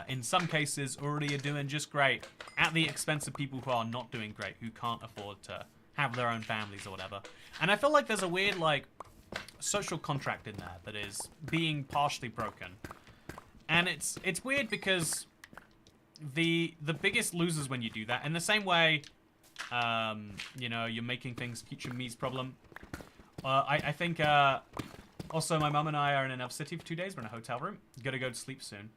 in some cases, already are doing just great at the expense of people who are not doing great, who can't afford to have their own families or whatever. And I feel like there's a weird, like, social contract in there that is being partially broken. And it's weird because the biggest losers when you do that, in the same way, you know, you're making things future me's problem. I think, also my mum and I are in another city for 2 days. We're in a hotel room. Gotta go to sleep soon.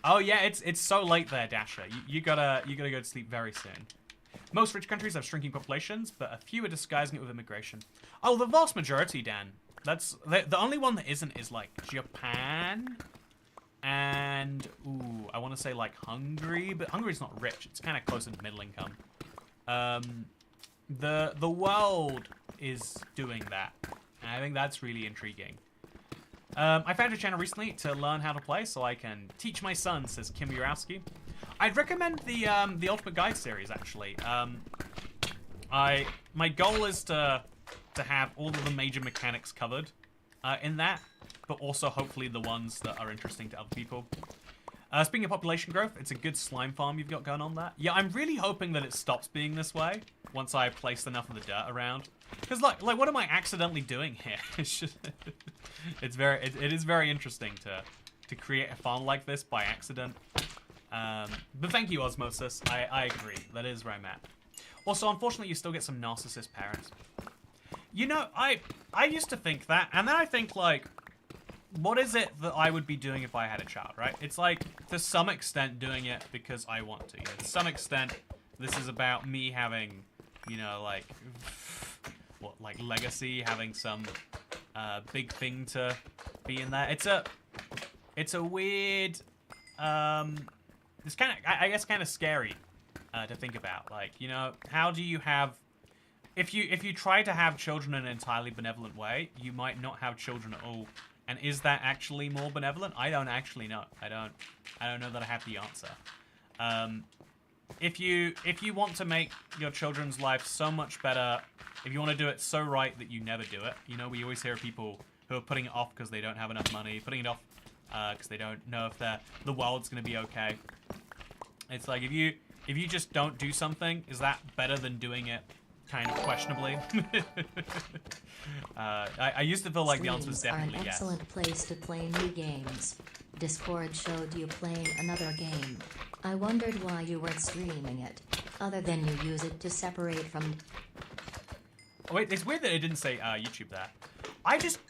Oh yeah, it's so late there, Dasher. You gotta go to sleep very soon. Most rich countries have shrinking populations, but a few are disguising it with immigration. Oh, the vast majority, Dan. That's the only one that isn't is like Japan. And, ooh, I want to say, like, Hungary, but Hungary's not rich. It's kind of closer to middle income. The world is doing that, and I think that's really intriguing. I found a channel recently to learn how to play so I can teach my son, says Kim Urowski. I'd recommend the Ultimate Guide series, actually. My goal is to have all of the major mechanics covered in that, but also hopefully the ones that are interesting to other people. Speaking of population growth, it's a good slime farm you've got going on there. Yeah, I'm really hoping that it stops being this way once I place enough of the dirt around. Because like what am I accidentally doing here? It's just, it is very interesting to create a farm like this by accident. But thank you, Osmosis. I agree. That is where I'm at. Also, unfortunately, you still get some narcissist parents. You know, I used to think that, and then I think, like, what is it that I would be doing if I had a child, right? It's like, to some extent, doing it because I want to. You know, to some extent, this is about me having, you know, like, what, like, legacy, having some big thing to be in there. It's a weird, it's kind of, I guess, kind of scary to think about. Like, you know, how do you have, if you try to have children in an entirely benevolent way, you might not have children at all. And is that actually more benevolent? I don't actually know. I don't know that I have the answer. If you want to make your children's life so much better, if you want to do it so right that you never do it, you know, we always hear of people who are putting it off because they don't have enough money, putting it off because they don't know if the world's going to be okay. It's like, if you just don't do something, is that better than doing it kind of questionably? I used to feel like the answer was definitely yes. Streams are an excellent place to play new games. Discord showed you playing another game. I wondered why you weren't streaming it, other than you use it to separate from... Oh, wait, it's weird that it didn't say YouTube there. I just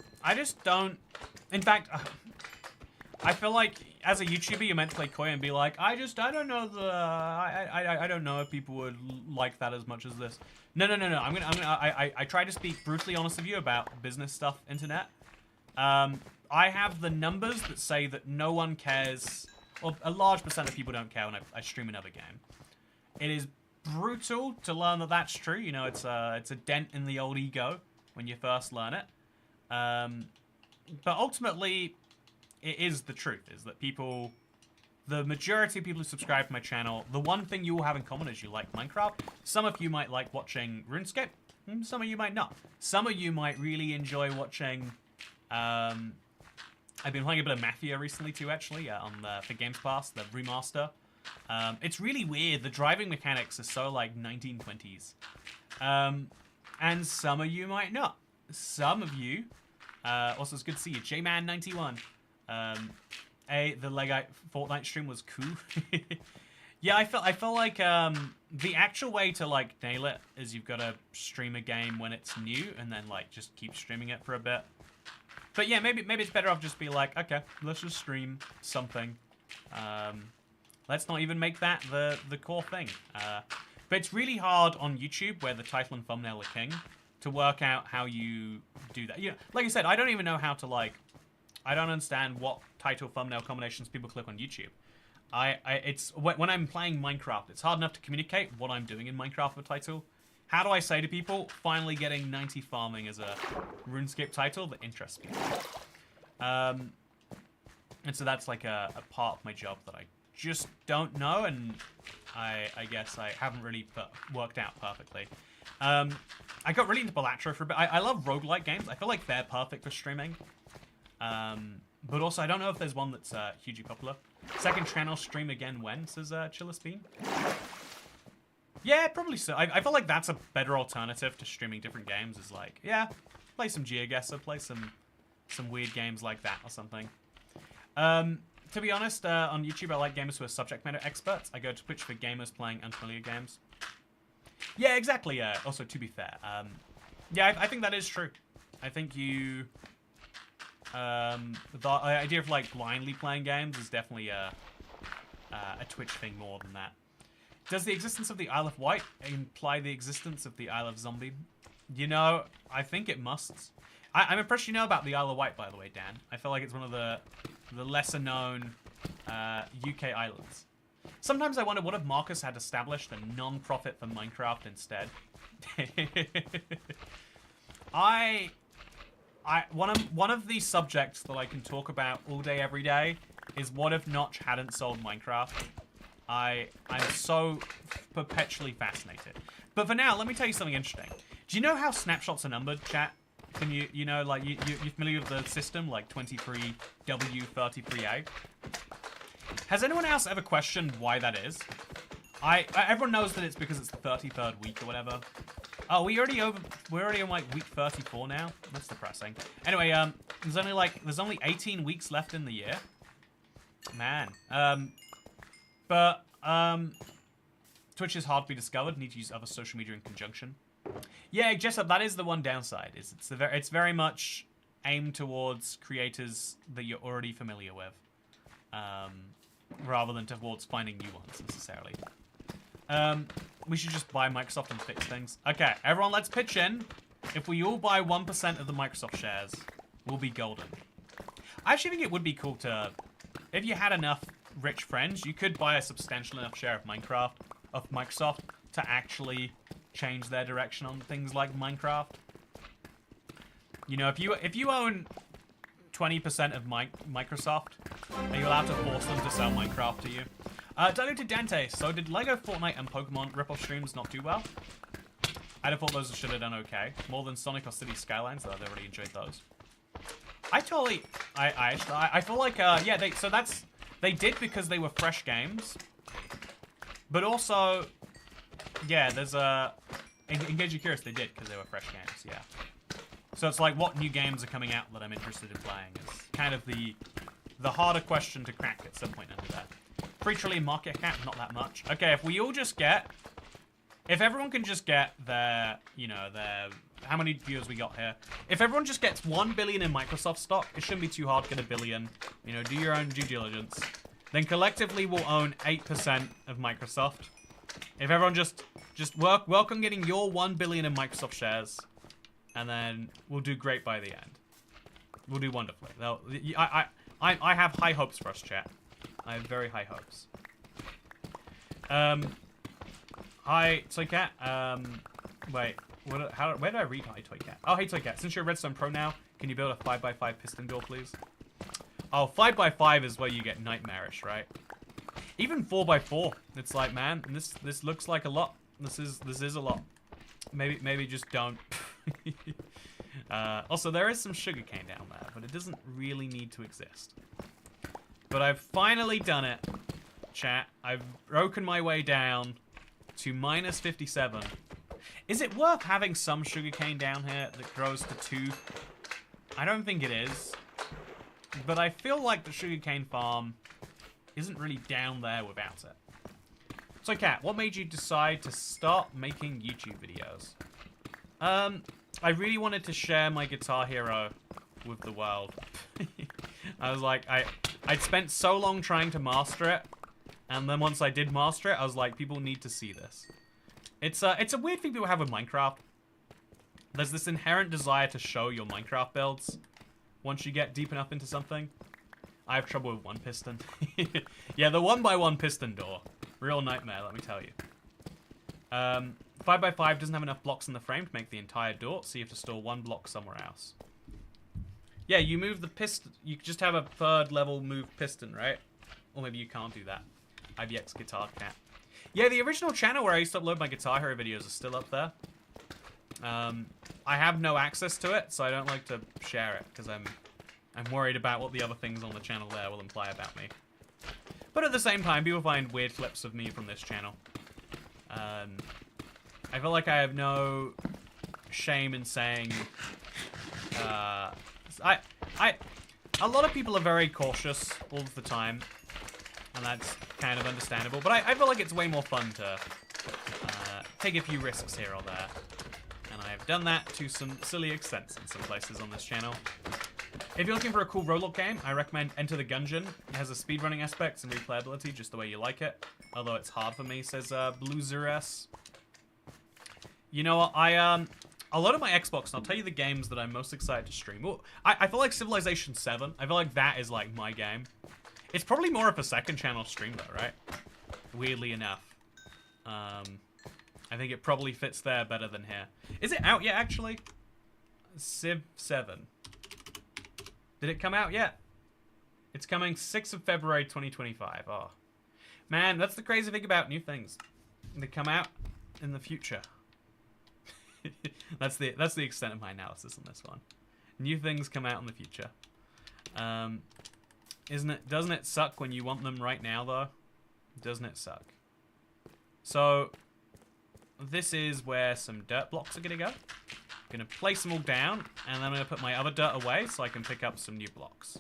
don't... In fact, I feel like as a YouTuber, you're meant to play coy and be like, I don't know I don't know if people would like that as much as this. No. I try to speak brutally honest with you about business stuff, internet. I have the numbers that say that no one cares, or a large percent of people don't care when I stream another game. It is brutal to learn that that's true. You know, it's a dent in the old ego when you first learn it. But ultimately, it is the truth, is that people, the majority of people who subscribe to my channel, the one thing you all have in common is you like Minecraft. Some of you might like watching RuneScape, some of you might not. Some of you might really enjoy watching, I've been playing a bit of Mafia recently too, actually, for Games Pass, the remaster. It's really weird. The driving mechanics are so like 1920s. And some of you might not. Some of you, also it's good to see you, J-Man91. The Lego Fortnite stream was cool. Yeah, I felt like the actual way to like nail it is you've got to stream a game when it's new and then like just keep streaming it for a bit. But yeah, maybe it's better off just be like, okay, let's just stream something. Let's not even make that the core thing. But it's really hard on YouTube, where the title and thumbnail are king, to work out how you do that. You know, like I said, I don't even know how to like. I don't understand what title thumbnail combinations people click on YouTube. It's when I'm playing Minecraft, it's hard enough to communicate what I'm doing in Minecraft with title. How do I say to people, finally getting 90 farming as a RuneScape title that interests people? And so that's like a part of my job that I just don't know, and I guess I haven't really worked out perfectly. I got really into Balatro for a bit. I love roguelike games. I feel like they're perfect for streaming. But also, I don't know if there's one that's hugely popular. Second channel stream again when, says Chillis Bean. Yeah, probably so. I feel like that's a better alternative to streaming different games, is like, yeah, play some GeoGuessr, play some weird games like that or something. To be honest, on YouTube, I like gamers who are subject matter experts. I go to Twitch for gamers playing unfamiliar games. Yeah, exactly. Also, to be fair, yeah, I think that is true. I think you, the idea of like blindly playing games is definitely a Twitch thing more than that. Does the existence of the Isle of Wight imply the existence of the Isle of Zombie? You know, I think it must. I'm impressed you know about the Isle of Wight, by the way, Dan. I feel like it's one of the lesser known UK islands. Sometimes I wonder, what if Marcus had established a non-profit for Minecraft instead? One of the subjects that I can talk about all day, every day is what if Notch hadn't sold Minecraft. I'm so perpetually fascinated. But for now, let me tell you something interesting. Do you know how snapshots are numbered, chat? Can you know, like, you're familiar with the system, like 23W33A? Has anyone else ever questioned why that is? Everyone knows that it's because it's the 33rd week or whatever. Oh, we're already on like week 34 now. That's depressing. Anyway, there's only 18 weeks left in the year. Man. Twitch is hard to be discovered. Need to use other social media in conjunction. Yeah, Jessup, that is the one downside. It's very much aimed towards creators that you're already familiar with, rather than towards finding new ones necessarily. We should just buy Microsoft and fix things. Okay, everyone, let's pitch in. If we all buy 1% of the Microsoft shares, we'll be golden. I actually think it would be cool to, if you had enough rich friends, you could buy a substantial enough share of Microsoft to actually change their direction on things like Minecraft. You know, if you own 20% of Microsoft, are you allowed to force them to sell Minecraft to you? Diluted Dante, so did Lego, Fortnite, and Pokemon rip-off streams not do well? I'd have thought those should have done okay. More than Sonic or City Skylines, though I've already enjoyed those. I feel like, yeah, they did because they were fresh games. But also, yeah, there's Engage Your Curious, they did because they were fresh games, yeah. So it's like, what new games are coming out that I'm interested in playing is kind of the harder question to crack at some point under that. 3 trillion market cap, not that much. Okay, if we all just get, if everyone can just get their, you know, how many viewers we got here? If everyone just gets 1 billion in Microsoft stock, it shouldn't be too hard to get 1 billion. You know, do your own due diligence. Then collectively we'll own 8% of Microsoft. If everyone just work on getting your 1 billion in Microsoft shares, and then we'll do great by the end. We'll do wonderfully. I have high hopes for us, chat. I have very high hopes. Hi, Toycat. Wait, where did I read Hi, Toycat? Oh, hey, Toycat. Since you're a Redstone Pro now, can you build a 5x5 piston door, please? Oh, 5x5 is where you get nightmarish, right? Even 4x4, it's like, man, this looks like a lot. This is a lot. Maybe just don't. Also, there is some sugarcane down there, but it doesn't really need to exist. But I've finally done it, chat. I've broken my way down to minus 57. Is it worth having some sugarcane down here that grows to 2? I don't think it is. But I feel like the sugarcane farm isn't really down there without it. So, Kat, what made you decide to start making YouTube videos? I really wanted to share my Guitar Hero with the world. I was like, I'd spent so long trying to master it, and then once I did master it, I was like, people need to see this. It's a weird thing people have with Minecraft. There's this inherent desire to show your Minecraft builds once you get deep enough into something. I have trouble with one piston. Yeah, the 1x1 piston door. Real nightmare, let me tell you. 5x5 doesn't have enough blocks in the frame to make the entire door, so you have to store 1 block somewhere else. Yeah, you move the piston. You just have a 3rd level move piston, right? Or maybe you can't do that. IBX Guitar Cat. Yeah, the original channel where I used to upload my Guitar Hero videos is still up there. I have no access to it, so I don't like to share it, because I'm worried about what the other things on the channel there will imply about me. But at the same time, people find weird clips of me from this channel. I feel like I have no shame in saying... a lot of people are very cautious all of the time, and that's kind of understandable, but I feel like it's way more fun to take a few risks here or there. And I've done that to some silly extents in some places on this channel. If you're looking for a cool roguelike game, I recommend Enter the Gungeon. It has a speedrunning aspects and replayability just the way you like it. Although it's hard for me, says Blue Zures. You know what, a lot of my Xbox, and I'll tell you the games that I'm most excited to stream. Well, I feel like Civilization 7, I feel like that is like my game. It's probably more of a second channel stream though, right? Weirdly enough. I think it probably fits there better than here. Is it out yet, actually? Civ 7. Did it come out yet? It's coming 6th of February 2025. Oh. Man, that's the crazy thing about new things. They come out in the future. That's the extent of my analysis on this one. New things come out in the future. Doesn't it suck when you want them right now, though? Doesn't it suck? So, this is where some dirt blocks are going to go. I'm going to place them all down, and then I'm going to put my other dirt away so I can pick up some new blocks.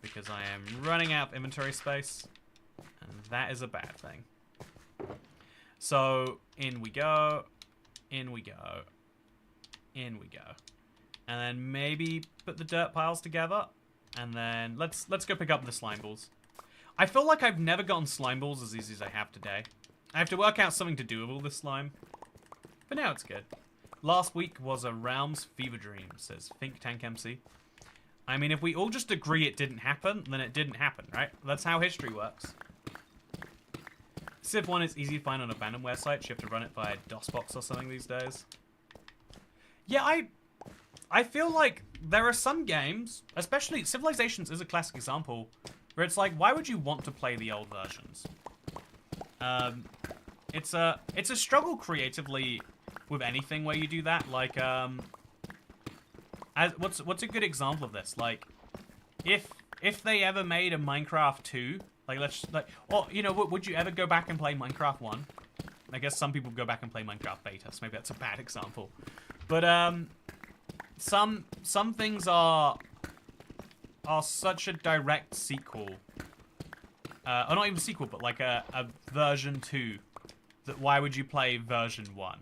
Because I am running out of inventory space, and that is a bad thing. So, in we go, in we go, in we go. And then maybe put the dirt piles together, and then let's go pick up the slime balls. I feel like I've never gotten slime balls as easy as I have today. I have to work out something to do with all this slime. But now it's good. Last week was a Realms fever dream, says Think Tank MC. I mean, if we all just agree it didn't happen, then it didn't happen, right? That's how history works. Civ 1 is easy to find on abandonware sites. You have to run it via DOSBox or something these days. Yeah, I feel like there are some games, especially Civilizations is a classic example, where it's like, why would you want to play the old versions? It's a struggle creatively with anything where you do that. Like, what's a good example of this? Like, if they ever made a Minecraft 2, or you know, would you ever go back and play Minecraft 1? I guess some people go back and play Minecraft Beta, so maybe that's a bad example. But some things are such a direct sequel, or not even sequel, but like a version 2. That why would you play version 1?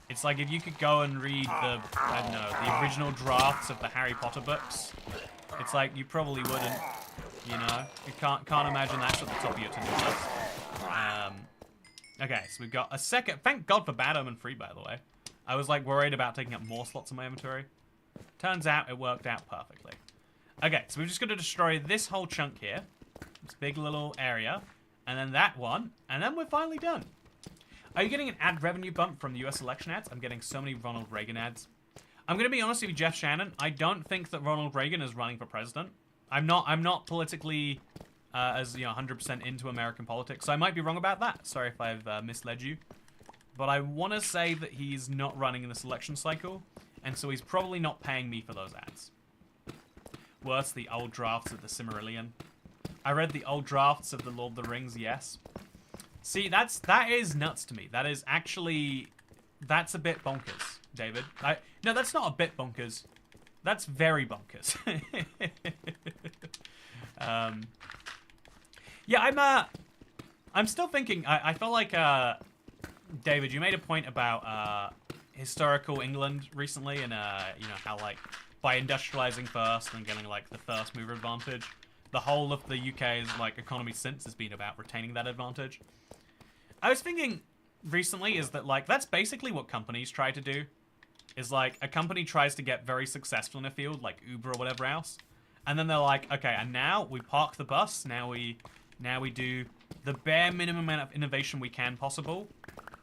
It's like if you could go and read the, I don't know, the original drafts of the Harry Potter books. It's like you probably wouldn't, you know. You can't imagine that's at the top of your to-do list. Okay, so we've got a second. Thank God for Bad Omen 3, by the way. I was like worried about taking up more slots in my inventory. Turns out it worked out perfectly. Okay, so we're just going to destroy this whole chunk here. This big little area. And then that one. And then we're finally done. Are you getting an ad revenue bump from the US election ads? I'm getting so many Ronald Reagan ads. I'm going to be honest with you, Jeff Shannon. I don't think that Ronald Reagan is running for president. I'm not politically, as you know, 100% into American politics. So I might be wrong about that. Sorry if I've misled you. But I want to say that he's not running in this election cycle. and so he's probably not paying me for those ads. Worse, the old drafts of the Silmarillion. I read the old drafts of the Lord of the Rings, yes. See, that is nuts to me. That is actually... That's a bit bonkers, David. No, that's not a bit bonkers. That's very bonkers. Yeah, I'm still thinking. I felt like, David, you made a point about historical England recently, and you know how like by industrializing first and getting like the first mover advantage, the whole of the UK's like economy since has been about retaining that advantage. I was thinking recently is that like that's basically what companies try to do. Is like a company tries to get very successful in a field, like Uber or whatever else, and then they're like, okay, and now we park the bus. Now we do the bare minimum amount of innovation we can possible,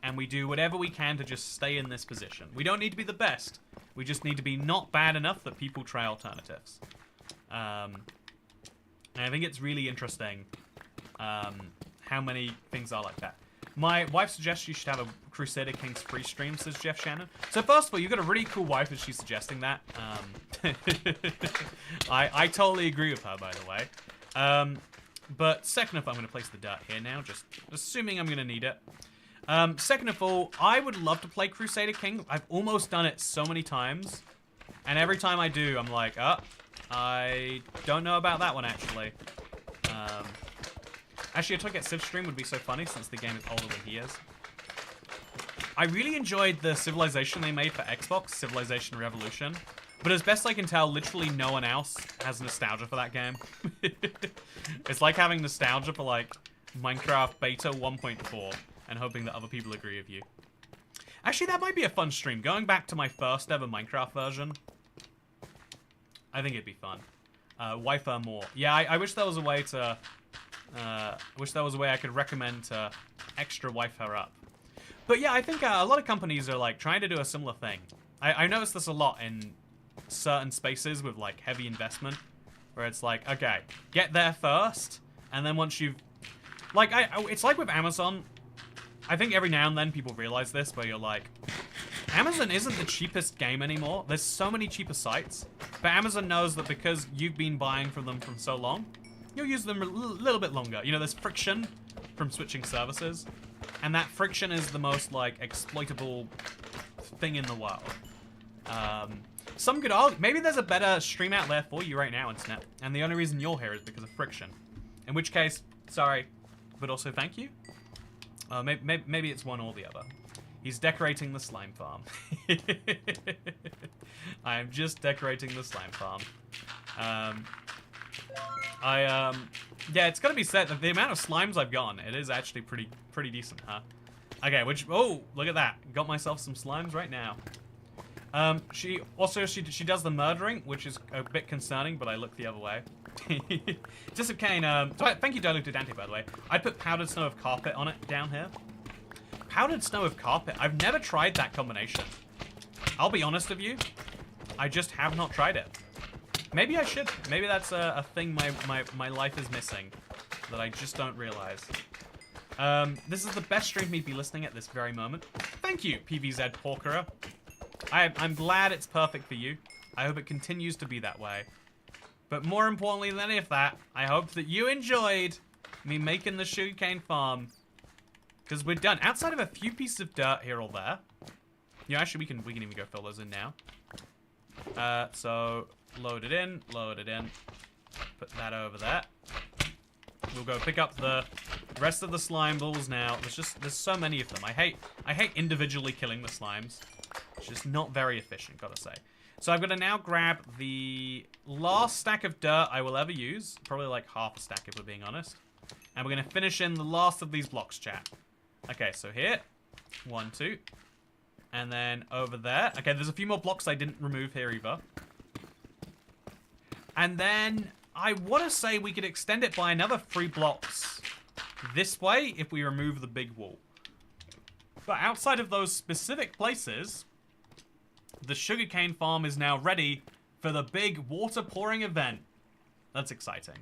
and we do whatever we can to just stay in this position. We don't need to be the best. We just need to be not bad enough that people try alternatives. And I think it's really interesting how many things are like that. My wife suggests you should have a Crusader Kings free stream, says Jeff Shannon. So first of all, you've got a really cool wife if she's suggesting that. I totally agree with her, by the way. But second of all, I'm going to place the dirt here now, just assuming I'm going to need it. Second of all, I would love to play Crusader Kings. I've almost done it so many times. And every time I do, I'm like, I don't know about that one, actually. Actually, a talk at Civ stream would be so funny since the game is older than he is. I really enjoyed the Civilization they made for Xbox, Civilization Revolution. But as best I can tell, literally no one else has nostalgia for that game. It's like having nostalgia for, like, Minecraft Beta 1.4 and hoping that other people agree with you. Actually, that might be a fun stream. Going back to my first ever Minecraft version. I think it'd be fun. Wife her more. Yeah, I wish there was a way to... wish there was a way I could recommend to extra wife her up. But yeah, I think a lot of companies are like trying to do a similar thing. I noticed this a lot in certain spaces with like heavy investment, where it's like, okay, get there first, and then once you've, like, it's like with Amazon. I think every now and then people realize this, where you're like, Amazon isn't the cheapest game anymore. There's so many cheaper sites, but Amazon knows that because you've been buying from them for so long, you'll use them a little bit longer. You know, there's friction from switching services, and that friction is the most, like, exploitable thing in the world. Some could argue, maybe there's a better stream out there for you right now, Internet, and the only reason you're here is because of friction. In which case, sorry, but also thank you. Maybe it's one or the other. He's decorating the slime farm. I am just decorating the slime farm. Yeah, it's gotta be said that the amount of slimes I've gotten, it is actually pretty decent, huh? Okay, oh, look at that. Got myself some slimes right now. She does the murdering, which is a bit concerning, but I look the other way. Just a cane, thank you, Diluted Dante, by the way. I'd put powdered snow of carpet on it down here. Powdered snow of carpet? I've never tried that combination. I'll be honest with you. I just have not tried it. Maybe I should. Maybe that's a thing my life is missing that I just don't realize. This is the best stream me be listening at this very moment. Thank you, PVZ Porkerer. I'm glad it's perfect for you. I hope it continues to be that way. But more importantly than any of that, I hope that you enjoyed me making the sugarcane farm. Because we're done. Outside of a few pieces of dirt here or there. Yeah, actually, we can even go fill those in now. So, load it in. Put that over there. We'll go pick up the rest of the slime balls now. There's so many of them. I hate individually killing the slimes. It's just not very efficient, gotta say. So I'm gonna now grab the last stack of dirt I will ever use. Probably like half a stack if we're being honest. And we're gonna finish in the last of these blocks, chat. Okay, so here. 1, 2. And then over there. Okay, there's a few more blocks I didn't remove here either. And then I want to say we could extend it by another 3 blocks this way if we remove the big wall. But outside of those specific places, the sugarcane farm is now ready for the big water pouring event. That's exciting.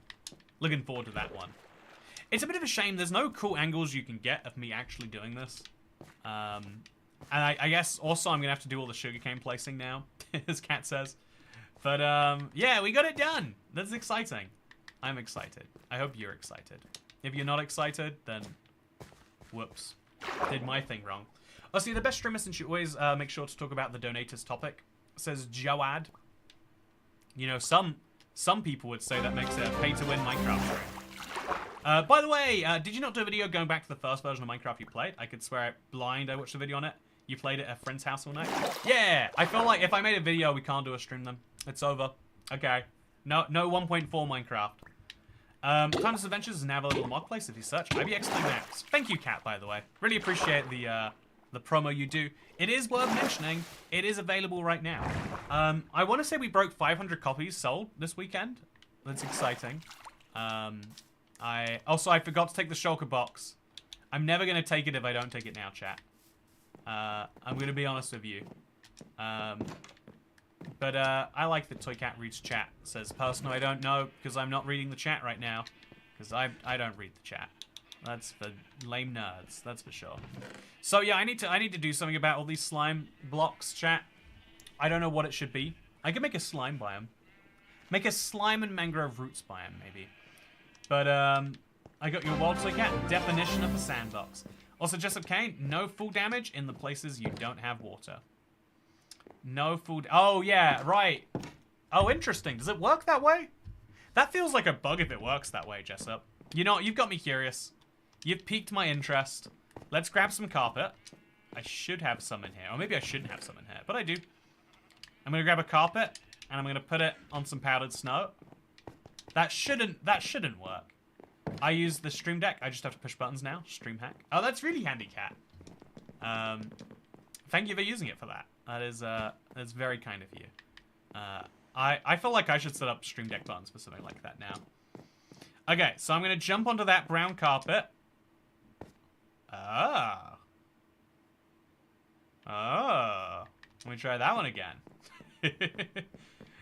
Looking forward to that one. It's a bit of a shame there's no cool angles you can get of me actually doing this. And I guess also I'm going to have to do all the sugarcane placing now, as Kat says. But, yeah, we got it done. That's exciting. I'm excited. I hope you're excited. If you're not excited, then whoops. Did my thing wrong. Oh, see, the best streamers should always make sure to talk about the donators topic. Says Joad. You know, some people would say that makes it a pay-to-win Minecraft stream. By the way, did you not do a video going back to the first version of Minecraft you played? I could swear blind I watched a video on it. You played it at a friend's house all night? Yeah! I feel like if I made a video, we can't do a stream then. It's over. Okay. No 1.4 Minecraft. Timeless Adventures is now available in the Marketplace if you search IBX Max. Thank you, Kat, by the way. Really appreciate the promo you do. It is worth mentioning, it is available right now. I want to say we broke 500 copies sold this weekend. That's exciting. I forgot to take the shulker box. I'm never going to take it if I don't take it now, chat. I'm going to be honest with you. But I like that Toy Cat reads chat. Says, personally, I don't know, because I'm not reading the chat right now. Because I don't read the chat. That's for lame nerds, that's for sure. So yeah, I need to do something about all these slime blocks, chat. I don't know what it should be. I could make a slime biome. Make a slime and mangrove roots biome, maybe. But I got your Wild Toy Cat definition of the sandbox. Also, Jessup Kane, no full damage in the places you don't have water. No full... Oh, yeah, right. Oh, interesting. Does it work that way? That feels like a bug if it works that way, Jessup. You know, you've got me curious. You've piqued my interest. Let's grab some carpet. I should have some in here. Or maybe I shouldn't have some in here, but I do. I'm going to grab a carpet, and I'm going to put it on some powdered snow. That shouldn't work. I use the Stream Deck. I just have to push buttons now. Stream hack. Oh, that's really handy, Cat. Thank you for using it for that. That's very kind of you. I feel like I should set up Stream Deck buttons for something like that now. Okay, so I'm going to jump onto that brown carpet. Oh. Let me try that one again.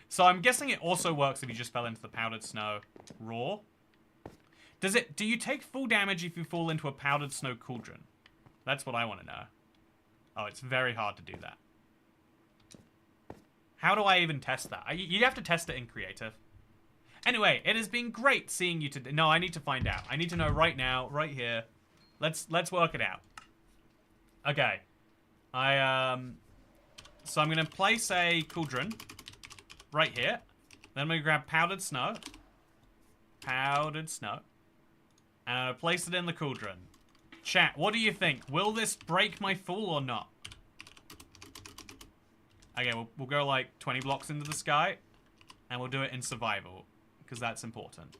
So I'm guessing it also works if you just fell into the powdered snow raw. Do you take full damage if you fall into a powdered snow cauldron? That's what I want to know. Oh, it's very hard to do that. How do I even test that? You'd have to test it in creative. Anyway, it has been great seeing you today. No, I need to find out. I need to know right now, right here. Let's work it out. Okay. So I'm gonna place a cauldron right here. Then I'm gonna grab powdered snow. Powdered snow. And I'm gonna place it in the cauldron. Chat, what do you think? Will this break my fall or not? Okay, we'll go like 20 blocks into the sky. And we'll do it in survival. Because that's important.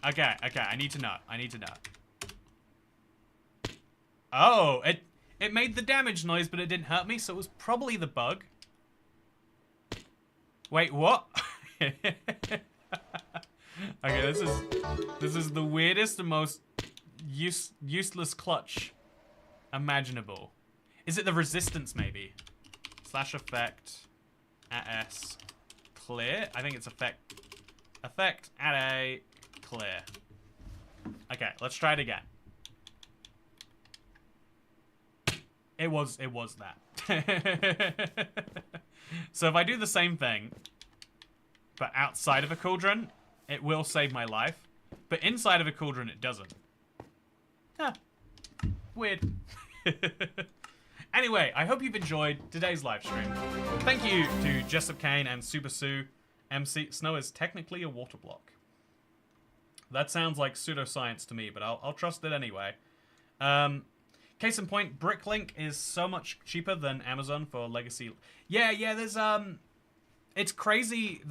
Okay, I need to know. Oh, it made the damage noise, but it didn't hurt me, so it was probably the bug. Wait, what? Okay, this is the weirdest and most useless clutch imaginable. Is it the resistance, maybe? Slash effect at S clear. I think it's effect at A clear. Okay, let's try it again. It was that. So if I do the same thing, but outside of a cauldron, it will save my life. But inside of a cauldron, it doesn't. Huh. Weird. Anyway, I hope you've enjoyed today's live stream. Thank you to Jessup Kane and Super Sue MC. Snow is technically a water block. That sounds like pseudoscience to me, but I'll trust it anyway. Case in point, Bricklink is so much cheaper than Amazon for legacy. Yeah, there's it's crazy.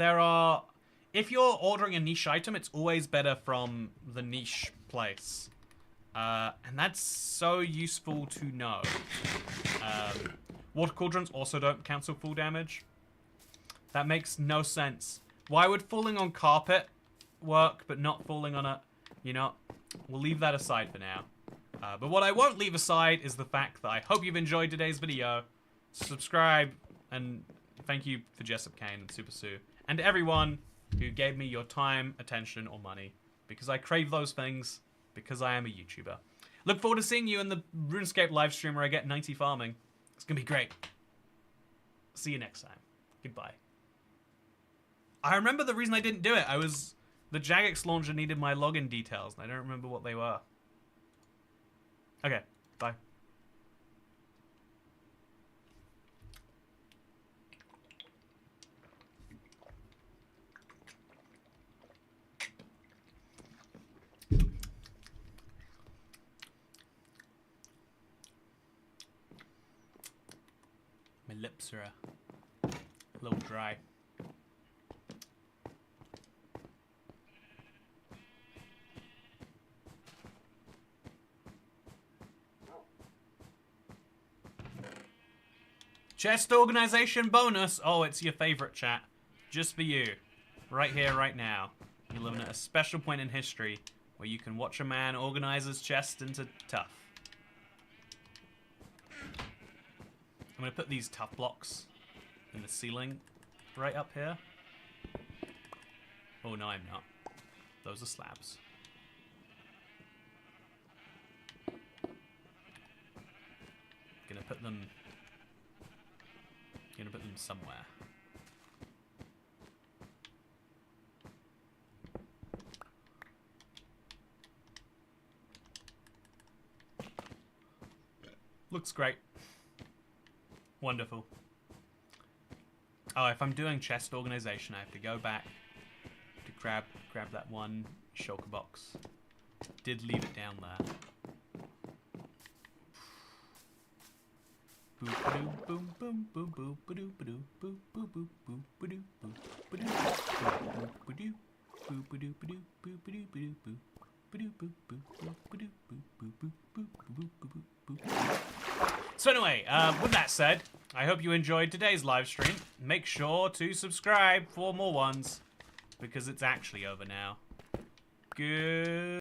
If you're ordering a niche item, it's always better from the niche place. And that's so useful to know. Water cauldrons also don't cancel full damage. That makes no sense. Why would falling on carpet work, but not falling on a... You know, we'll leave that aside for now. But what I won't leave aside is the fact that I hope you've enjoyed today's video. Subscribe, and thank you for Jessup Kane and Super Sue. And to everyone who gave me your time, attention, or money. Because I crave those things, because I am a YouTuber. Look forward to seeing you in the RuneScape live stream where I get 90 farming. It's gonna be great. See you next time. Goodbye. I remember the reason I didn't do it. The Jagex launcher needed my login details, and I don't remember what they were. Okay, bye. My lips are a little dry. Chest organization bonus. Oh, it's your favorite, chat. Just for you. Right here, right now. You're living at a special point in history where you can watch a man organize his chest into tough. I'm gonna put these tough blocks in the ceiling right up here. Oh, no, I'm not. Those are slabs. Gonna put them somewhere. Looks great. Wonderful. Oh, if I'm doing chest organization, I have to go back to grab that one shulker box. Did leave it down there. So anyway, with that said, I hope you enjoyed today's live stream. Make sure to subscribe for more ones, because it's actually over now. Good.